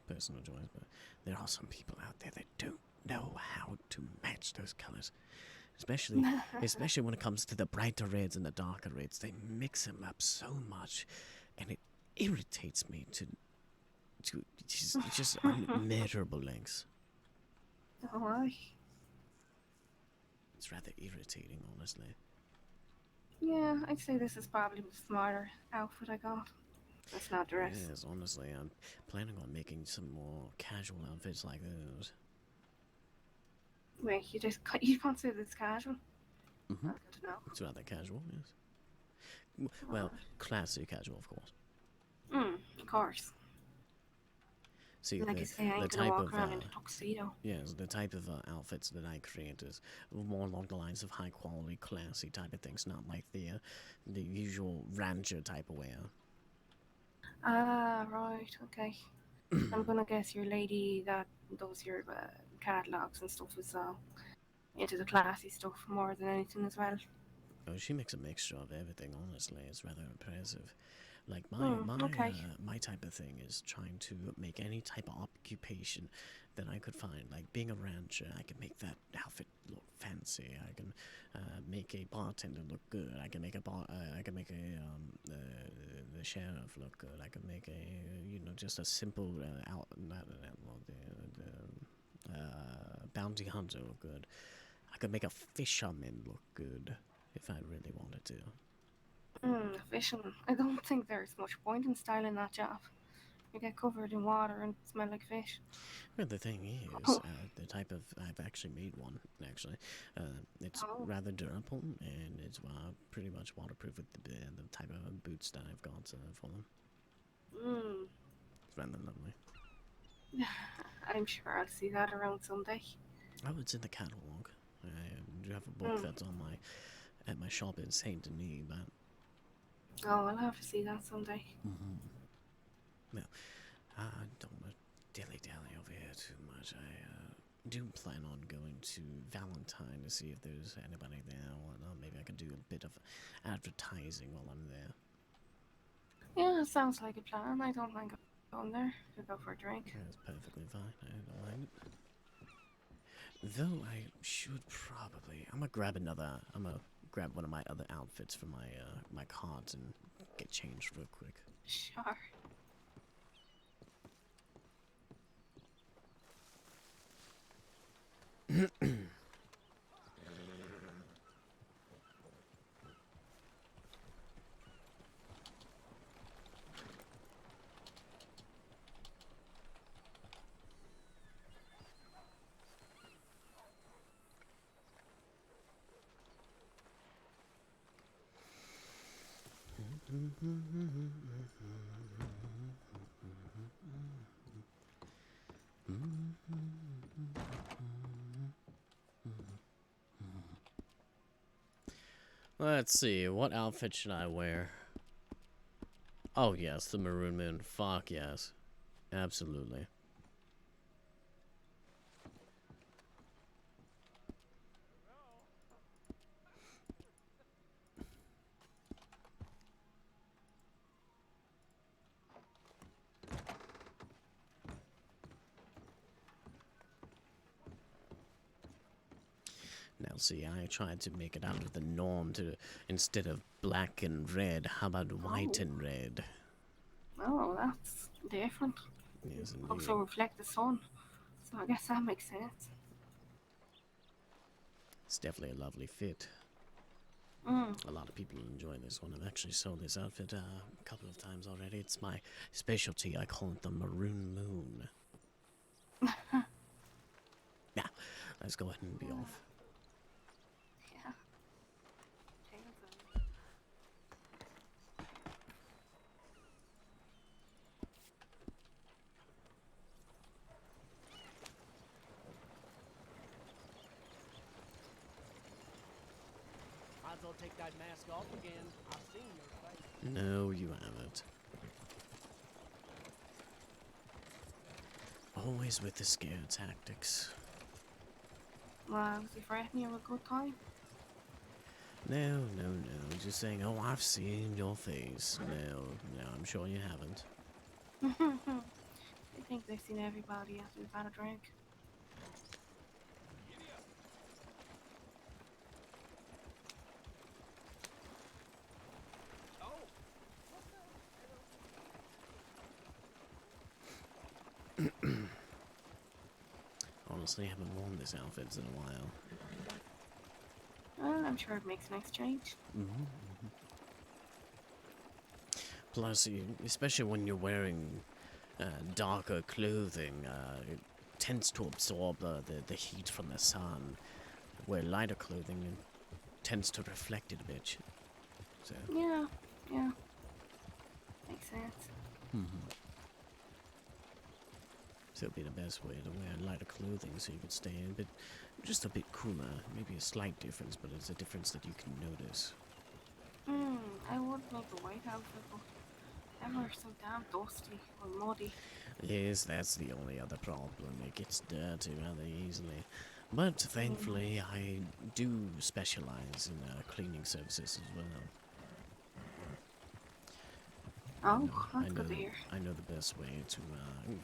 personal choice. But there are some people out there that don't know how to match those colors. Especially when it comes to the brighter reds and the darker reds. They mix them up so much, and it irritates me to just unmeasurable lengths. Why? It's rather irritating, honestly. Yeah, I'd say this is probably the smarter outfit I got. That's not dress. Yes, honestly, I'm planning on making some more casual outfits like those. Wait, you consider this casual? Mm-hmm. That's good to know. It's rather casual, yes. Well, classy casual, of course. Of course. See, like I say, I ain't gonna walk around in a tuxedo. Yes, the type of outfits that I create is more along the lines of high quality, classy type of things, not like the usual rancher type of wear. Ah, right, okay. I'm gonna guess your lady that does your catalogs and stuff is into the classy stuff more than anything as well. Oh, she makes a mixture of everything, honestly. It's rather impressive. Like my type of thing is trying to make any type of occupation that I could find. Like being a rancher, I can make that outfit look fancy. I can make a bartender look good. I can make the sheriff look good. I can make just a simple bounty hunter look good. I could make a fisherman look good if I really wanted to. Fishing. I don't think there's much point in styling that job. You get covered in water and smell like fish. Well, the thing is, the type of I've actually made one. Actually, it's rather durable and it's pretty much waterproof with the type of boots that I've got for them. It's rather lovely. I'm sure I'll see that around someday. Oh, it's in the catalog. I do have a book that's on at my shop in Saint Denis, but. Oh, I'll have to see that someday. Well, I don't want to dilly-dally over here too much. I do plan on going to Valentine to see if there's anybody there or whatnot. Maybe I could do a bit of advertising while I'm there. Yeah, it sounds like a plan. I don't mind going there to go for a drink. That's perfectly fine. I don't mind it. Though I should probably... I'm gonna grab one of my other outfits from my my cards and get changed real quick. Sure. Let's see, what outfit should I wear? Oh yes, the Maroon Moon. Fuck yes. Absolutely. Now see, I tried to make it out of the norm to, instead of black and red, how about white and red? Oh, that's different. Yes, indeed. Also reflect the sun. So I guess that makes sense. It's definitely a lovely fit. Mm. A lot of people enjoy this one. I've actually sold this outfit a couple of times already. It's my specialty. I call it the Maroon Moon. Now, let's go ahead and be off. Yeah. Might as well take that mask off again. I've seen your face. No, you haven't. Always with the scare tactics. Was he threatening you a good time? No, no, no. Just saying, oh, I've seen your face. No, no, I'm sure you haven't. I think they've seen everybody after we've had a drink. Honestly, I haven't worn this outfit in a while. Well, I'm sure it makes a nice change. Plus, especially when you're wearing darker clothing, it tends to absorb the heat from the sun. Where lighter clothing tends to reflect it a bit. So. Yeah, yeah. Makes sense. So it'd be the best way to wear lighter clothing so you could stay a bit, just a bit cooler. Maybe a slight difference, but it's a difference that you can notice. I would make a white outfit, but ever so damn dusty or muddy. Yes, that's the only other problem. It gets dirty rather easily. But thankfully, I do specialize in cleaning services as well. Oh, that's good to hear. I know the best way to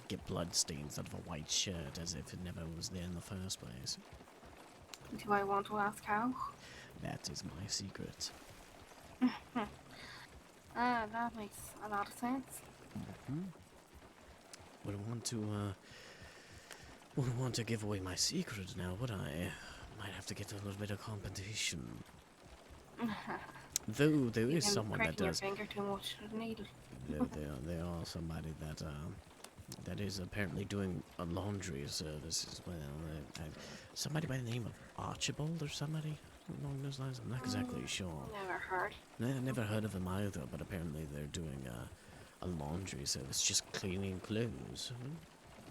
get blood stains out of a white shirt as if it never was there in the first place. Do I want to ask how? That is my secret. That makes a lot of sense. Wouldn't want to give away my secret now, would I? Might have to get a little bit of competition. Though there is someone that does. Your finger too much with the needle. There are somebody that is apparently doing a laundry service as well. Somebody by the name of Archibald or somebody along those lines. I'm not exactly sure. Never heard. Never heard of them either. But apparently they're doing a laundry service, just cleaning clothes.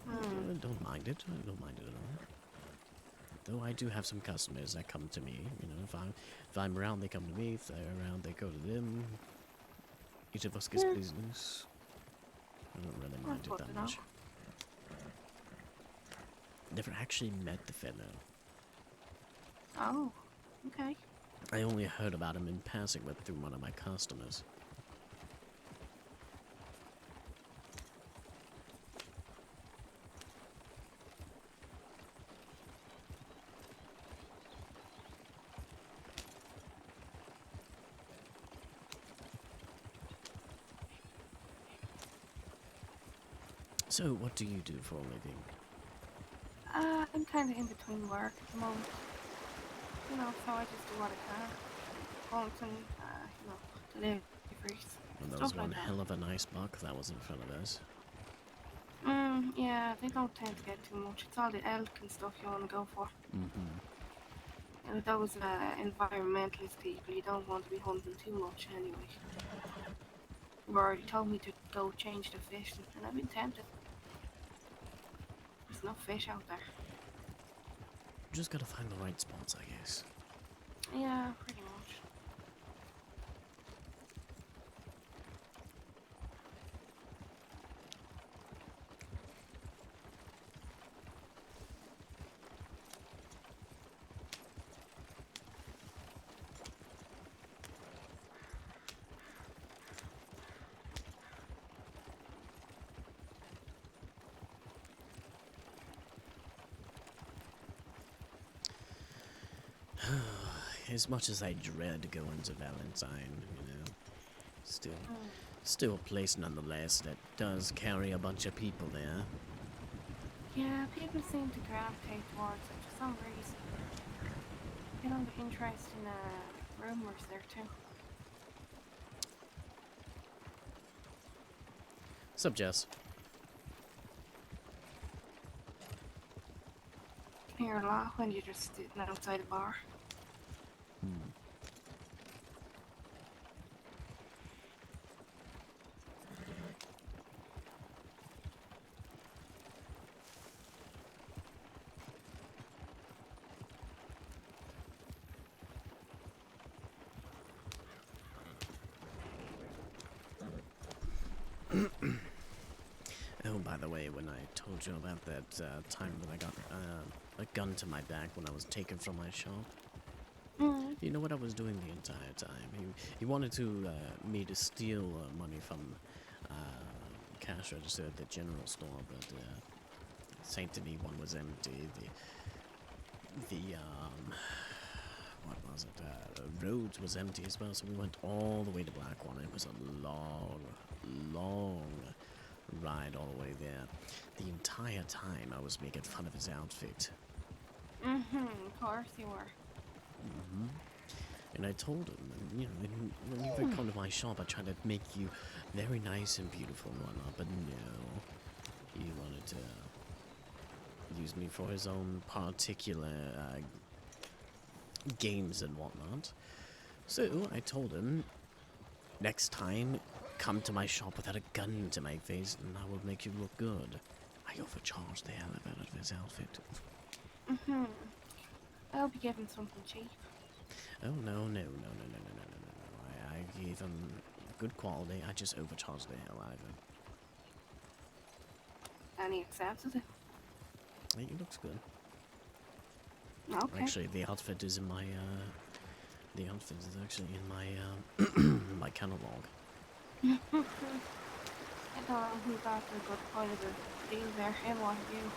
I don't mind it. I don't mind it at all. Though I do have some customers that come to me. You know, if I'm around, they come to me. If they're around, they go to them. Each of us gets business. I don't really mind it that much. Never actually met the fellow. Oh, okay. I only heard about him in passing through one of my customers. So, what do you do for a living? I'm kind of in between work at the moment. You know, so I just do what I can. Going to, you know, deliveries. Well, that stuff was one like that. hell of a nice buck that was in front of us. Yeah, they don't tend to get too much. It's all the elk and stuff you want to go for. Mm-hmm. And those environmentalist people, you don't want to be hunting too much anyway. You've already told me to go change the fish, and I've been tempted. There's no fish out there. Just gotta find the right spots, I guess. Yeah, pretty much. As much as I dread going to Valentine, you know, still a place nonetheless that does carry a bunch of people there. Yeah, people seem to gravitate towards it for some reason. Get on the interest in rumors there too. Sup, Jess? Hear a lot when you're just sitting outside a bar. Oh, by the way, when I told you about that time that I got a gun to my back when I was taken from my shop, you know what I was doing the entire time? He wanted to me to steal money from cash register at the general store, but Saint Denis one was empty. What was it? Rhodes was empty as well, so we went all the way to Blackwater. It was a long ride all the way there. The entire time I was making fun of his outfit. Of course you were. And I told him, you know, when you ever come to my shop, I try to make you very nice and beautiful and whatnot, but no. He wanted to use me for his own particular games and whatnot. So I told him, next time, come to my shop without a gun to my face and I will make you look good. I overcharged the hell out of his outfit. I'll be giving something cheap. Oh, no. I gave him good quality. I just overcharged the hell out of him. And he accepted it. He looks good. Okay. Actually, the outfit is in my, the outfit is actually in my, my catalog. I don't know who got the good part of the deal there, him or you.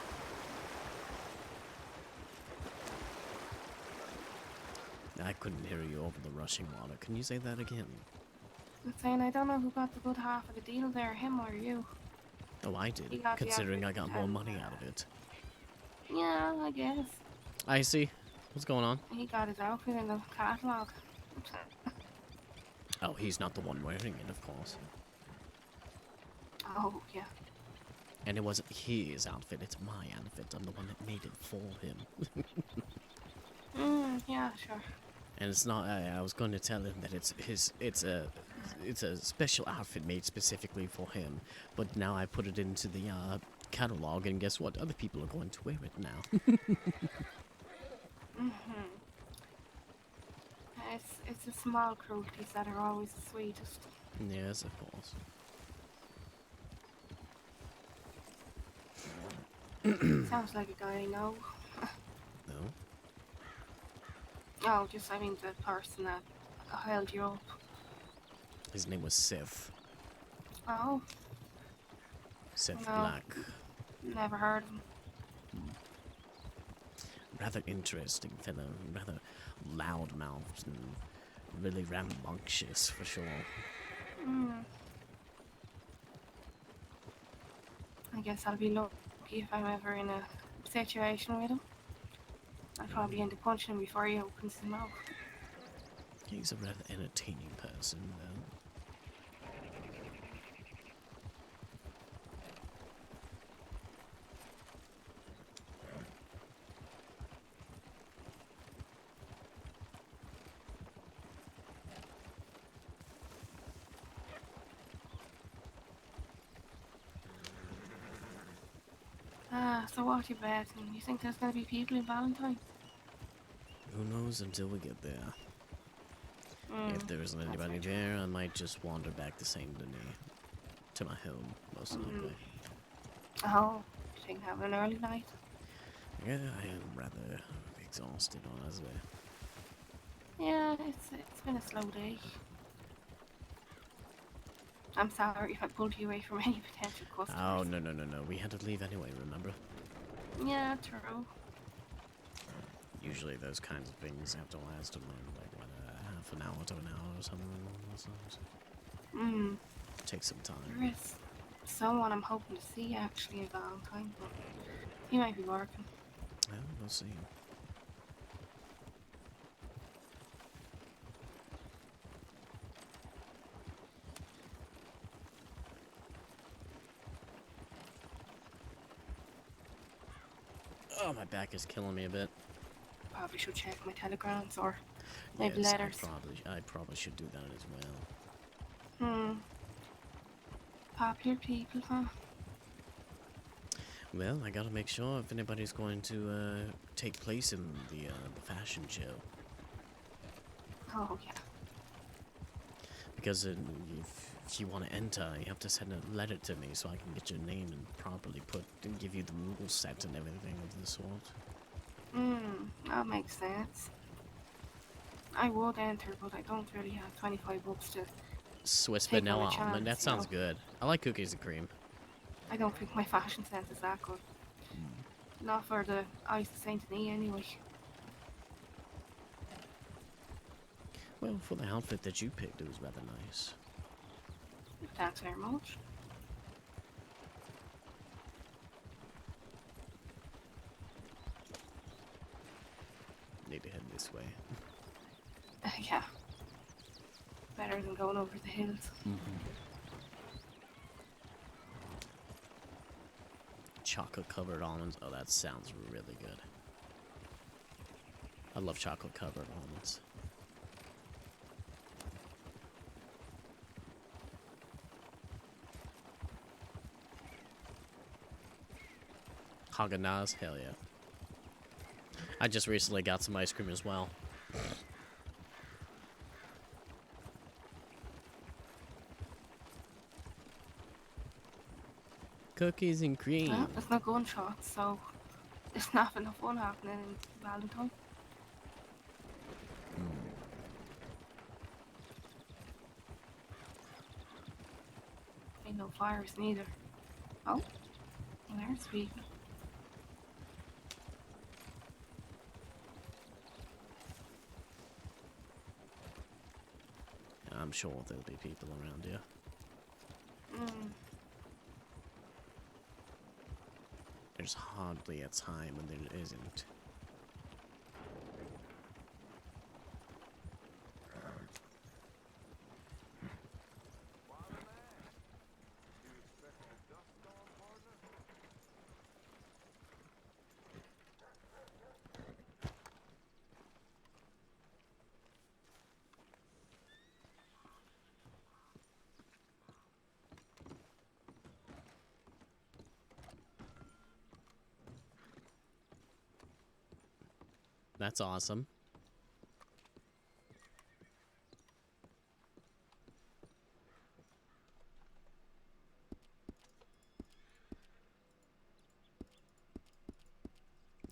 I couldn't hear you over the rushing water. Can you say that again? I'm saying I don't know who got the good half of the deal there, him or you. Oh, I did, He got the considering I got outfit more and, money out of it. Yeah, I guess. I see. What's going on? He got his outfit in the catalogue. Oh, he's not the one wearing it, of course. Oh, yeah. And it wasn't his outfit, it's my outfit. I'm the one that made it for him. Yeah, sure. And it's not, I was going to tell him that it's a special outfit made specifically for him. But now I put it into the catalog, and guess what? Other people are going to wear it now. It's the small cruelties that are always the sweetest. Yes, of course. Sounds like a guy I know. No? Oh, just, I mean, the person that held you up. His name was Sif. Oh, Sif no. Black. Never heard of him. Rather interesting fellow, rather loud-mouthed and really rambunctious for sure. I guess I'll be lucky if I'm ever in a situation with him. I'll probably end up punching him before he opens his mouth. He's a rather entertaining person, though. So what you betting? You think there's gonna be people in Valentine? Who knows until we get there. If there isn't anybody there, I might just wander back to Saint Denis. To my home, most likely. Oh, you think having an early night? Yeah, I am rather exhausted, honestly. Yeah, it's been a slow day. I'm sorry if I pulled you away from any potential customers. Oh, no. We had to leave anyway, remember? Yeah, true. Usually those kinds of things have to last like what, half an hour to an hour or something along those lines. Take some time. There is someone I'm hoping to see actually at Valentine, but he might be working. Well, we'll see. Oh, my back is killing me a bit. Probably should check my telegrams or maybe Yes, letters. I probably should do that as well. Popular people, huh? Well, I gotta make sure if anybody's going to take place in the fashion show. Oh, yeah. Because if you want to enter, you have to send a letter to me so I can get your name and properly give you the rule set and everything of the sort. That makes sense. I would enter, but I don't really have 25 bucks to Swiss take on a vanilla almond, that chance, sounds you know. good. I like cookies and cream. I don't think my fashion sense is that good. Not for the Ice of Saint Denis, anyway. Well, for the outfit that you picked, it was rather nice. Thanks very much. Need to head this way. Yeah. Better than going over the hills. Chocolate covered almonds. Oh, that sounds really good. I love chocolate covered almonds. Haagen-Dazs, hell yeah. I just recently got some ice cream as well. Cookies and cream. Well, there's no gunshots, so there's not enough fun happening in Valentine. Ain't no fires neither. Oh, there's people. I'm sure there'll be people around here. There's hardly a time when there isn't. That's awesome.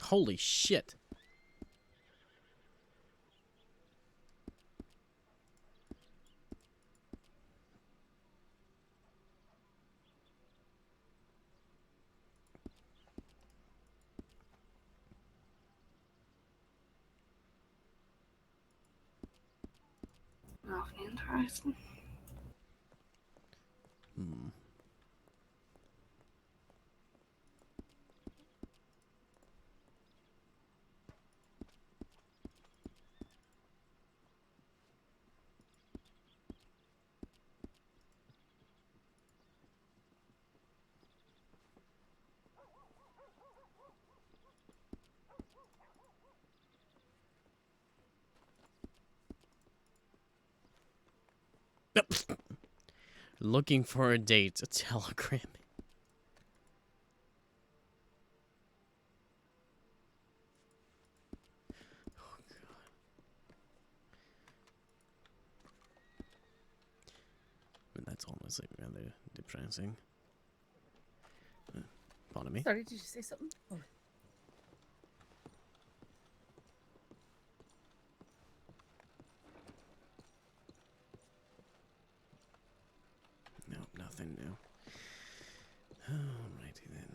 Holy shit. Awfully interesting. Hmm. Looking for a date, a telegram. Oh god. And that's almost like rather depressing. Pardon me. Sorry, did you say something? Oh. Nope, nothing new. Alrighty then.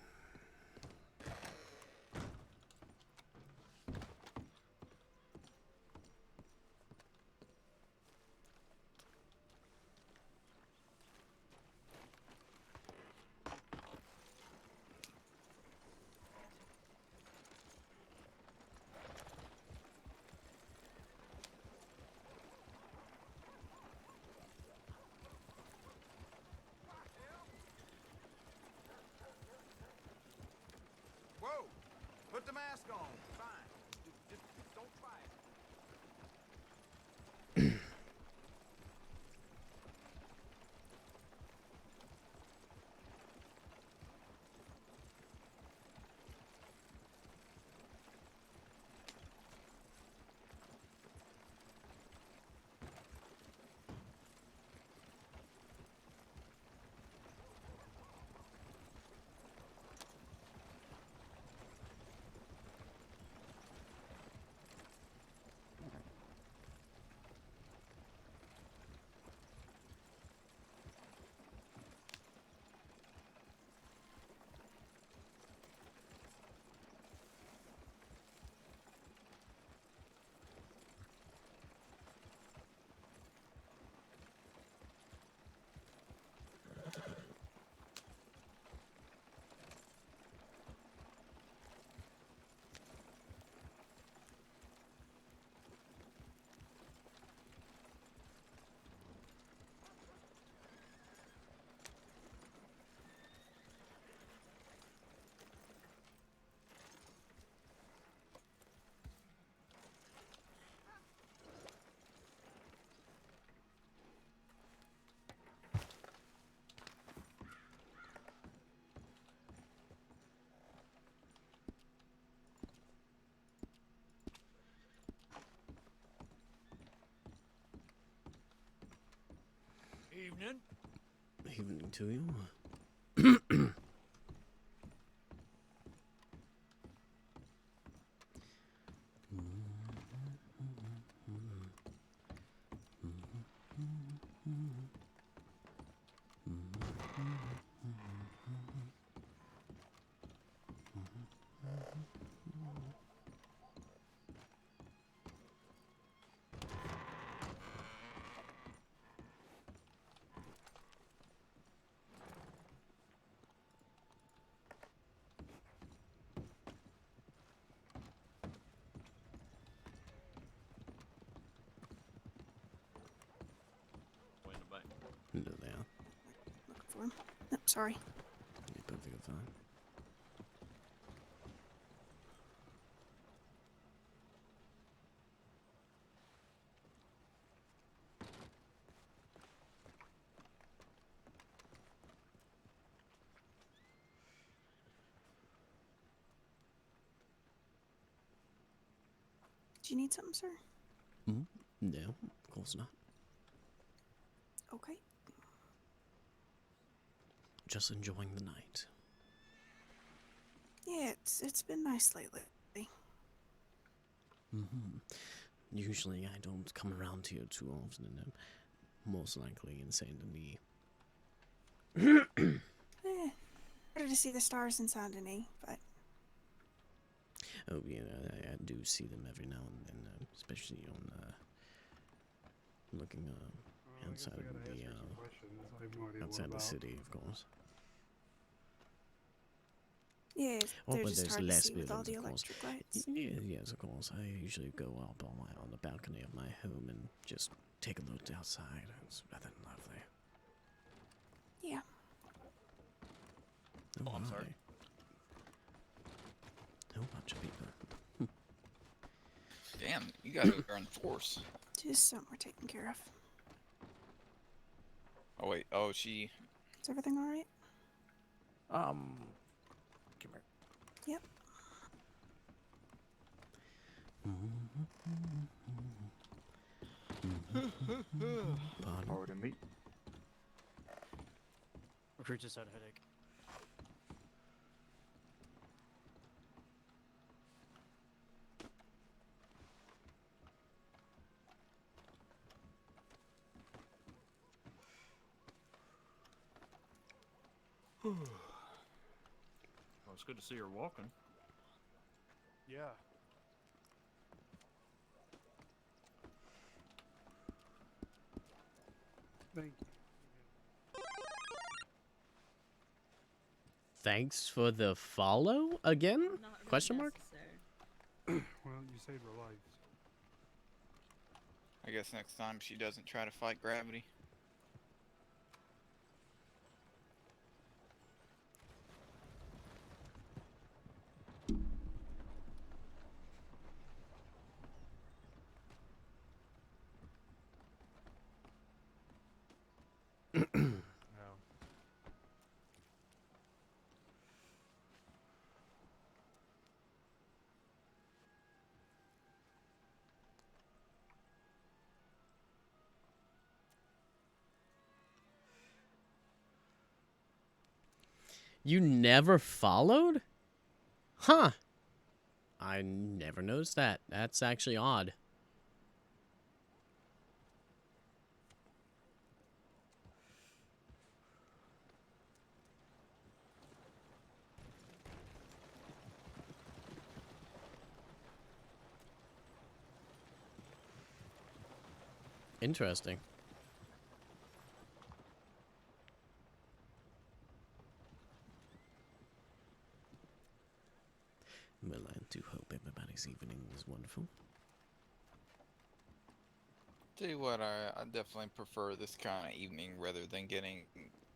Whoa! Put the mask on. Fine. Just don't try it. Evening. Evening to you. No, they are. Looking for him. Oh, sorry. You're perfectly fine. Do you need something, sir? Mm? No, of course not. Okay. Just enjoying the night. Yeah, it's been nice lately. Usually I don't come around here too often, and I'm most likely in Saint Denis. Better to see the stars in Saint Denis, but... Oh yeah, I do see them every now and then, especially on looking outside of the city, of course. Yes, Oh, they're but just there's hard to less see with all buildings, the of course. electric lights. Yes, of course. I usually go up on the balcony of my home and just take a look outside. It's rather lovely. Yeah. Oh, I'm sorry. A whole bunch of people. Damn, you guys are in force. Just something we're taking care of. Oh wait, oh she... Is everything alright? Come here. Yep. Pardon me. Recruit just had a headache. Well, it's good to see her walking. Yeah. Thank you. Thanks for the follow again? Question mark? Well, you saved her life. I guess next time she doesn't try to fight gravity. You never followed? Huh. I never noticed that. That's actually odd. Interesting. Well, I do hope everybody's evening is wonderful. Tell you what, I definitely prefer this kind of evening rather than getting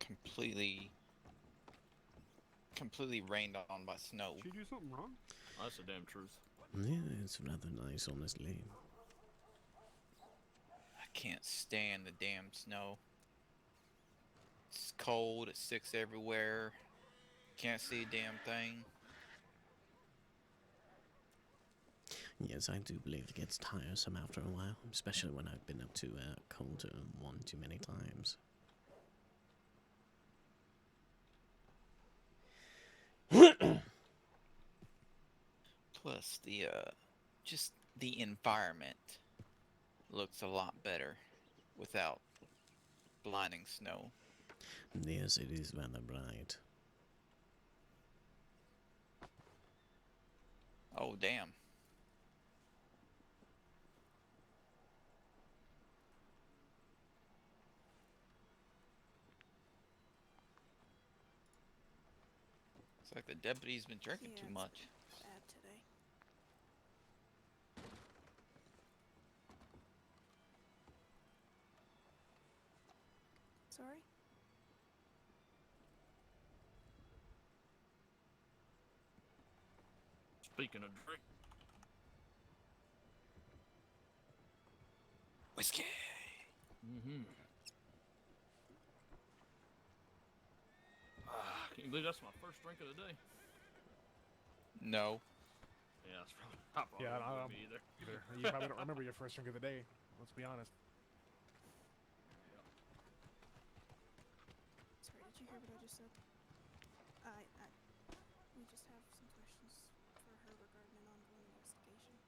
completely rained on by snow. Did she do something wrong? That's the damn truth. Yeah, it's rather nice, honestly. I can't stand the damn snow. It's cold, it sticks everywhere. Can't see a damn thing. Yes, I do believe it gets tiresome after a while, especially when I've been up to colder one too many times. Plus, just the environment looks a lot better without blinding snow. Yes, it is rather bright. Oh, damn. It's like the deputy's been drinking too much. Bad today. Sorry? Speaking of drink. Whiskey. Can you believe that's my first drink of the day? No. Yeah, that's probably Yeah, I wouldn't be either. You probably don't remember your first drink of the day. Let's be honest. Sorry, did you hear what I just said? We just have some questions for her regarding an ongoing investigation.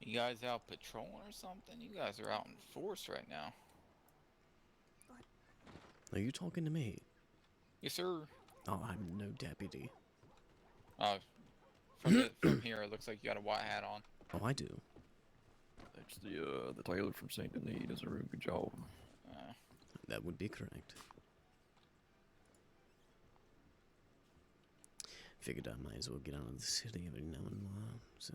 You guys out patrolling or something? You guys are out in force right now. Are you talking to me? Yes, sir. Oh, I'm no deputy. From here, it looks like you got a white hat on. Oh, I do. That's the tailor from Saint Denis does a really good job. That would be correct. Figured I might as well get out of the city every now and while. So,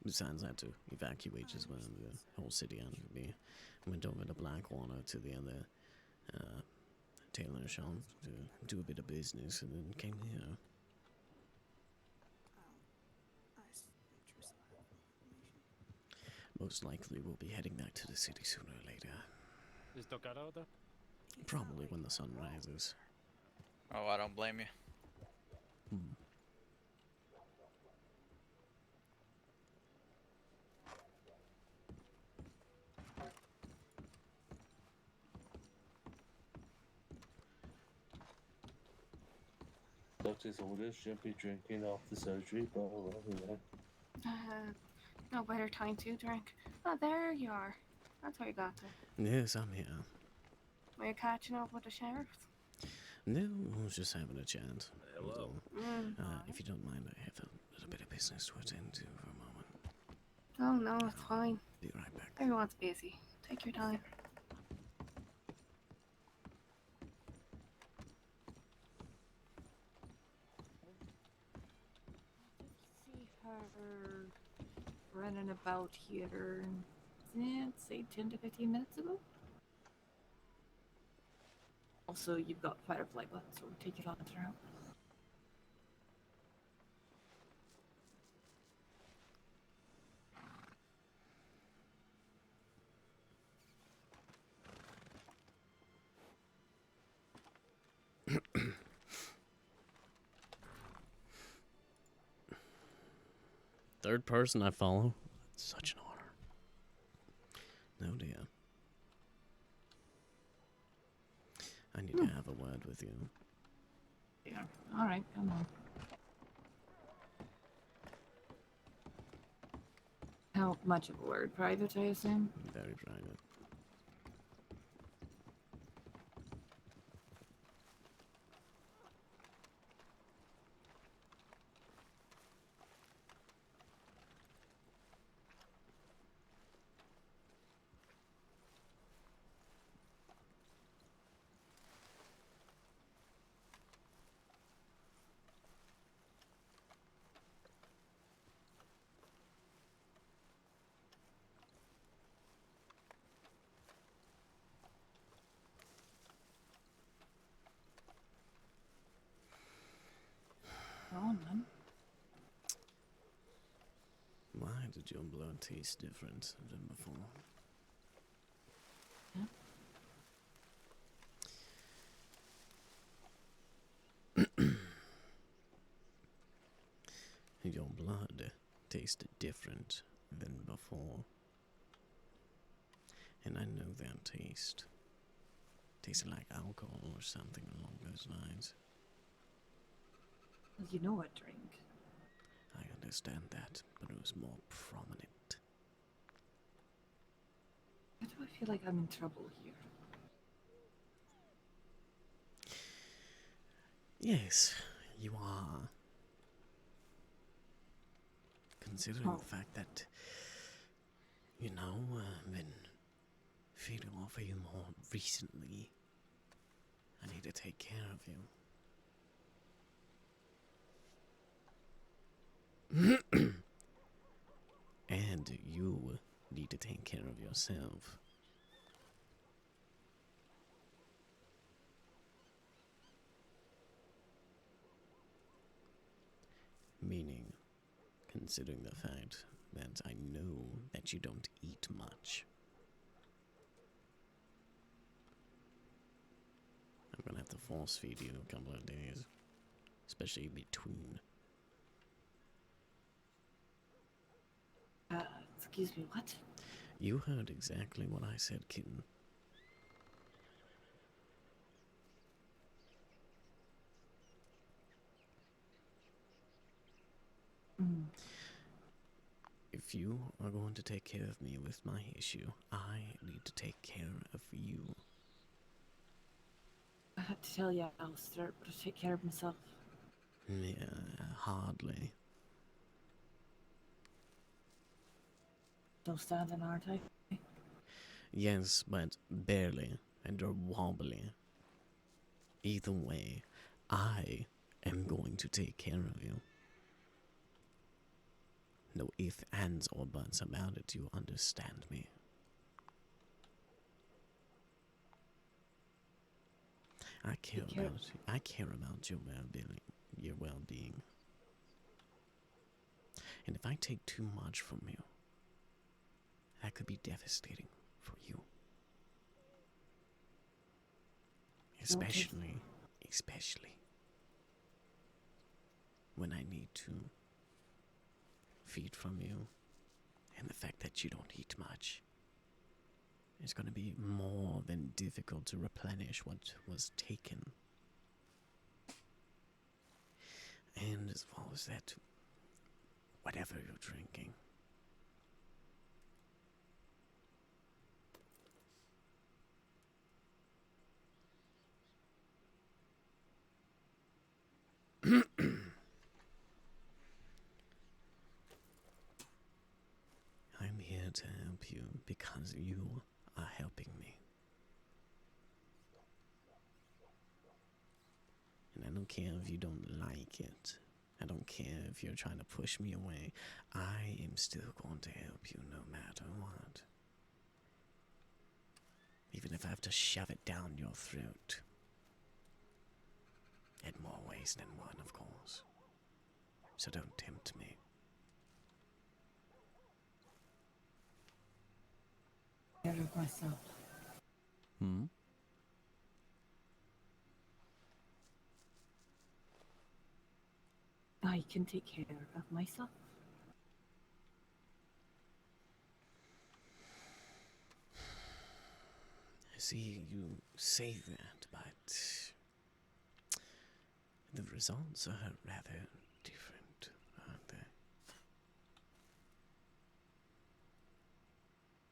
besides, I had to evacuate as well. The whole city out of me. Went over to Blackwater to the other tailor shop to do a bit of business, and then came here. Most likely we'll be heading back to the city sooner or later. Is Doc out there? Probably when the sun rises. Oh, I don't blame you. Doctor's orders shouldn't be drinking after surgery, but well, anyway. No better time to drink. Oh, there you are. That's how you got there. Yes, I'm here. Were you catching up with the sheriff? No, I was just having a chat. Hello. If you don't mind, I have a little bit of business to attend to for a moment. Oh, no, it's fine. Be right back. Everyone's busy. Take your time. See her running about here, say 10 to 15 minutes ago. Also, you've got Firefly button, so take it on through. Third person I follow. Such an honor. No dear. I need to have a word with you. Yeah. Alright, come on. How much of a word? Private, I assume? Very private. Go on, man. Why did your blood taste different than before? Your blood tasted different than before. And I know that taste. Tasted like alcohol or something along those lines. You know I drink. I understand that, but it was more prominent. Why do I feel like I'm in trouble here? Yes, you are. Considering the fact that, you know, I've been feeding off of you more recently, I need to take care of you. And you need to take care of yourself. Meaning, considering the fact that I know that you don't eat much. I'm gonna have to force feed you a couple of days, especially between. Excuse me, what? You heard exactly what I said, kitten. If if you are going to take care of me with my issue, I need to take care of you. I had to tell you, Aleister, but I take care of myself. Yeah, hardly. Still standing, aren't I? Yes, but barely, and you're wobbly. Either way, I am going to take care of you. No ifs, ands, or buts about it, you understand me. I care about your well-being. And if I take too much from you, that could be devastating for you. Especially when I need to feed from you, and the fact that you don't eat much. It's going to be more than difficult to replenish what was taken. And as well as that, whatever you're drinking. I'm here to help you because you are helping me. And I don't care if you don't like it. I don't care if you're trying to push me away. I am still going to help you no matter what. Even if I have to shove it down your throat. In more ways than one, of course. So don't tempt me. I care of myself. I can take care of myself. I see you say that, but the results are rather different, aren't they?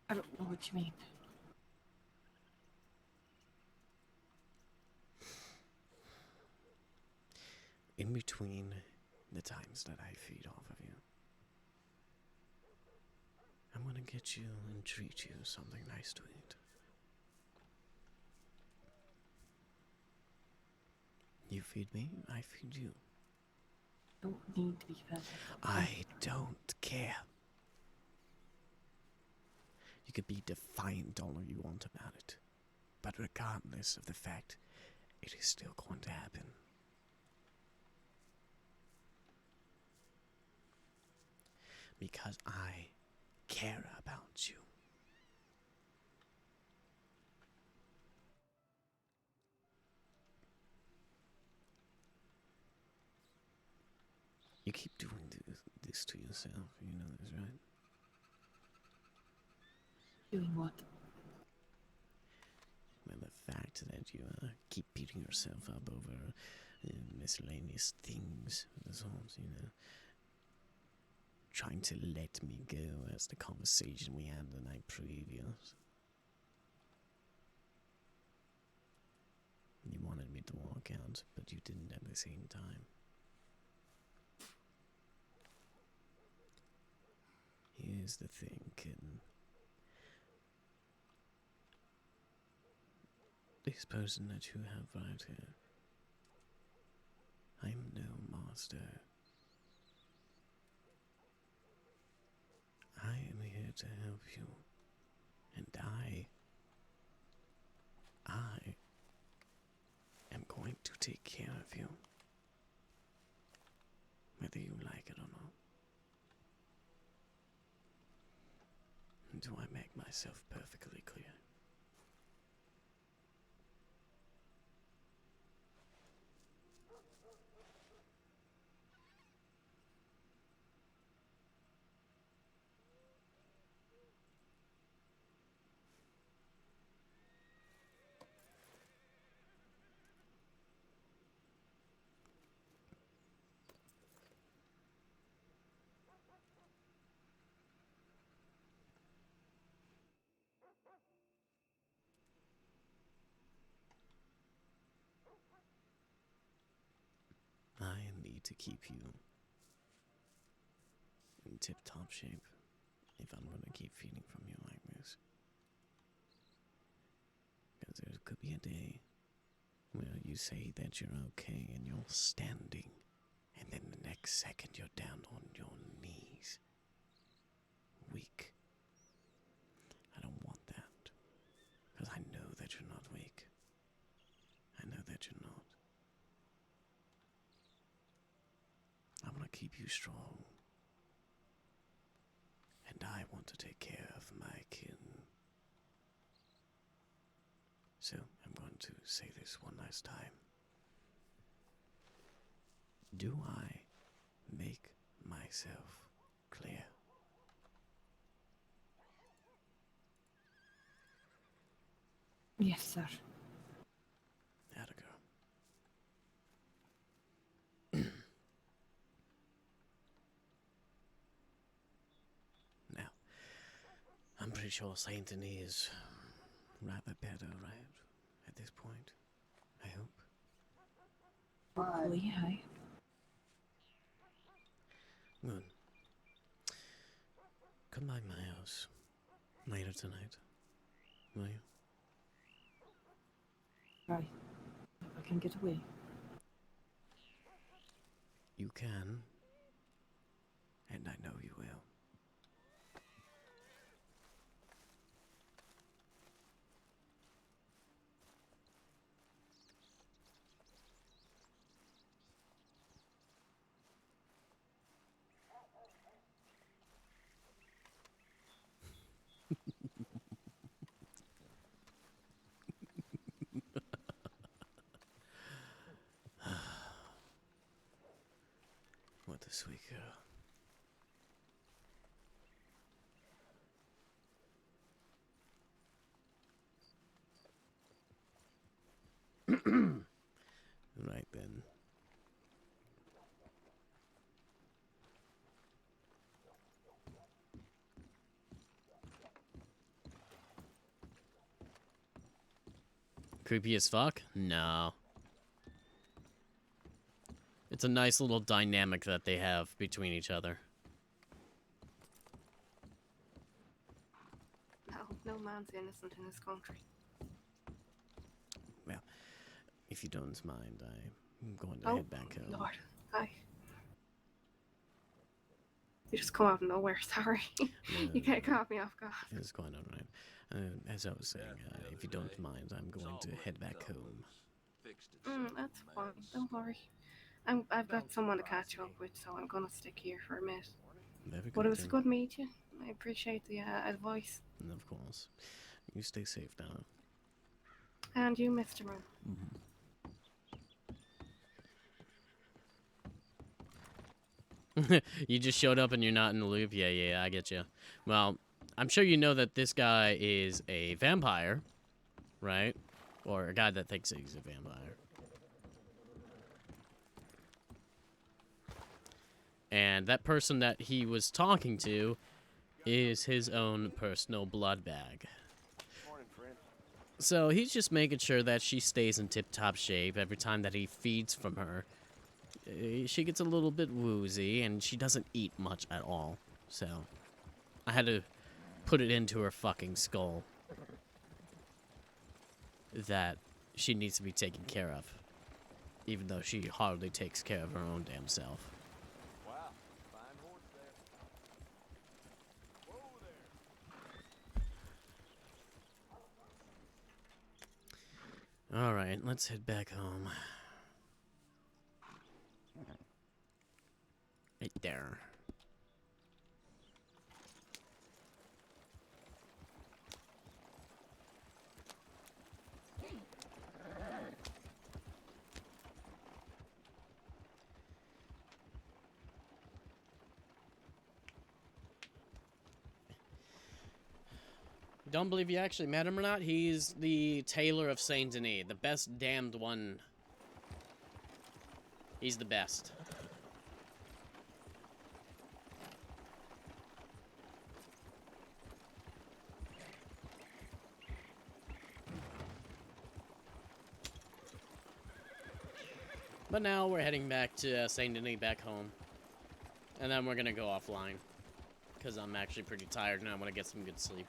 I don't know what you mean. In between the times that I feed off of you, I'm gonna get you and treat you something nice to eat. You feed me, I feed you. Don't need to be fed. I don't care. You could be defiant all you want about it, but regardless of the fact, it is still going to happen. Because I care about you. You keep doing this to yourself, you know this, right? Doing what? Well, the fact that you keep beating yourself up over miscellaneous things, the sorts, you know. Trying to let me go as the conversation we had the night previous. You wanted me to walk out, but you didn't at the same time. Here's the thing, kitten. This person that you have right here, I'm no master. I am here to help you, and I am going to take care of you, whether you like it or not. Do I make myself perfectly clear? to keep you in tip-top shape if I'm gonna keep feeding from you like this. Because there could be a day where you say that you're okay and you're standing, and then the next second you're down on your knees, weak. I don't want that, because I know that you're not weak. I know that you're not. I want to keep you strong. And I want to take care of my kin. So, I'm going to say this one last time. Do I make myself clear? Yes, sir. Atta girl. Now, I'm pretty sure Saint Denis is rather better, right? At this point, I hope. Hopefully, aye. Good. Come by my house later tonight, will you? Right. If I can get away. You can, and I know you will. What a sweet girl. Right then. Creepy as fuck? No. It's a nice little dynamic that they have between each other. No man's innocent in this country. Well, if you don't mind, I'm going to Oh, head back home. Lord. Hi. You just come out of nowhere, sorry. You can't caught me off guard. It's going on right. As I was saying, if you don't mind, I'm going to head back home. That's fine. Don't worry. I've got someone to catch up with, so I'm gonna stick here for a minute. Very good. But it was then. good to meet you. I appreciate the advice. And of course. You stay safe now. And you, Mr. Moon. You just showed up and you're not in the loop? Yeah, I get you. Well, I'm sure you know that this guy is a vampire, right? Or a guy that thinks he's a vampire. And that person that he was talking to is his own personal blood bag. So he's just making sure that she stays in tip-top shape every time that he feeds from her. She gets a little bit woozy, and she doesn't eat much at all. So I had to put it into her fucking skull that she needs to be taken care of, even though she hardly takes care of her own damn self. Wow, fine horse there. Whoa there. Alright, let's head back home. Right there. Don't believe you actually met him or not? He's the tailor of Saint Denis, the best damned one. He's the best. But now we're heading back to Saint Denis, back home. And then we're gonna go offline. Because I'm actually pretty tired and I want to get some good sleep.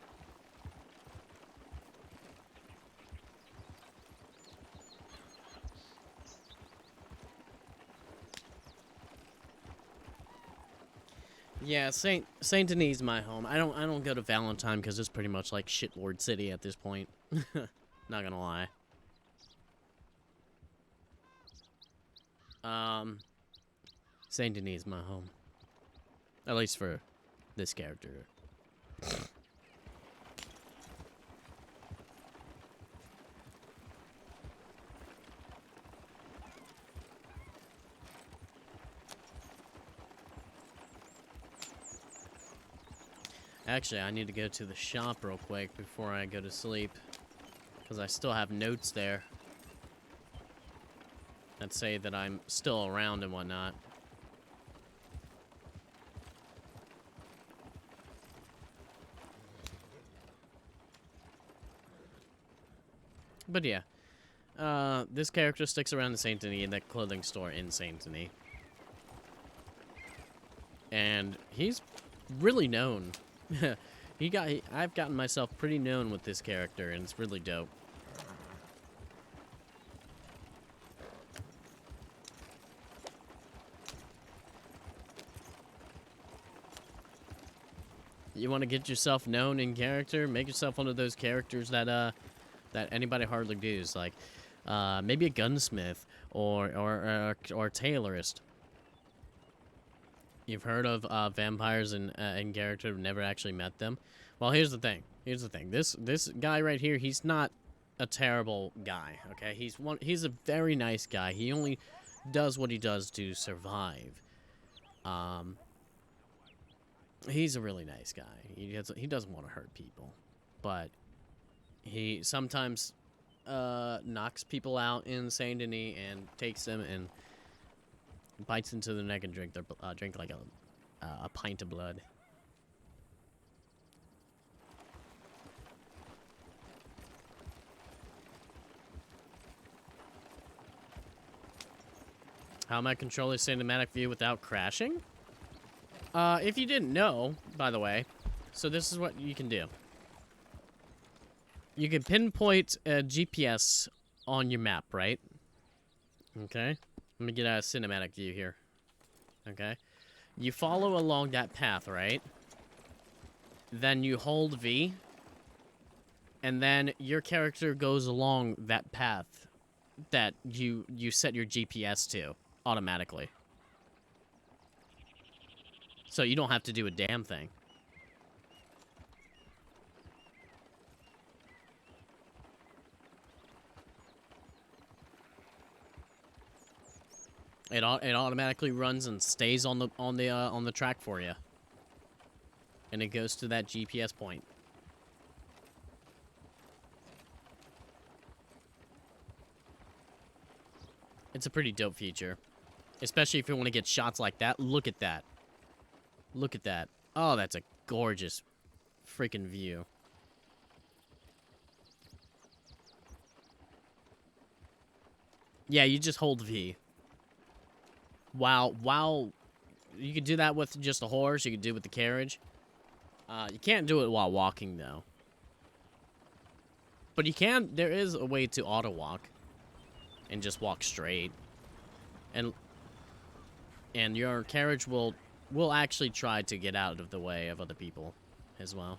Yeah, Saint Denis is my home. I don't go to Valentine because it's pretty much like shitlord city at this point. Not gonna lie. Saint Denis is my home. At least for this character. Actually, I need to go to the shop real quick before I go to sleep. Because I still have notes there that say that I'm still around and whatnot. But yeah, this character sticks around in Saint Denis, in that clothing store in Saint Denis. And he's really known. I've gotten myself pretty known with this character, and it's really dope. You want to get yourself known in character? Make yourself one of those characters that that anybody hardly does, like maybe a gunsmith or tailorist. You've heard of vampires in character, never actually met them. Well, here's the thing. Here's the thing. This guy right here, he's not a terrible guy. Okay, he's a very nice guy. He only does what he does to survive. He's a really nice guy. He doesn't want to hurt people, but he sometimes knocks people out in Saint Denis and takes them and bites into their neck and drink like a pint of blood. How am I controlling cinematic view without crashing? If you didn't know, by the way, so this is what you can do. You can pinpoint a GPS on your map, right? Okay. Let me get out a cinematic view here. Okay. You follow along that path, right? Then you hold V. And then your character goes along that path that you set your GPS to automatically. So you don't have to do a damn thing. It automatically runs and stays on the track for you, and it goes to that GPS point. It's a pretty dope feature, especially if you want to get shots like that. Look at that. Look at that. Oh, that's a gorgeous freaking view. Yeah, you just hold V. While you could do that with just a horse, you could do it with the carriage. You can't do it while walking though. But you can. There is a way to auto walk, and just walk straight, and your carriage will actually try to get out of the way of other people as well.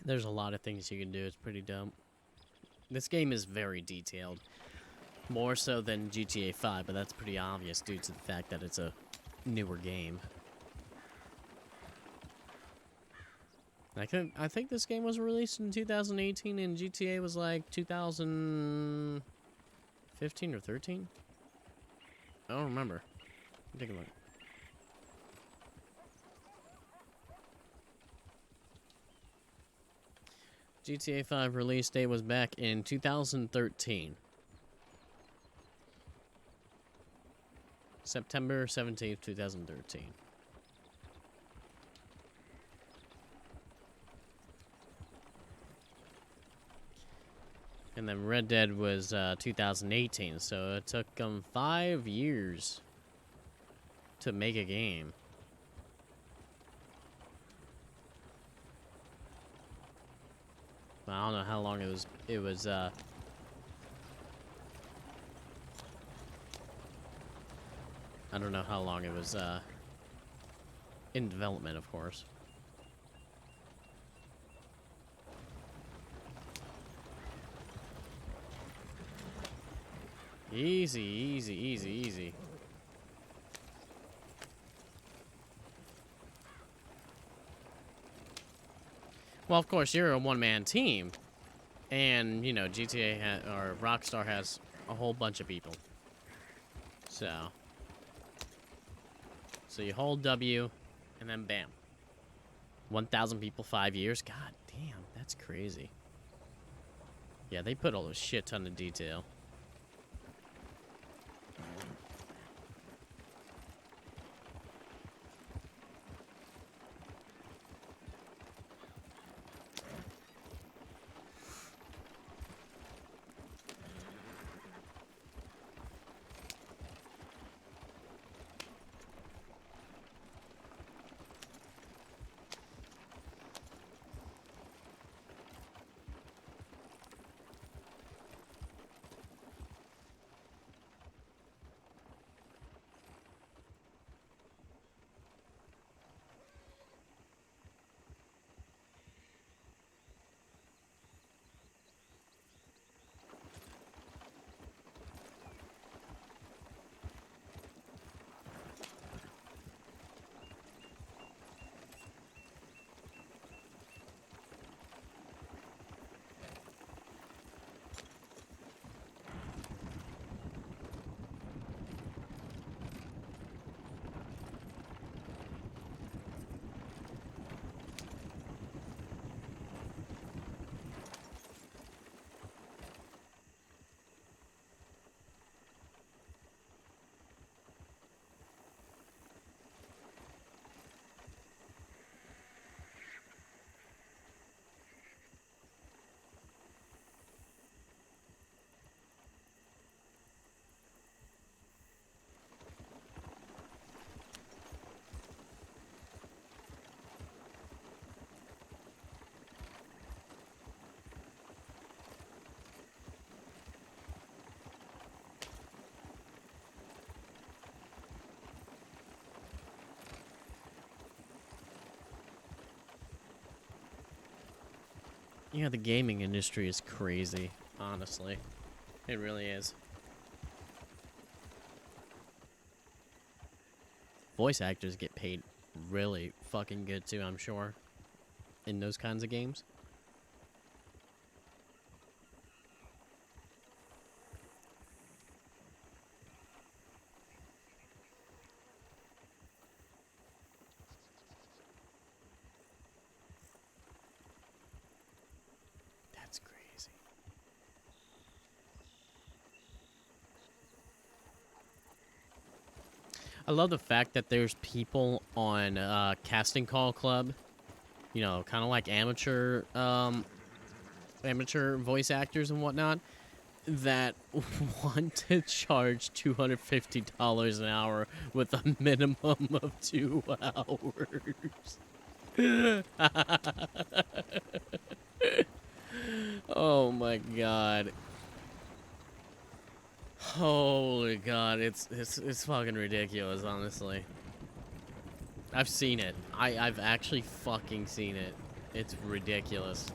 There's a lot of things you can do. It's pretty dumb. This game is very detailed. More so than GTA 5, but that's pretty obvious due to the fact that it's a newer game. I think this game was released in 2018 and GTA was like 2015 or 13? I don't remember. Take a look. GTA 5 release date was back in 2013. September 17th, 2013. And then Red Dead was 2018, so it took them 5 years to make a game. I don't know how long it was I don't know how long it was in development, of course. Easy, easy, easy, easy. Well, of course, you're a one-man team, and you know GTA or Rockstar has a whole bunch of people. So you hold W, and then bam, 1,000 people, 5 years. God damn, that's crazy. Yeah, they put a shit ton of detail. Yeah, the gaming industry is crazy, honestly. It really is. Voice actors get paid really fucking good too, I'm sure, in those kinds of games. That's crazy. I love the fact that there's people on Casting Call Club, you know, kind of like amateur voice actors and whatnot, that want to charge $250 an hour with a minimum of 2 hours. Oh my god. Holy god, it's fucking ridiculous, honestly. I've seen it. I've actually fucking seen it. It's ridiculous.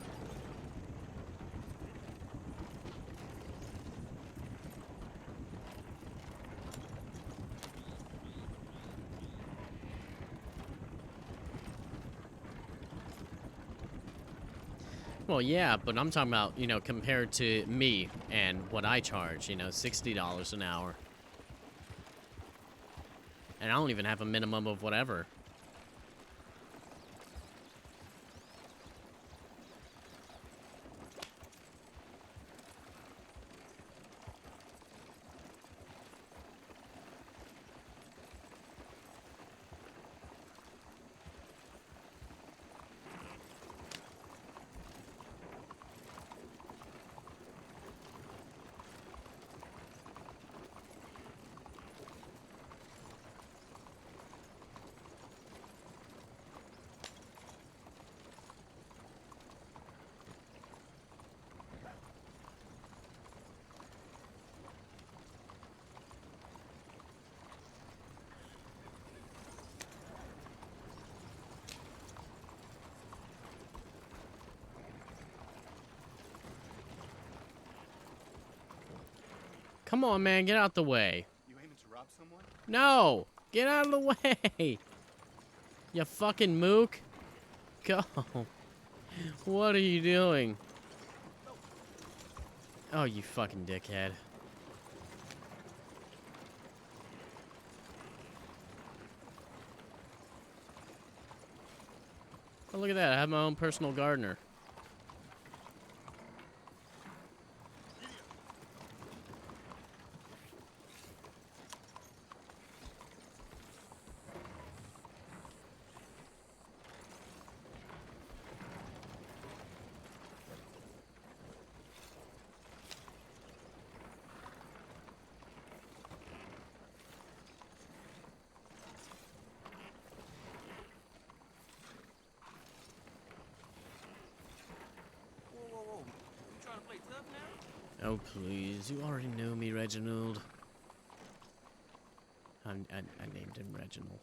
Well, yeah, but I'm talking about, you know, compared to me and what I charge, you know, $60 an hour. And I don't even have a minimum of whatever. Come on, man, get out the way. You aiming to rob someone? No! Get out of the way! You fucking mook. Go. What are you doing? Oh, you fucking dickhead. Oh, look at that. I have my own personal gardener. Whoa, whoa, whoa. You trying to play tough now? Oh, please. You already know me, Reginald. I named him Reginald.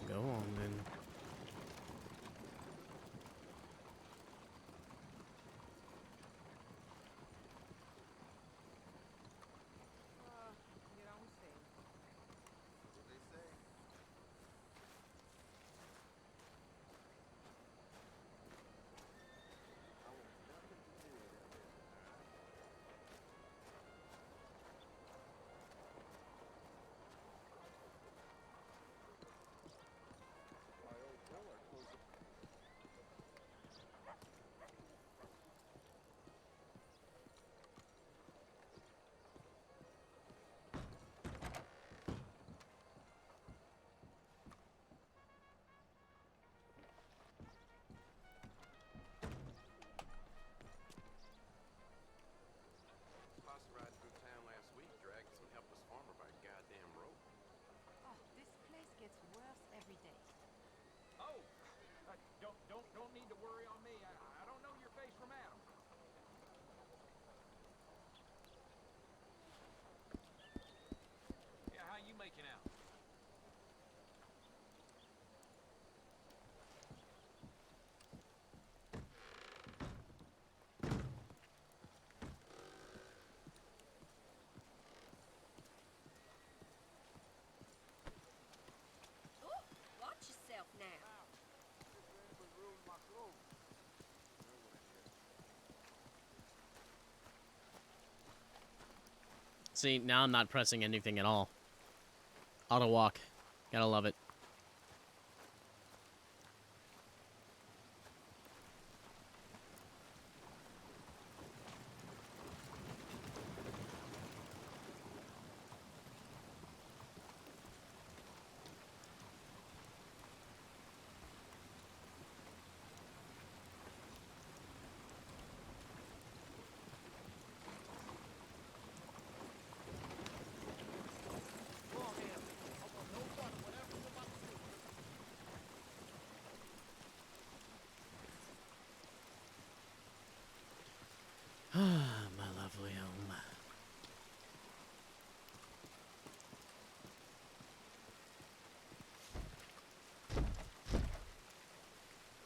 Go on, then. You don't say. What they say? I want nothing to do with that business, alright? My old boiler closed up. Posse ride through town last week, dragging some helpless farmer by a goddamn rope. Oh, this place gets worse every day. Oh, don't need to worry on me. I don't know your face from Adam. Yeah, how you making out? Oh, watch yourself now. See, now I'm not pressing anything at all. Auto walk. Gotta love it.